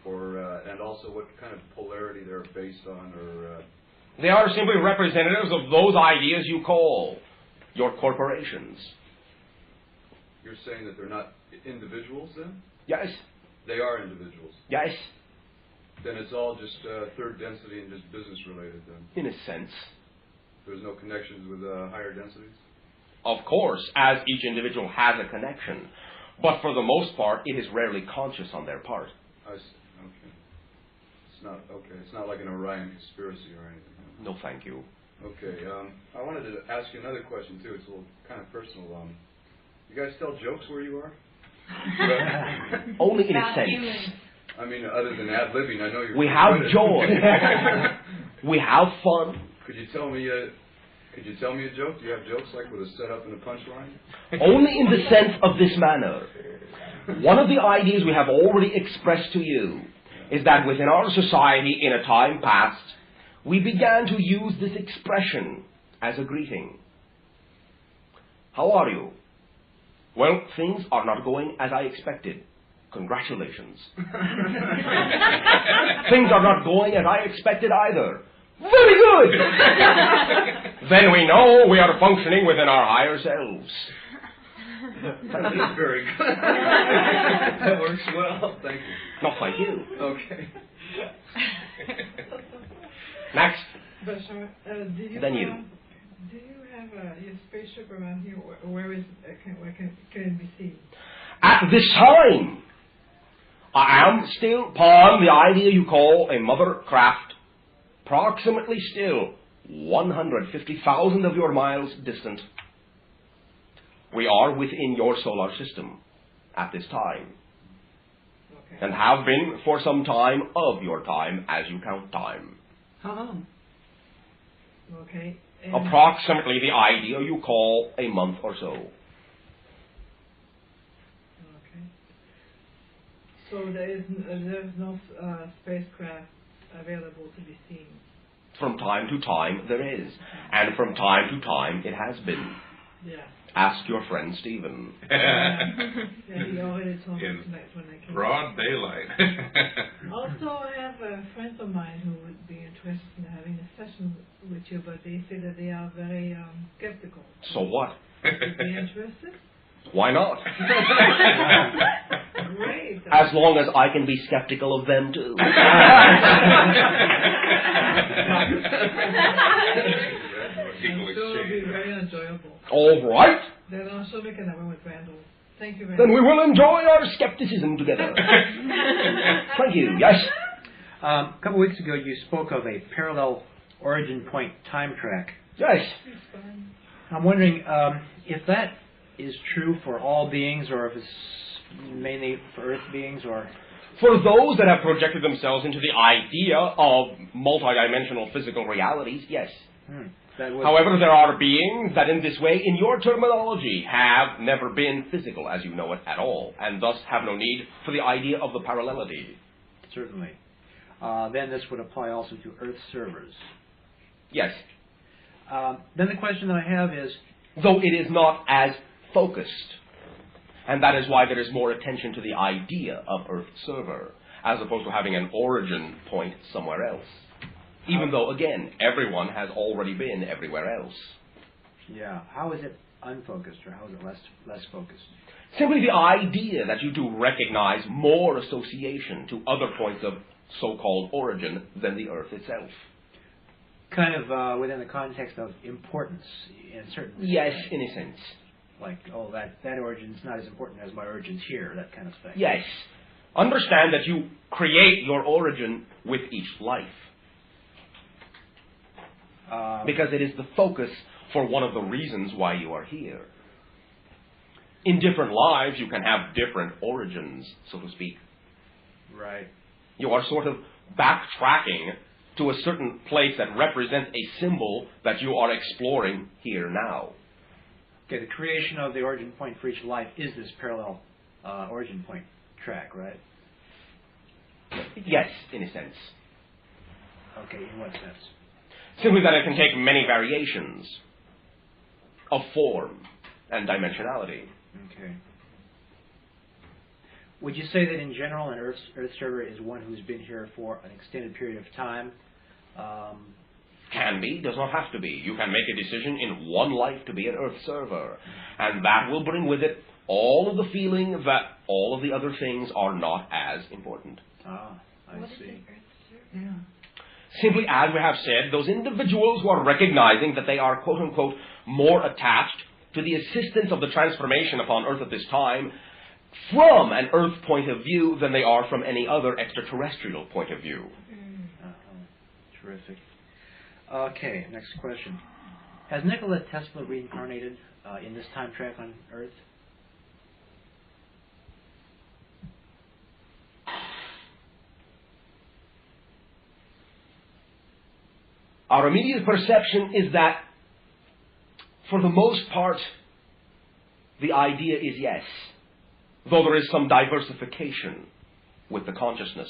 and also what kind of polarity they're based on, or?
They are simply representatives of those ideas you call your corporations.
You're saying that they're not individuals, then?
Yes.
They are individuals.
Yes.
Then it's all just third density and just business related, then.
In a sense.
There's no connections with higher densities?
Of course, as each individual has a connection. But for the most part, it is rarely conscious on their part.
I see. Okay. It's not like an Orion conspiracy or anything.
No, thank you.
Okay. I wanted to ask you another question too. It's a little kind of personal. You guys tell jokes where you are?
Only in a sense.
I mean, other than ad-libbing, I know you're...
We have joy. We have fun.
Could you tell me a joke? Do you have jokes like with a setup and a punchline?
Only in the sense of this manner. One of the ideas we have already expressed to you is that within our society in a time past, we began to use this expression as a greeting. How are you? Well, things are not going as I expected. Congratulations. Things are not going as I expected either. Very good! Then we know we are functioning within our higher selves.
That is very good. That works well. Thank you.
No, thank you.
Okay.
Next.
Bashar,
Then you.
Do you have your spaceship around here? Where is can it be seen?
At this time, I am still upon the idea you call a mother craft, approximately still 150,000 of your miles distant. We are within your solar system at this time.
Okay.
And have been for some time of your time as you count time.
How long?
Okay.
Approximately the idea you call a month or so.
Okay. So there's no spacecraft available to be seen?
From time to time there is. And from time to time it has been.
Yeah.
Ask your friend Stephen.
Yeah, he already told me
In
tonight when I came.
broad daylight.
Also, I have friends of mine who would be interested in having a session with you, but they say that they are very skeptical.
So what?
Would you be interested?
Why not?
Great.
As long as I can be skeptical of them too.
I'm sure it'll be very enjoyable.
All right.
Then I'll show make another with Randall. Thank you very
Then
much.
we will enjoy our skepticism together. Thank you. Yes.
A couple weeks ago, you spoke of a parallel origin point time track.
Yes.
I'm wondering if that is true for all beings, or if it's mainly for Earth beings, or...
For those that have projected themselves into the idea of multidimensional physical realities, yes. However, there are beings that in this way, in your terminology, have never been physical as you know it at all, and thus have no need for the idea of the parallelity.
Certainly. Then this would apply also to Earth servers.
Yes.
Then the question that I have is...
Though it is not as focused, and that is why there is more attention to the idea of Earth server, as opposed to having an origin point somewhere else. Even though, again, everyone has already been everywhere else.
Yeah. How is it unfocused, or how is it less focused?
Simply the idea that you do recognize more association to other points of so-called origin than the Earth itself.
Kind of within the context of importance in certain...
Yes, in a sense.
Like, oh, that origin's not as important as my origins here, that kind of thing.
Yes. Understand that you create your origin with each life. Because it is the focus for one of the reasons why you are here. In different lives, you can have different origins, so to speak.
Right.
You are sort of backtracking to a certain place that represents a symbol that you are exploring here now.
Okay, the creation of the origin point for each life is this parallel origin point track, right?
Yes, in a sense.
Okay, in what sense?
Simply that it can take many variations of form and dimensionality.
Okay. Would you say that in general an Earth server is one who's been here for an extended period of time?
Can be, does not have to be. You can make a decision in one life to be an Earth server, and that will bring with it all of the feeling that all of the other things are not as important.
Ah, I see.
What is an Earth server?
Yeah.
Simply, as we have said, those individuals who are recognizing that they are, quote-unquote, more attached to the assistance of the transformation upon earth at this time from an earth point of view than they are from any other extraterrestrial point of view.
Terrific. Okay, next question. Has Nikola Tesla reincarnated in this time track on Earth?
Our immediate perception is that, for the most part, the idea is yes, though there is some diversification with the consciousness.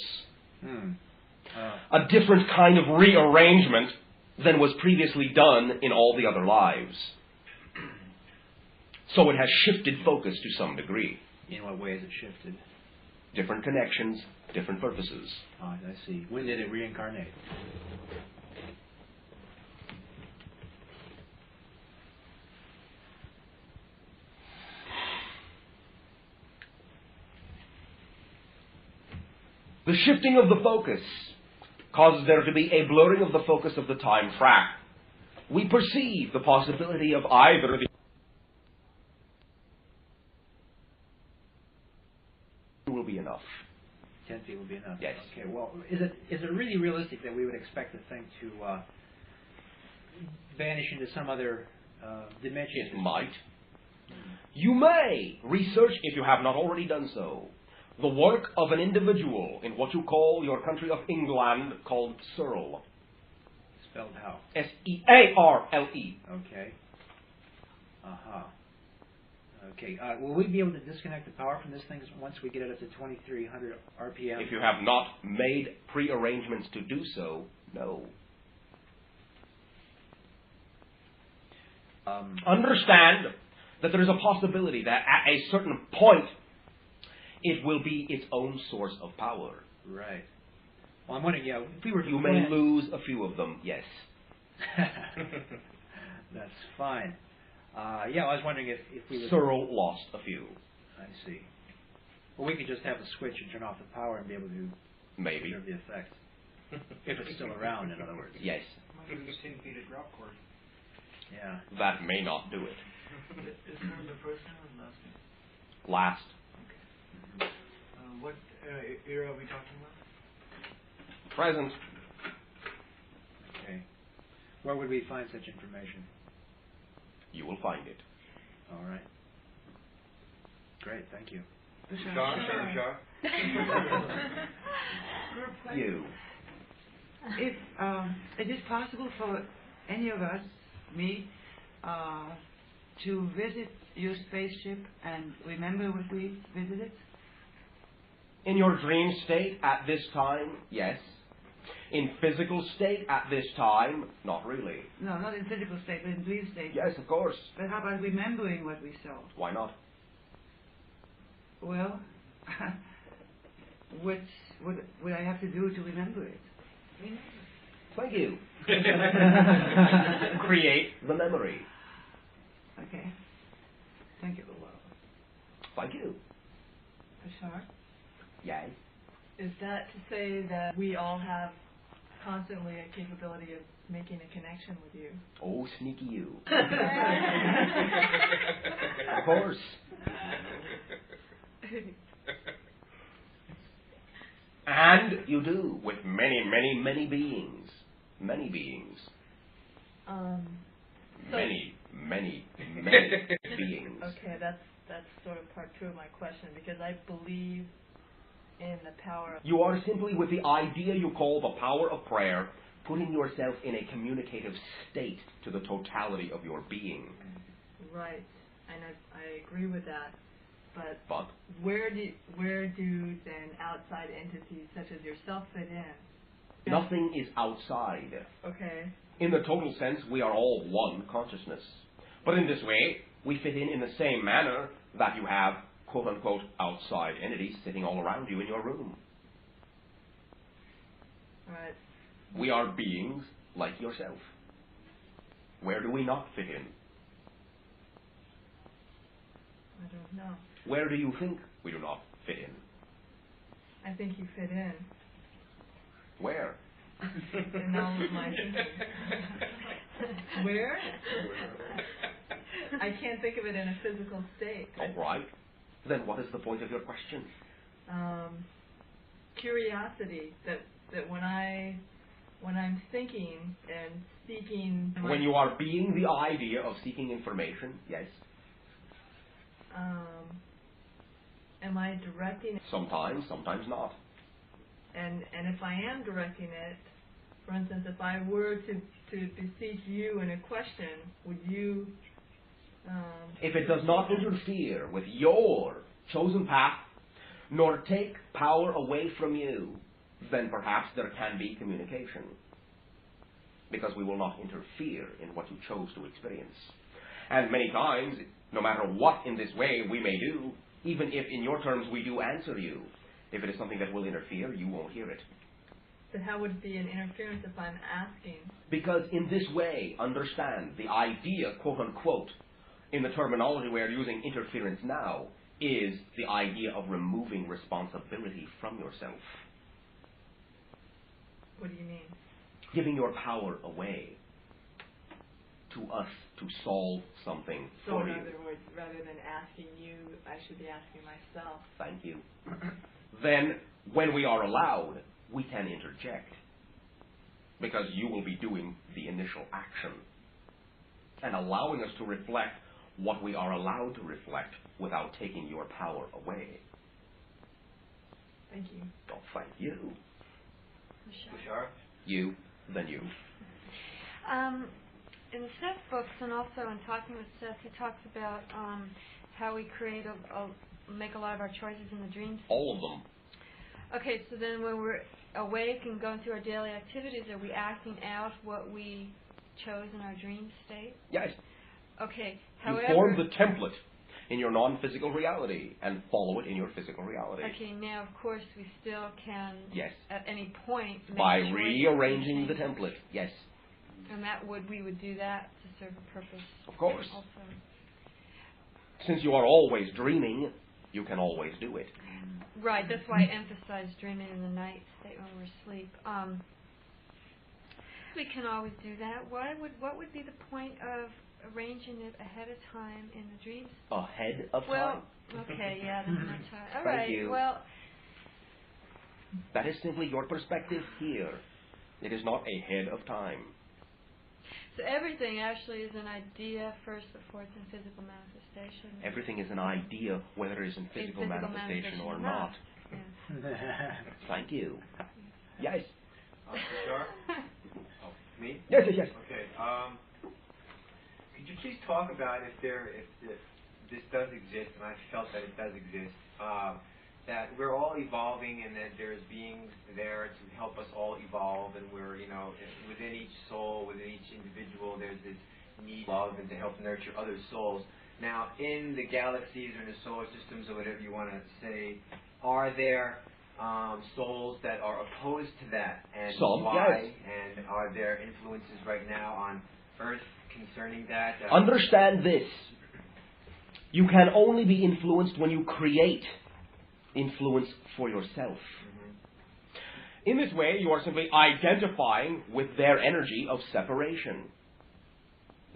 A different kind of rearrangement than was previously done in all the other lives. So it has shifted focus to some degree.
In what way has it shifted?
Different connections, different purposes.
I see. When did it reincarnate?
The shifting of the focus causes there to be a blurring of the focus of the time track. We perceive the possibility of either will be enough.
10 feet will be enough.
Yes.
Okay. Well, is it really realistic that we would expect the thing to vanish into some other dimension?
It might. You may research, if you have not already done so, the work of an individual in what you call your country of England called Searle.
Spelled how?
S-E-A-R-L-E.
Okay. Okay. Will we be able to disconnect the power from this thing once we get it up to 2300 RPM?
If you have not made pre-arrangements to do so, no. Understand that there is a possibility that at a certain point it will be its own source of power.
Right. Well, I'm wondering, if we were to
You may lose a few of them, yes.
That's fine. I was wondering if we would...
Searle lost a few.
I see. Well, we could just have a switch and turn off the power and be able to...
Maybe.
Observe the effect. If it's still around, in other words.
Yes.
Might use 10 feet of drop cord.
Yeah.
That may not do it.
Is there the first name or the last name?
Last.
What era are we talking about?
Present.
Okay. Where would we find such information?
You will find it.
All right. Great, thank you.
Bashar.
You.
If it is possible for any of us, me, to visit your spaceship and remember what we visited?
In your dream state at this time, yes. In physical state at this time, not really.
No, not in physical state, but in dream state.
Yes, of course.
But how about remembering what we saw?
Why not?
Well, what would I have to do to remember it?
Thank you. Create the memory.
Okay. Thank you.
Thank you.
Bashar?
Yes.
Is that to say that we all have constantly a capability of making a connection with you?
Oh, sneaky you. Of course. And you do with many, many, many beings. Many beings. Many, many, many beings.
Okay, that's sort of part two of my question, because I believe in the power of...
You are simply, with the idea you call the power of prayer, putting yourself in a communicative state to the totality of your being.
Right, and I agree with that. But where do then outside entities such as yourself fit in?
Nothing is outside.
Okay.
In the total sense, we are all one consciousness. But in this way, we fit in the same manner that you have, quote-unquote, outside entities sitting all around you in your room.
Right.
We are beings like yourself. Where do we not fit in?
I don't know.
Where do you think we do not fit in?
I think you fit in.
Where?
in all of my thinking. Where? I can't think of it in a physical state.
All right. Then what is the point of your question?
Curiosity. That when I'm thinking and seeking.
When you are being the idea of seeking information, yes.
Am I directing it?
Sometimes not.
And if I am directing it, for instance, if I were to beseech you in a question, would you?
If it does not interfere with your chosen path, nor take power away from you, then perhaps there can be communication. Because we will not interfere in what you chose to experience. And many times, no matter what in this way we may do, even if in your terms we do answer you, if it is something that will interfere, you won't hear it.
But how would it be an interference if I'm asking?
Because in this way, understand, the idea, quote unquote, in the terminology we are using, interference now, is the idea of removing responsibility from yourself.
What do you mean?
Giving your power away to us to solve something for you.
So in other words, rather than asking you, I should be asking myself.
Thank you. Then, when we are allowed, we can interject. Because you will be doing the initial action. And allowing us to reflect what we are allowed to reflect without taking your power away.
Thank you.
Oh, thank you.
Bashar?
You, then you.
In Seth's books, and also in talking with Seth, he talks about how we create make a lot of our choices in the dreams.
All of them.
Okay, so then when we're awake and going through our daily activities, are we acting out what we chose in our dream state?
Yes.
Okay.
You form the template in your non-physical reality and follow it in your physical reality.
Okay, now of course we still can,
yes,
at any point, make
by rearranging the template. Yes.
And we would do that to serve a purpose.
Of course.
Also.
Since you are always dreaming, you can always do it.
Right. That's why I emphasize dreaming in the night state when we're asleep. We can always do that. What would be the point of arranging it ahead of time in the dreams?
Ahead of time?
Well, okay, yeah, there's no time. All
Thank
right.
you.
Well,
that is simply your perspective here. It is not ahead of time.
So everything actually is an idea first before it's in physical manifestation.
Everything is an idea, whether it is in physical manifestation or not.
Yeah.
Thank you. Yes.
Bashar? Oh, me?
Yes.
Okay. Could you please talk about if this does exist, and I felt that it does exist, that we're all evolving and that there's beings there to help us all evolve, and we're, within each soul, within each individual, there's this need of and to help nurture other souls. Now, in the galaxies or in the solar systems or whatever you want to say, are there souls that are opposed to that, and why?
Yes.
And are there influences right now on Earth concerning that?
Understand this. You can only be influenced when you create influence for yourself. Mm-hmm. In this way, you are simply identifying with their energy of separation.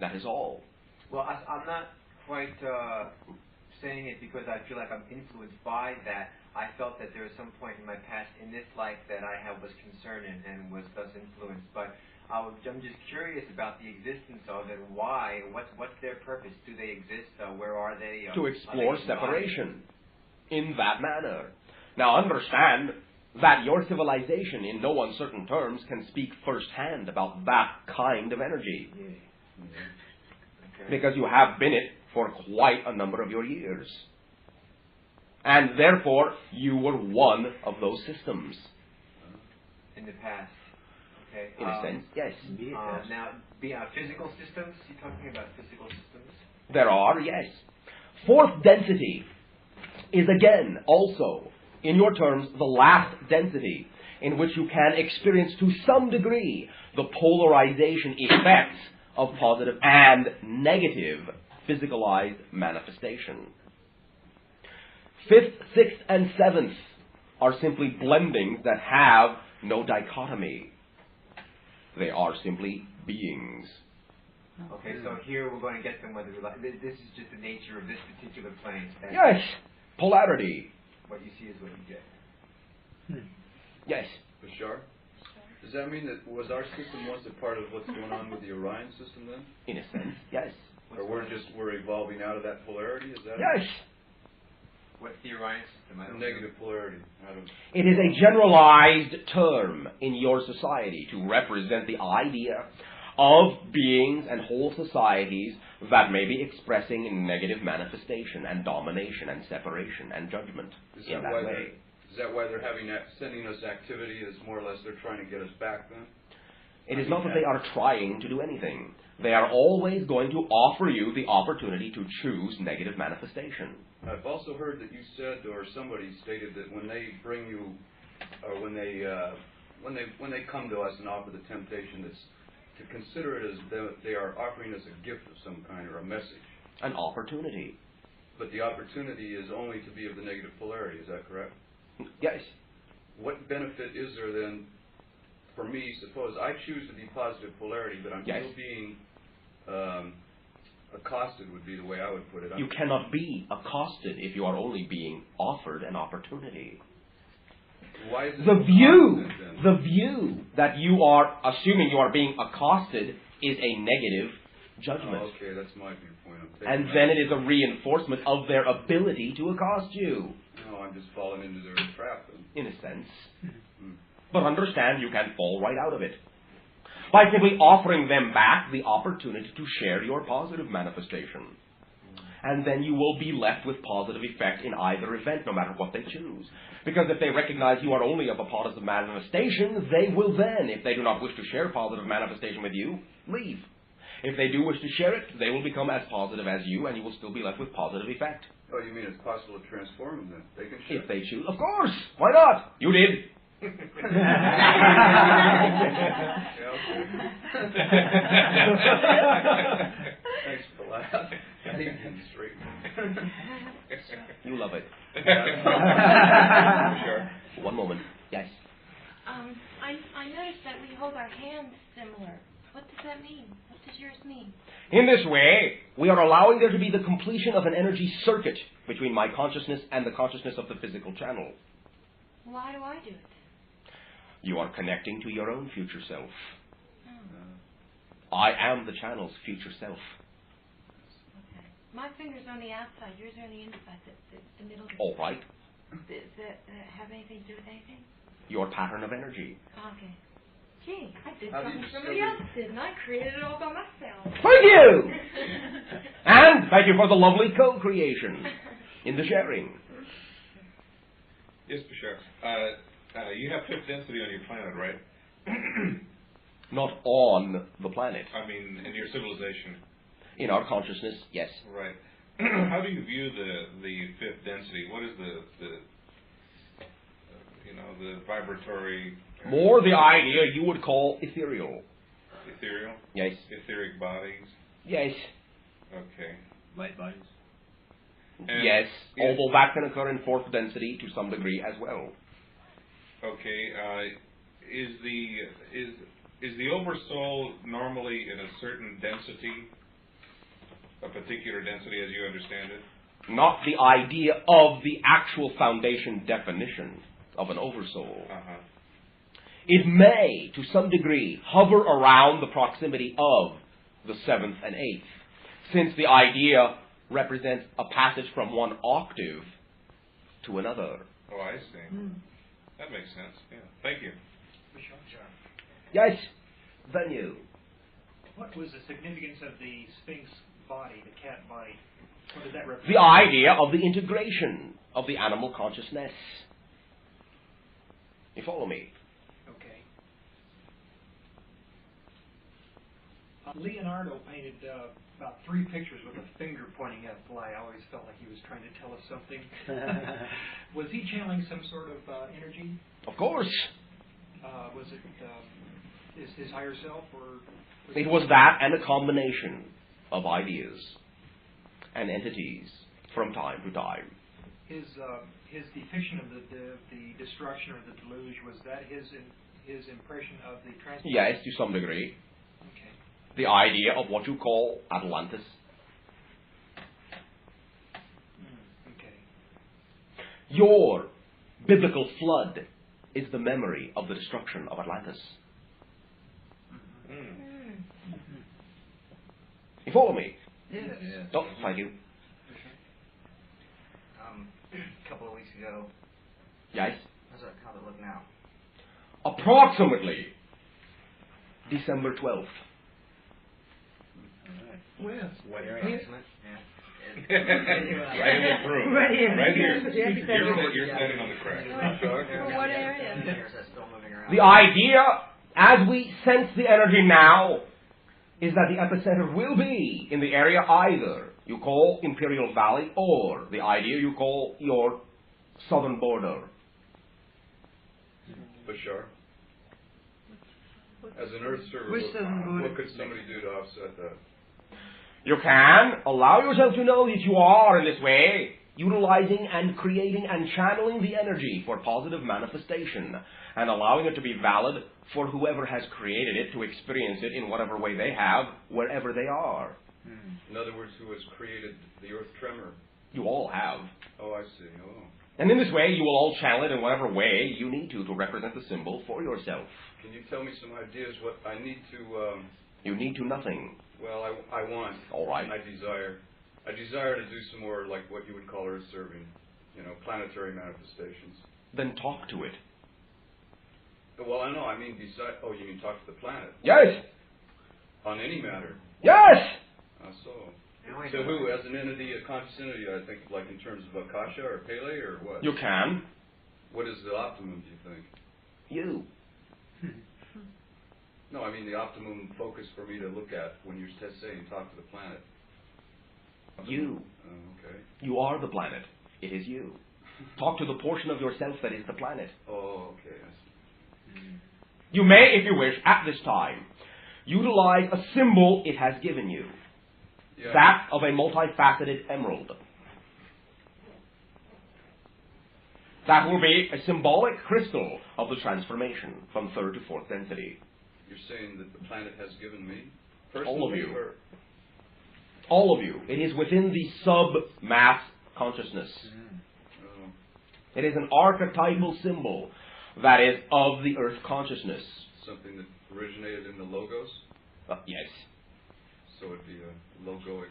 That is all.
Well, I'm not quite saying it because I feel like I'm influenced by that. I felt that there was some point in my past, in this life, that I was concerned and was thus influenced. But I'm just curious about the existence of it. Why? What's their purpose? Do they exist? Where are they?
To explore separation in that manner. Now understand that your civilization, in no uncertain terms, can speak firsthand about that kind of energy.
Yeah. Okay.
Because you have been it for quite a number of your years. And therefore, you were one of those systems.
In the past. Okay.
In a sense, yes.
Now, physical systems? You're talking about physical systems?
There are, yes. Fourth density is again also, in your terms, the last density in which you can experience to some degree the polarization effects of positive and negative physicalized manifestation. Fifth, sixth, and seventh are simply blendings that have no dichotomy. They are simply beings.
Okay, so here we're going to get them whether we like. This is just the nature of this particular plane.
Yes, polarity.
What you see is what you get.
Yes.
Bashar? Does that mean that was our system once a part of what's going on with the Orion system then?
In a sense, yes.
Or we're evolving out of that polarity? Is that
Yes.
What's the Orion system? I don't
Negative polarity.
It is a generalized term in your society to represent the idea of beings and whole societies that may be expressing negative manifestation and domination and separation and judgment in that way.
Is that why they're sending us activity? Is more or less they're trying to get us back then?
It is not that they are trying to do anything. They are always going to offer you the opportunity to choose negative manifestation.
I've also heard that you said, or somebody stated, that when they bring you, or when they come to us and offer the temptation, it's to consider it as they are offering us a gift of some kind or a message.
An opportunity.
But the opportunity is only to be of the negative polarity. Is that correct?
Yes.
What benefit is there then for me? Suppose I choose to be positive polarity, but I'm still being accosted, would be the way I would put it.
You cannot be accosted if you are only being offered an opportunity.
Why is it
the view that you are assuming you are being accosted is a negative judgment.
Oh, okay, that's my viewpoint.
And then it is a reinforcement of their ability to accost you.
No, I'm just falling into their trap then.
In a sense. But understand you can fall right out of it. By simply offering them back the opportunity to share your positive manifestation. And then you will be left with positive effect in either event, no matter what they choose. Because if they recognize you are only of a positive manifestation, they will then, if they do not wish to share positive manifestation with you, leave. If they do wish to share it, they will become as positive as you, and you will still be left with positive effect.
Oh, you mean it's possible to transform them then? They can share.
If they choose. Of course! Why not? You did.
Thanks for the laugh.
You love it.
Sure.
One moment. Yes.
I noticed that we hold our hands similar. What does that mean? What does yours mean?
In this way, we are allowing there to be the completion of an energy circuit between my consciousness and the consciousness of the physical channel.
Why do I do it?
You are connecting to your own future self.
Oh.
I am the channel's future self.
Okay. My finger's on the outside. Yours are on the inside. The middle.
All right.
Does that have anything to do with anything?
Your pattern of energy.
Okay. Gee, I did something somebody else did, and I created it all by myself.
Thank you! And thank you for the lovely co-creation in the sharing.
Yes, Bashar. You have fifth density on your planet, right?
Not on the planet.
I mean, in your civilization.
In our consciousness, yes.
Right. How do you view the fifth density? What is the vibratory...
More the idea you would call ethereal.
Ethereal?
Yes.
Etheric bodies?
Yes.
Okay.
Light bodies?
Yes, although that can occur in fourth density to some degree as well.
Okay. Is the oversoul normally in a certain density, a particular density as you understand it?
Not the idea of the actual foundation definition of an oversoul.
Uh-huh.
It may, to some degree, hover around the proximity of the seventh and eighth, since the idea represents a passage from one octave to another.
Oh, I see. That makes sense. Yeah. Thank you.
Yes, venue.
What was the significance of the Sphinx body, the cat body? What did that represent?
The idea of the integration of the animal consciousness. You follow me?
Okay. Leonardo painted about 3 pictures with a finger pointing at a fly. I always felt like he was trying to tell us something. Was he channeling some sort of energy?
Of course.
Was it his higher self, or?
It was that and a combination of ideas and entities from time to time.
His depiction of the destruction or the deluge, was that his his impression of the transport?
Yes, to some degree.
Okay.
The idea of what you call Atlantis.
Okay.
Your biblical flood is the memory of the destruction of Atlantis. You follow me?
Yes.
Oh, thank you.
A couple of weeks ago.
Yes?
How's it look now?
Approximately December 12th.
Well,
Weather announcement. Yeah.
Right in this room. Right here. You're standing on the crack.
For what area?
The idea, as we sense the energy now, is that the epicenter will be in the area either you call Imperial Valley or the idea you call your southern border.
Bashar, as an Earth server, what could somebody do to offset that?
You can allow yourself to know that you are, in this way, utilizing and creating and channeling the energy for positive manifestation and allowing it to be valid for whoever has created it to experience it in whatever way they have, wherever they are.
In other words, who has created the Earth tremor?
You all have.
Oh, I see. Oh.
And in this way, you will all channel it in whatever way you need to represent the symbol for yourself.
Can you tell me some ideas what I need to...
You need to nothing.
Well, I want.
All right.
I desire to do some more, like what you would call Earth serving, planetary manifestations.
Then talk to it.
Well, I know. I mean, oh, you mean talk to the planet?
Yes.
On any matter?
Yes.
So. So who, as an entity, a conscious entity, I think, like in terms of Akasha or Pele or what?
You can.
What is the optimum, do you think?
You.
No, I mean the optimum focus for me to look at when you're saying talk to the planet.
You.
Okay.
You are the planet. It is you. Talk to the portion of yourself that is the planet.
Oh, okay. I see.
You may, if you wish, at this time, utilize a symbol it has given you.
Yeah.
That of a multifaceted emerald. That will be a symbolic crystal of the transformation from third to fourth density.
You're saying that the planet has given me?
All of you.
Or?
All of you. It is within the sub-mass consciousness.
Oh.
It is an archetypal symbol that is of the earth consciousness.
Something that originated in the logos?
Yes.
So it'd be a logoic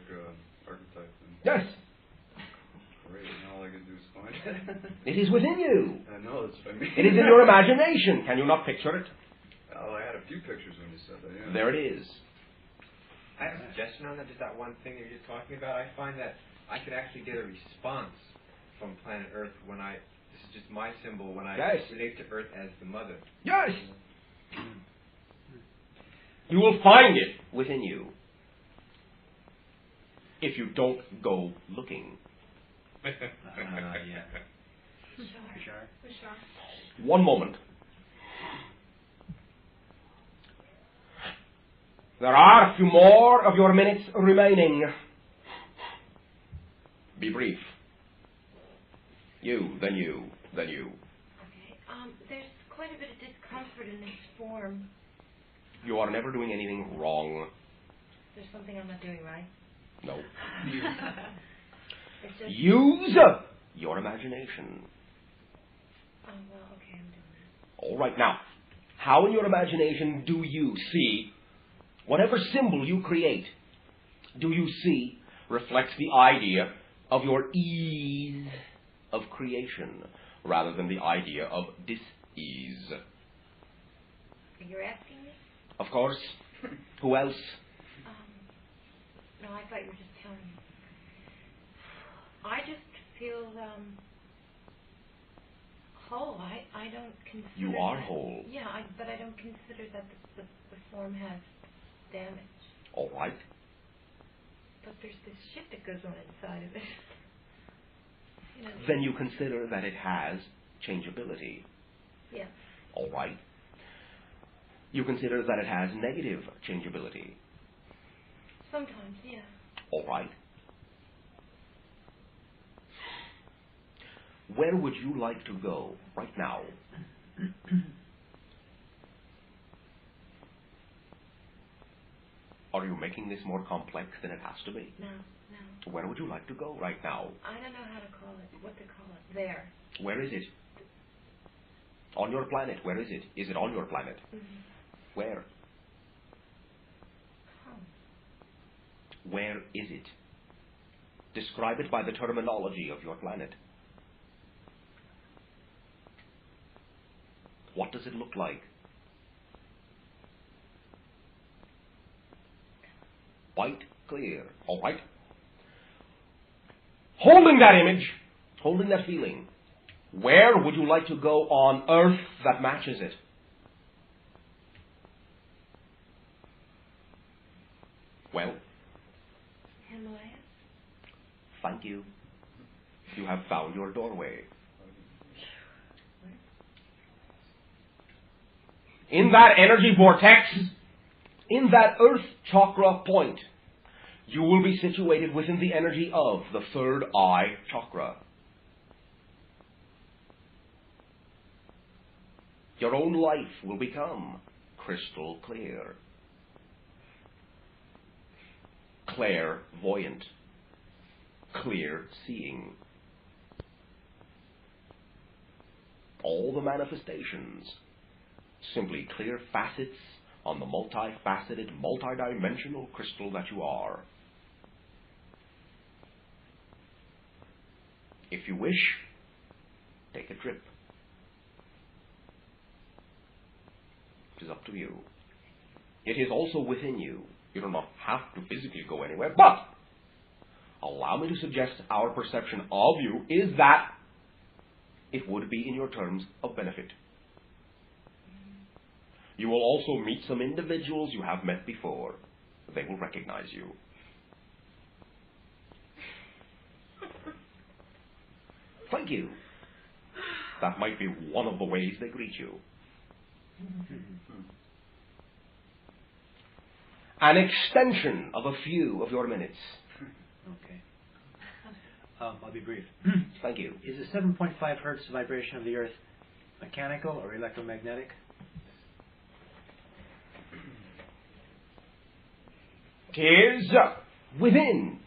archetype then?
Yes.
Great. Now all I can do is find it.
It is within you.
I know, that's what I mean.
It is in your imagination. Can you not picture it?
Oh, I had a few pictures when you said that, yeah.
There it is.
I have a suggestion on that, just that one thing that you're just talking about. I find that I could actually get a response from planet Earth when this is just my symbol, when I relate to Earth as the mother.
Yes. You will find it within you if you don't go looking.
Yeah.
Bashar.
One moment. There are a few more of your minutes remaining. Be brief. You, then you, then you.
Okay. There's quite a bit of discomfort in this form.
You are never doing anything wrong.
There's something I'm not doing right.
No.
It's just...
Use your imagination.
Oh, well, okay, I'm doing that.
All right, now, how in your imagination do you see whatever symbol you create? Do you see reflects the idea of your ease of creation rather than the idea of dis-ease?
You're asking me?
Of course. Who else?
No, I thought you were just telling me. I just feel whole. I don't consider...
You are whole.
Yeah, but I don't consider that the form has damage.
All right.
But there's this shit that goes on inside of it.
Then you consider that it has changeability.
Yeah.
All right. You consider that it has negative changeability.
Sometimes, yeah.
All right. Where would you like to go right now? Are you making this more complex than it has to be?
No.
Where would you like to go right now?
I don't know how to call it. What to call it? There.
Where is it? On your planet, where is it? Is it on your planet?
Mm-hmm.
Where?
Home.
Where is it? Describe it by the terminology of your planet. What does it look like? White, clear. All right. Holding that image, holding that feeling, where would you like to go on Earth that matches it? Well,
Himalaya.
thank you. You have found your doorway. In that energy vortex, in that Earth chakra point, you will be situated within the energy of the third eye chakra. Your own life will become crystal clear. Clairvoyant. Clear seeing. All the manifestations, simply clear facets on the multifaceted, multidimensional crystal that you are. If you wish, take a trip. It is up to you. It is also within you. You do not have to physically go anywhere, but allow me to suggest our perception of you is that it would be in your terms of benefit. You will also meet some individuals you have met before. They will recognize you. Thank you. That might be one of the ways they greet you. An extension of a few of your minutes.
Okay. I'll be brief.
Thank you.
Is the 7.5 hertz vibration of the Earth mechanical or electromagnetic?
It is within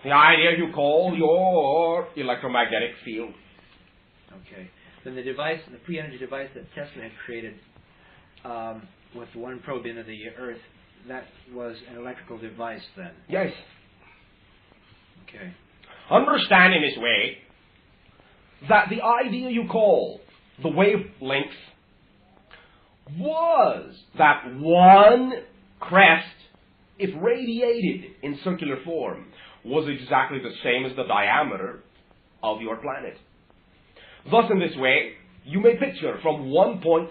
the idea you call your electromagnetic field.
Okay. Then the device, the free energy device that Tesla had created with one probe into the Earth, that was an electrical device then?
Yes.
Okay.
Understand in this way that the idea you call the wavelength was that one crest, if radiated in circular form, was exactly the same as the diameter of your planet. Thus, in this way, you may picture from one point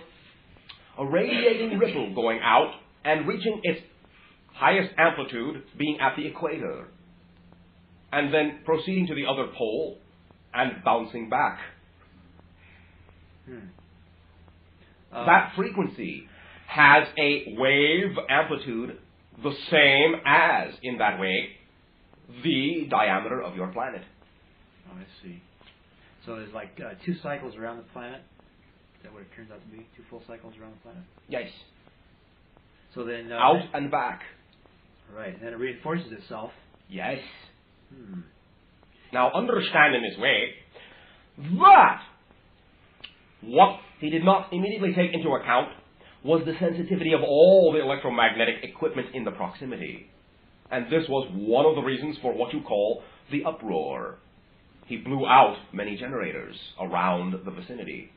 a radiating ripple going out and reaching its highest amplitude being at the equator, and then proceeding to the other pole and bouncing back. That frequency has a wave amplitude the same as, in that way, the diameter of your planet.
Oh, I see. So there's like 2 cycles around the planet? Is that what it turns out to be? 2 full cycles around the planet?
Yes.
So then...
out and back.
Right. And then it reinforces itself.
Yes. Now understand in this way that what he did not immediately take into account was the sensitivity of all the electromagnetic equipment in the proximity. And this was one of the reasons for what you call the uproar. He blew out many generators around the vicinity.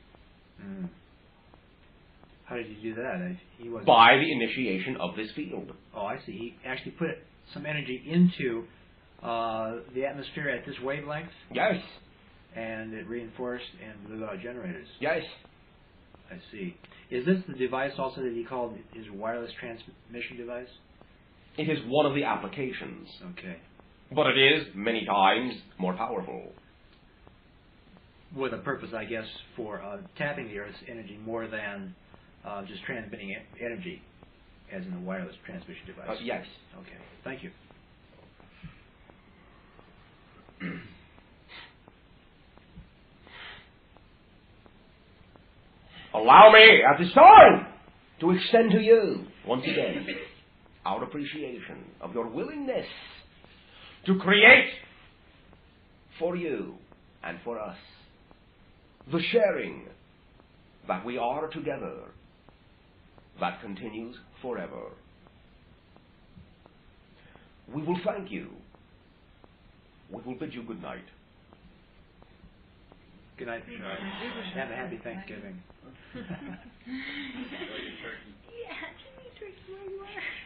How did he do that?
By the initiation of this field.
Oh, I see. He actually put some energy into the atmosphere at this wavelength?
Yes.
And it reinforced and blew out generators?
Yes.
I see. Is this the device also that he called his wireless transmission device?
It is one of the applications.
Okay.
But it is, many times, more powerful.
With a purpose, I guess, for tapping the Earth's energy more than just transmitting energy, as in the wireless transmission device.
Yes.
Okay. Thank you.
Allow me at this time to extend to you, once again, our appreciation of your willingness to create for you and for us the sharing that we are together that continues forever. We will thank you. We will bid you good night.
Good night. Have a happy Thanksgiving.
Yeah, can you turkey where you are?